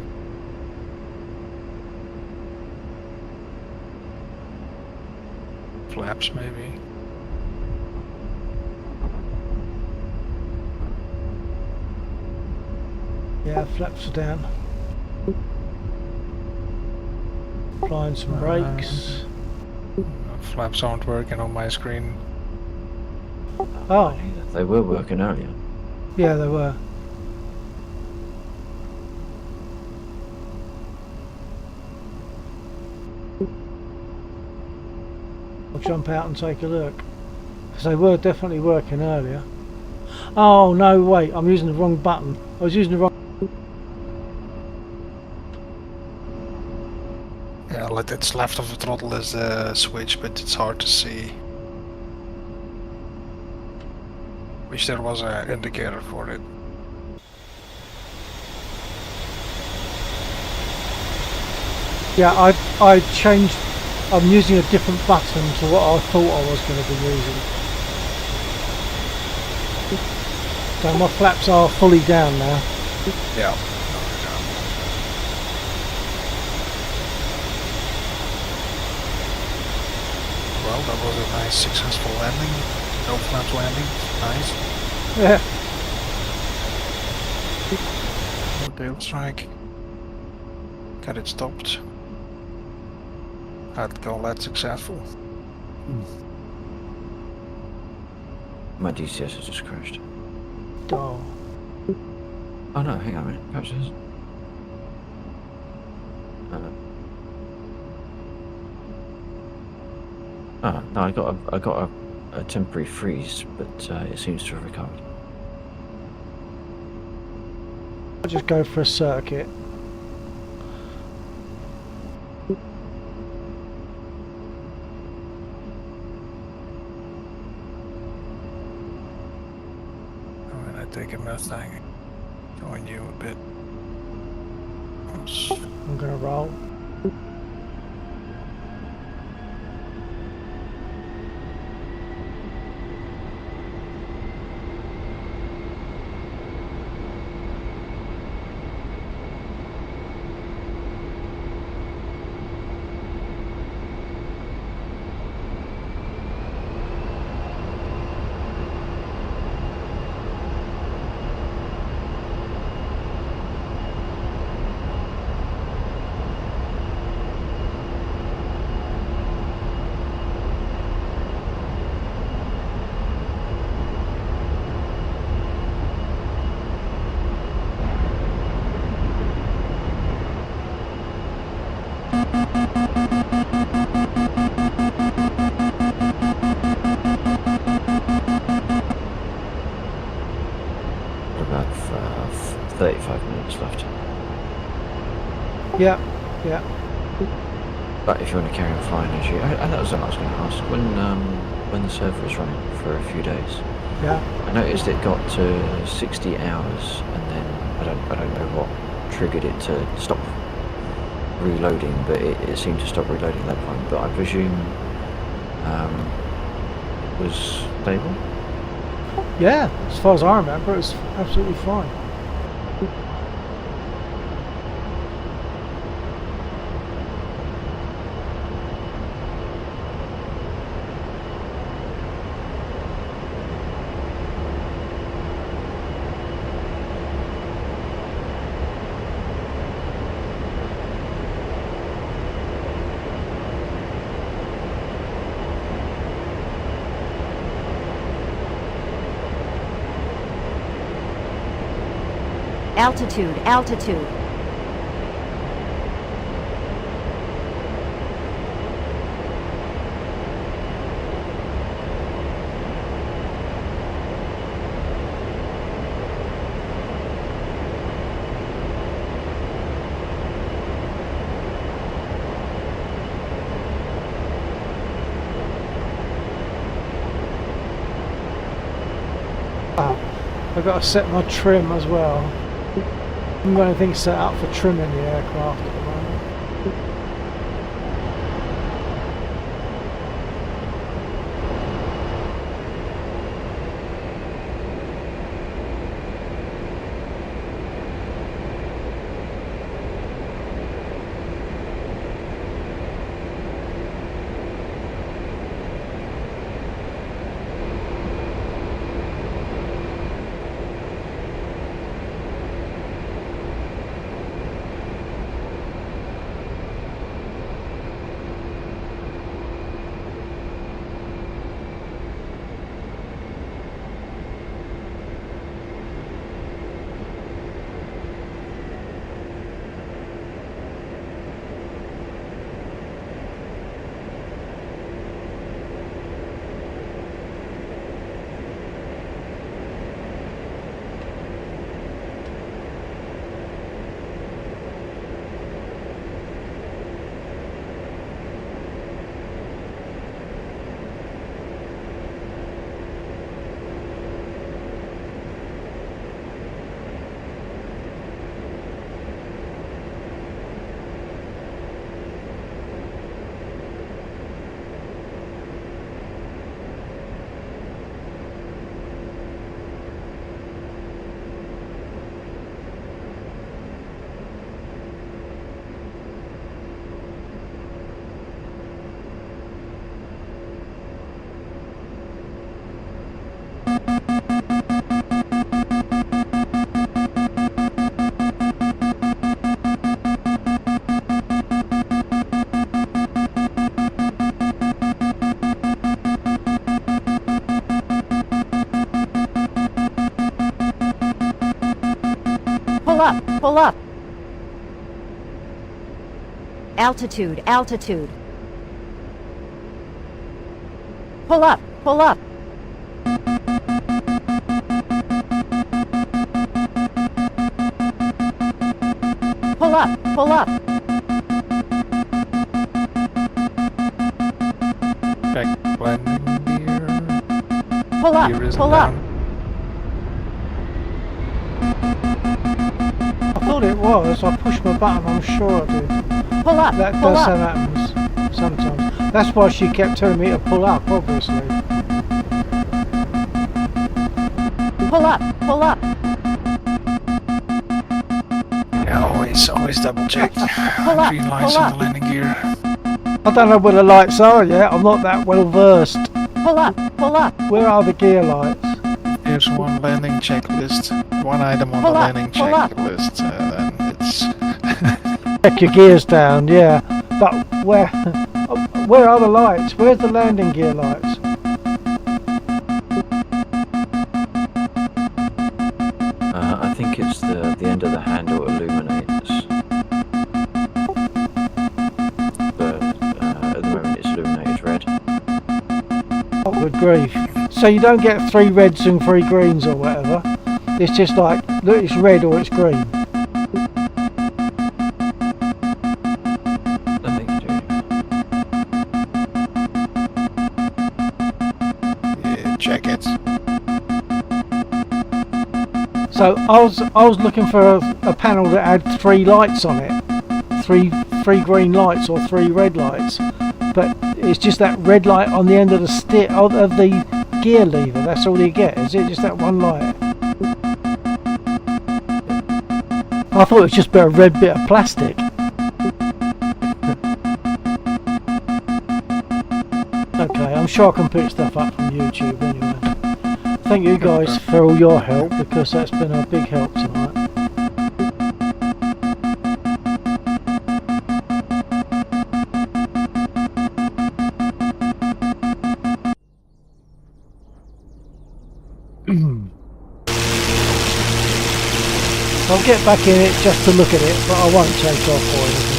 Flaps maybe. Yeah, flaps are down. Applying some brakes. Flaps aren't working on my screen. Oh, They were working earlier. yeah, they were. I'll jump out and take a look. Because they were definitely working earlier. Oh, no, wait, I'm using the wrong button. I was using the wrong... Yeah, it's left of the throttle is the switch, but it's hard to see. Wish there was an indicator for it. I Yeah, I changed. I'm using a different button to what I thought I was going to be using. So my flaps are fully down now. Yeah. Well, that was a nice successful landing. No flaps landing. Nice. Yeah. No tail strike. Got it stopped. I'd call that successful. My DCS has just crashed. Oh. Oh no, hang on a minute. Perhaps it hasn't. No, I got a temporary freeze, but it seems to have recovered. I'll just go for a circuit. I'm gonna take a Mustang. Join you a bit. Oops. I'm going to roll. About 35 minutes left. Yeah, yeah. But if you want to carry on flying as you, that was what I was going to ask. When the server was running for a few days, Yeah. I noticed it got to 60 hours, and then I don't know what triggered it to stop reloading, but it seemed to stop reloading at that point. But I presume it was stable. Yeah, as far as I remember, it was absolutely fine. Altitude, altitude. I've got to set my trim as well. I haven't got anything set up for trimming the aircraft at the moment. up, pull up. Altitude, altitude. Pull up, pull up. Pull up, pull up. Check landing gear. Pull up, Gear is pull up. down. I thought it was. I pushed my button, I'm sure I did. Pull up, That pull does up. happens sometimes. That's why she kept telling me to pull up, obviously. Pull up, pull up. Yeah, always double check. up, Green lights pull on up. the landing gear. I don't know where the lights are yet. I'm not that well versed. Pull up, pull up. Where are the gear lights? There's one landing checklist, one item on Pull the up, landing pull up. checklist, and it's Check your gears down, yeah. But where are the lights? Where's the landing gear lights? I think it's the end of the handle illuminates. But at the moment it's illuminated red. Oh, good grief. So you don't get 3 reds and 3 greens or whatever. It's just like, look, it's red or it's green. I think you do. yeah, check it. So I was looking for a panel that had 3 lights on it. Three green lights or 3 red lights. But it's just that red light on the end of the stick of the gear lever. That's all you get. Is it just that one light? I thought it was just a red bit of plastic. Okay, I'm sure I can pick stuff up from YouTube anyway. Thank you guys for all your help, because that's been a big help tonight. I'll get back in it just to look at it, but I won't take off or anything.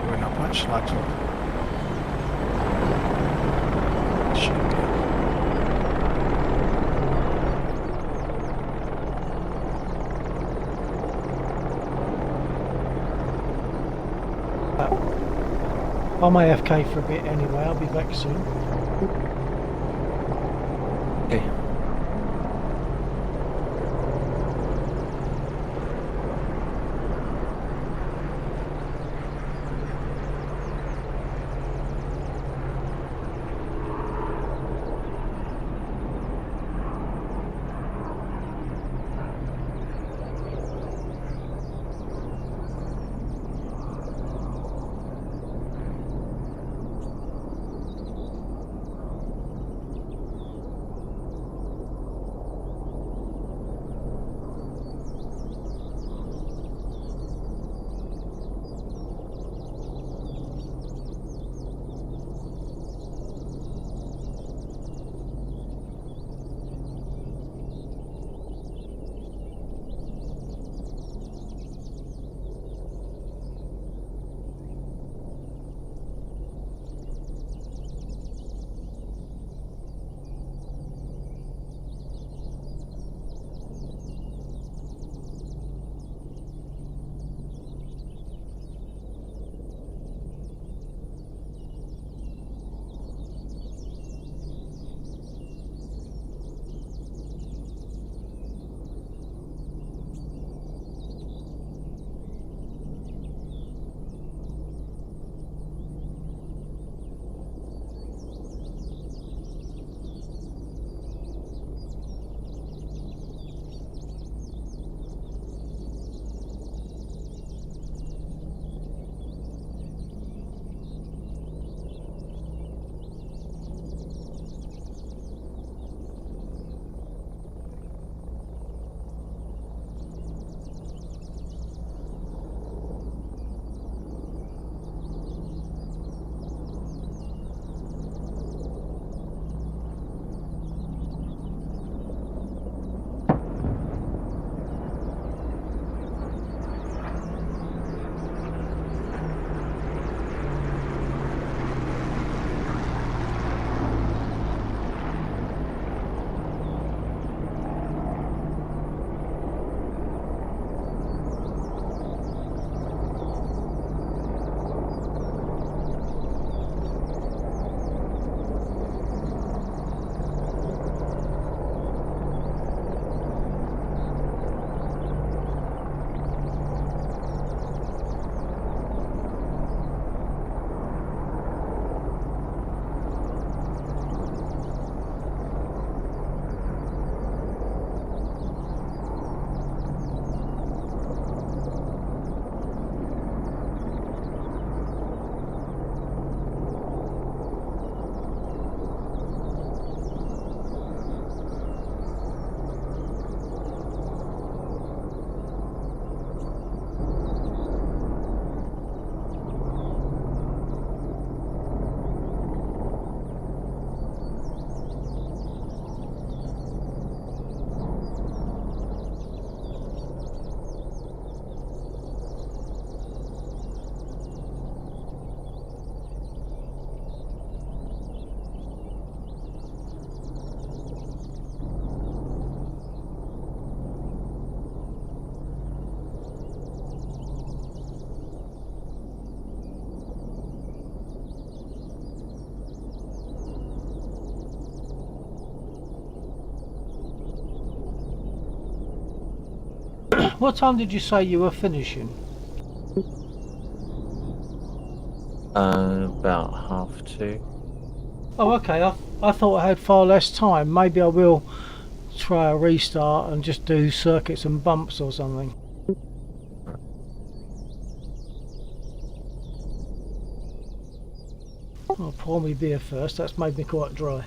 We're not much like I'm AFK for a bit anyway, I'll be back soon. Okay. What time did you say you were finishing? About 2:30. Oh, okay. I thought I had far less time. Maybe I will try a restart and just do circuits and bumps or something. I'll pour me beer first. That's made me quite dry.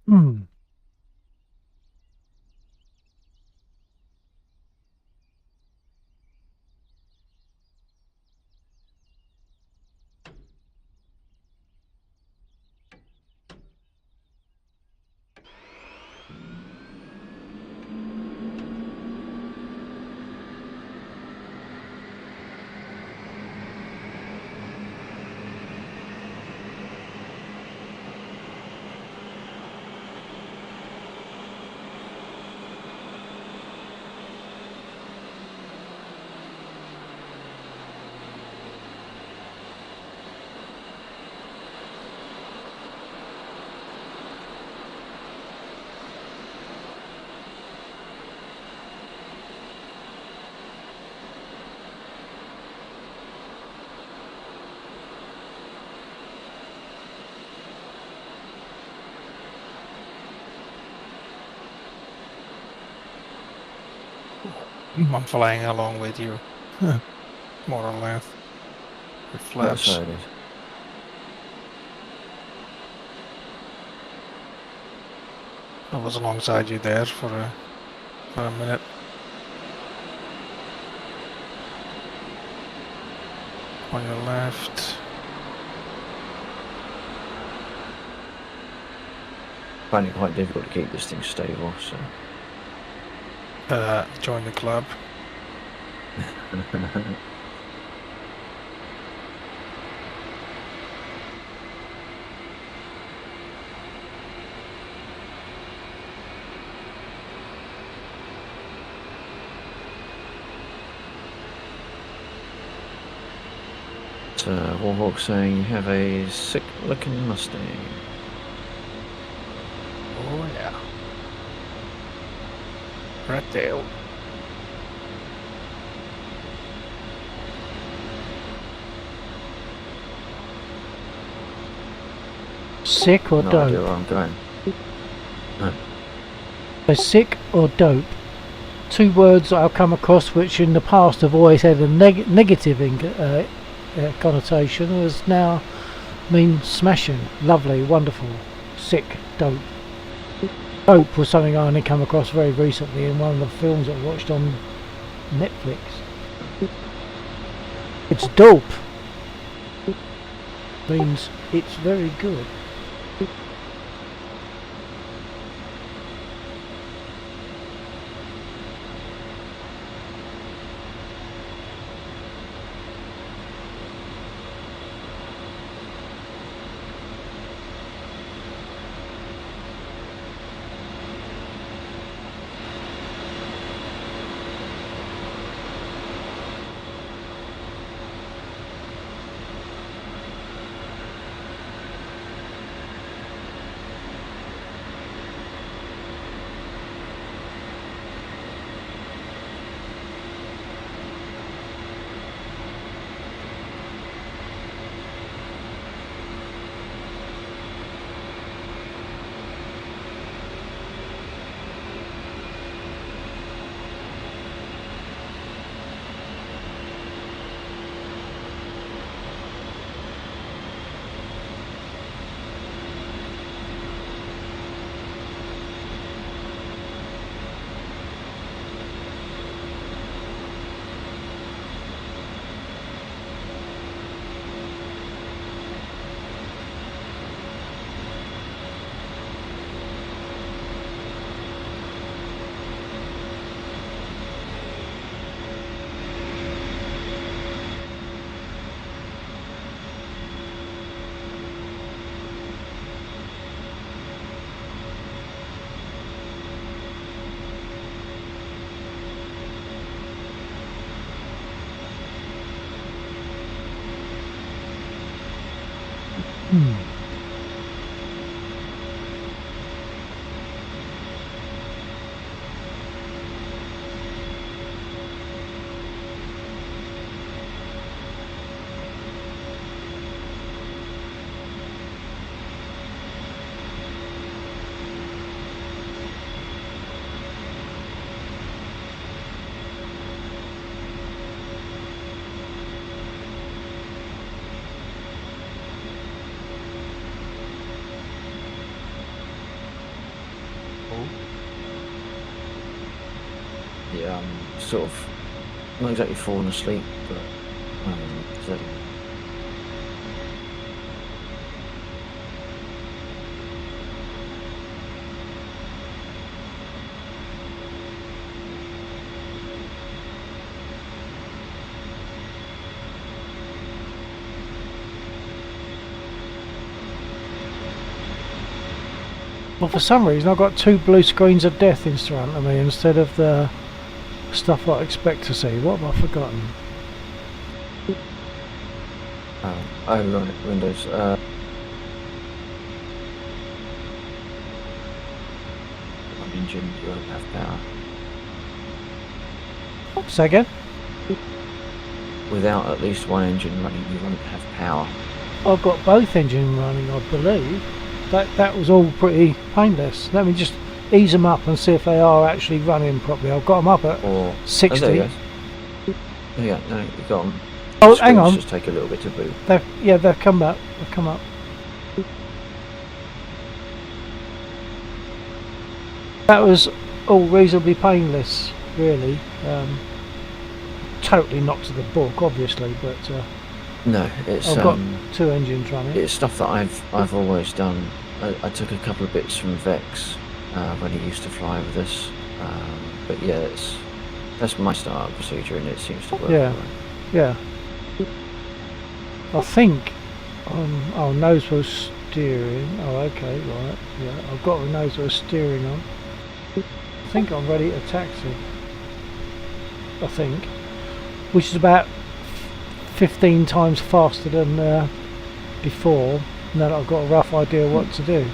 Hmm. I'm flying along with you, more or less. With flaps. So it is. I was alongside you there for a minute. On your left. I find it quite difficult to keep this thing stable, so. Join the club. Warhawk saying you have a sick looking Mustang. Oh yeah. Red tail. Sick or No dope? idea where I'm going. So sick or dope? Two words that I've come across which in the past have always had a negative connotation, has now mean smashing, lovely, wonderful, sick, dope. Dope was something I only come across very recently in one of the films I watched on Netflix. It's dope. Means it's very good. Yeah, sort of not exactly falling asleep, but so Well, for some reason I've got 2 blue screens of death in front of me instead of the stuff I expect to see. What have I forgotten? oh right, Windows. Engine, you won't have power. Say again? Without at least one engine running, you won't have power. I've got both engines running, I believe. That was all pretty painless. Let me just ease them up and see if they are actually running properly. I've got them up at 60. Oh, there you go. There you go. No, you got them. Oh, hang on. Just take a little bit to boot. They've come up. They've come up. That was all reasonably painless, really. Totally not to the book, obviously, but No, it's I've got 2 engines running. it's stuff that I've always done. I took a couple of bits from Vex when he used to fly with us, but yeah, that's my start procedure, and it seems to work. Yeah. Right. Yeah. I think nose wheel steering. Oh, okay, right. Yeah, I've got the nose wheel steering on. I think I'm ready to taxi. I think, which is about 15 times faster than before. Now that I've got a rough idea what to do.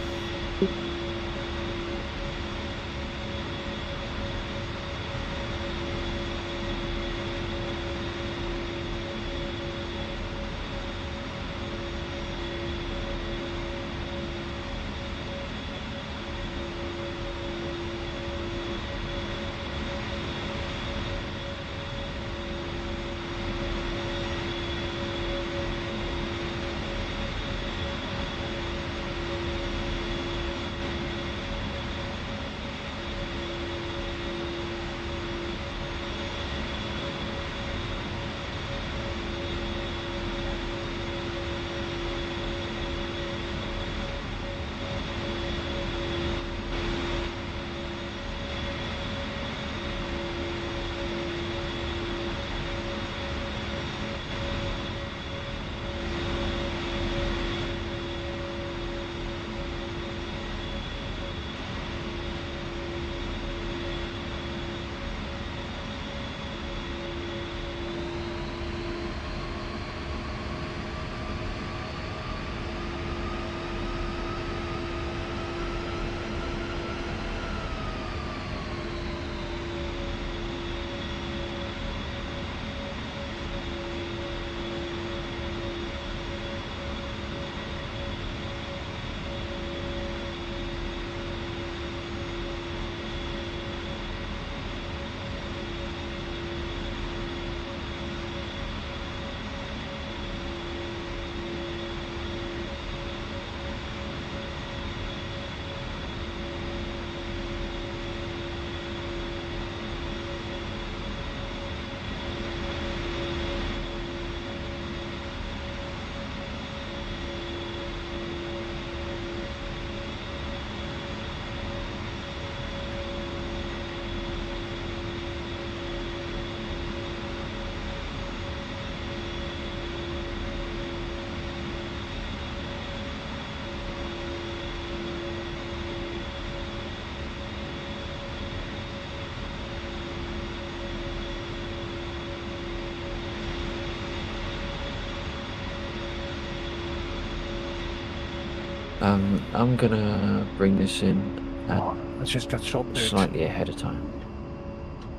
I'm gonna bring this in at Oh, I just got shot, dude. slightly ahead of time.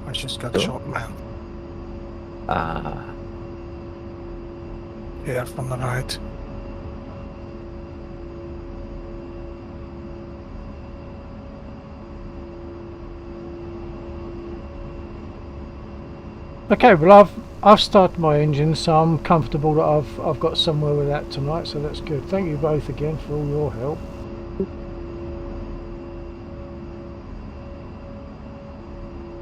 I just got Sure. shot, man. Ah, Yeah, from the right. Okay, well I've started my engine, so I'm comfortable that I've got somewhere with that tonight, so that's good. Thank you both again for all your help.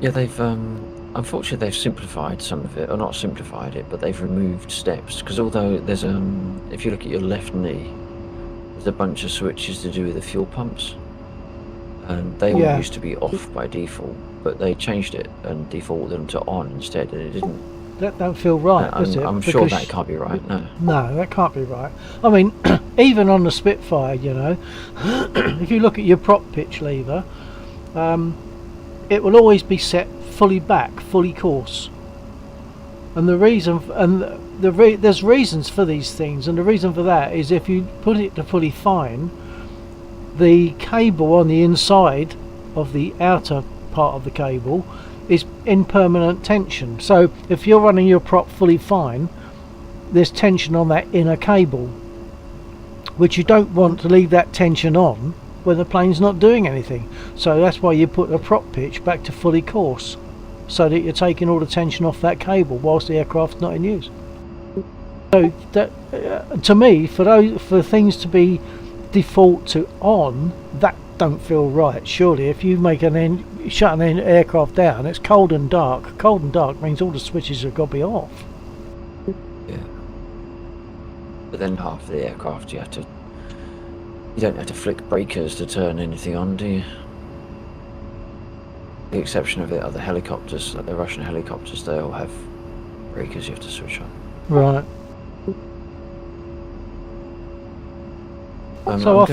yeah, they've unfortunately they've simplified some of it, or not simplified it, but they've removed steps. Because although there's if you look at your left knee, there's a bunch of switches to do with the fuel pumps, and they all Yeah. used to be off by default, but they changed it and defaulted them to on instead, and it didn't. That don't feel right, does it? I'm sure Because that can't be right. No. no, that can't be right. I mean, even on the Spitfire, you know, if you look at your prop pitch lever, it will always be set fully back, fully course. And the reason, there's reasons for these things, and the reason for that is if you put it to fully fine, the cable on the inside of the outer part of the cable is in permanent tension. So if you're running your prop fully fine, there's tension on that inner cable, which you don't want to leave that tension on when the plane's not doing anything. So that's why you put the prop pitch back to fully course, so that you're taking all the tension off that cable whilst the aircraft's not in use. So that, to me, for things to be default to on, that don't feel right. Surely if you make shut an aircraft down, it's cold and dark. Cold and dark means all the switches have got to be off. Yeah. But then half of the aircraft you don't have to flick breakers to turn anything on, do you? The exception of it are the helicopters, like the Russian helicopters, they all have breakers you have to switch on. Right. So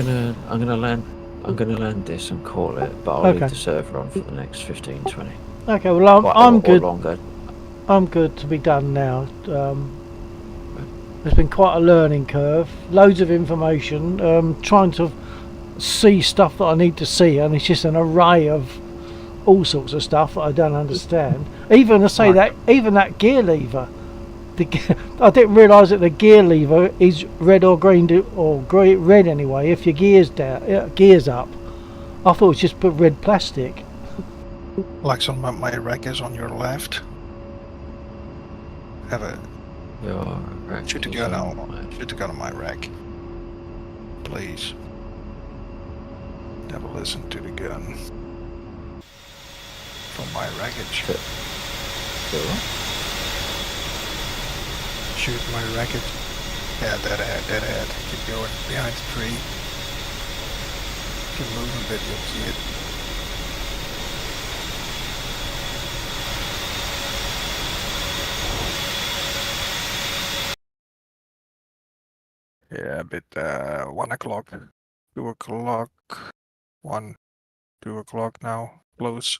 I'm gonna land this and call it, but I'll Okay. leave the server on for the next 15-20. Okay, well I'm or good. Longer. I'm good to be done now. There's been quite a learning curve, loads of information, trying to see stuff that I need to see, and it's just an array of all sorts of stuff that I don't understand. Even that gear lever, I didn't realise that the gear lever is red or green or red anyway. If your gears up, I thought it was just put red plastic. Like some of my rack is on your left. Have a shoot a gun on my rack. Please. Never listen to the gun. From my wreckage. Shoot my wreckage. Yeah, dead ahead. Keep going behind the tree. Keep moving a bit, you'll see it. Yeah, a bit 1 o'clock, 2 o'clock, 1, 2 o'clock now, close.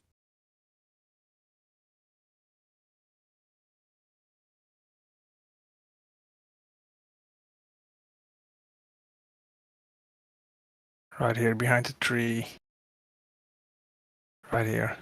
Right here behind the tree. Right here.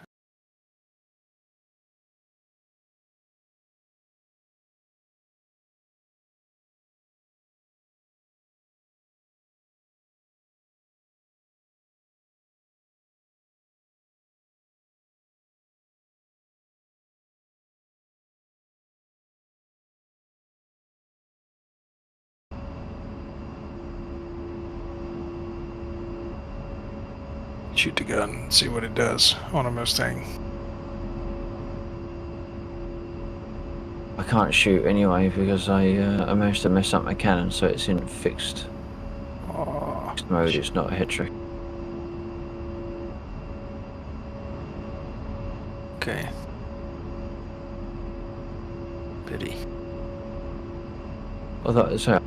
Shoot the gun, see what it does on a Mustang. I can't shoot anyway because I managed to mess up my cannon, so it's in fixed mode. It's not a hit trick. Okay. Pity. Although, so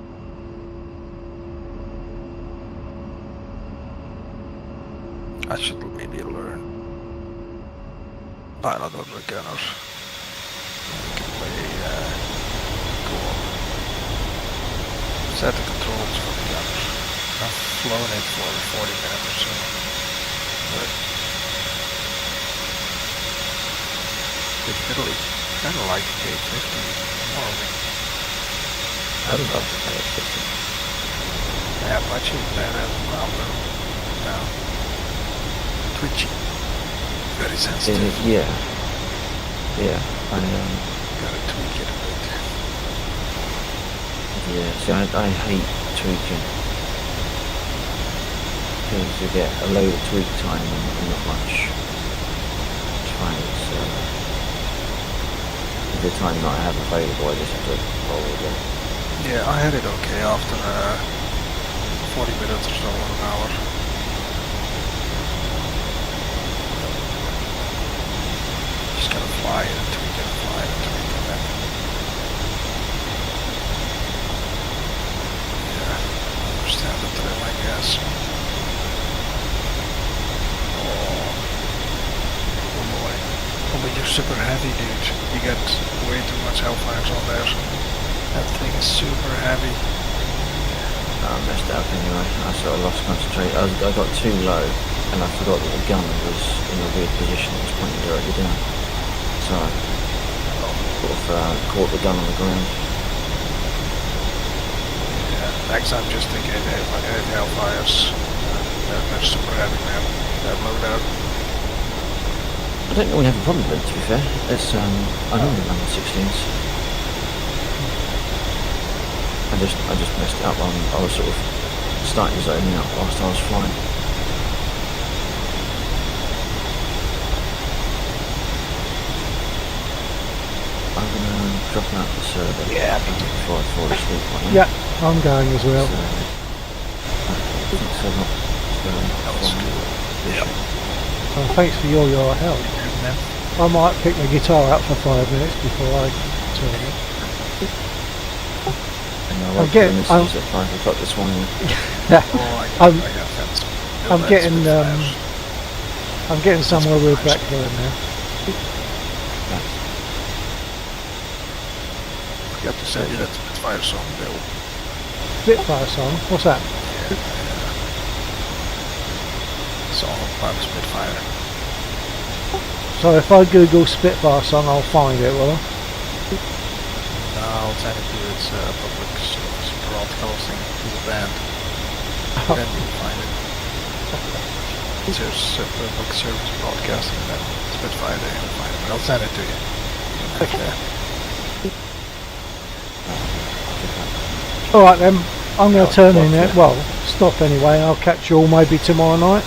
I should maybe learn pilot of the gunners. We can play cool. Set the controls for the gunners. I've flown it for 40 minutes or so. But admittedly, kind of like the K50 more. I love the K50. Yeah, watching that as well, though. Now, twitchy. Very sensitive. Yeah. Yeah. Gotta tweak it a bit. Yeah, see, I hate tweaking. Because you get a load of tweak time and not much time, so the time that I have available, I just have to roll with it. Yeah, I had it okay after 40 minutes or so, 1 hour. Just gotta fly it and tweak it, fly it and tweak it, then. Yeah, understand the trim, I guess. Oh boy. Oh, but you're super heavy, dude. You got way too much hellfires on there. That thing is super heavy. I messed up anyway. I sort of lost concentration. I got too low, and I forgot that the gun was in a weird position. It was pointing directly down. So I sort of caught the gun on the ground. Yeah, next time just think if I get hellfires, they're super heavy now. They're load out. I don't normally have a problem with it, to be fair. It's I normally run the 16s. I just messed it up. I was sort of starting zoning out whilst I was flying. I'm gonna drop out the server. Yeah, before I fall asleep. Yeah, I'm going as well. So, I think so. Yep. Well, thanks for your help. I might pick my guitar up for 5 minutes before I turn it. I'm getting. At 5 o'clock this morning. I'm getting somewhere with Blackbird now. Forgot to send you that Spitfire song, Bill. Spitfire song? What's that? Song about Spitfire. So if I Google Spitfire song, I'll find it, will I? No, I'll send it to you. It's public service broadcasting to the band. Then you'll find it. It's a public service broadcasting, then Spitfire, there you'll find it. But I'll send it to you. Okay. Alright then, I'm going to turn in it. Well, stop anyway. I'll catch you all maybe tomorrow night.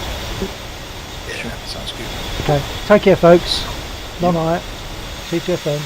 Yeah, sounds good. Okay, take care folks. Night night. CTFN.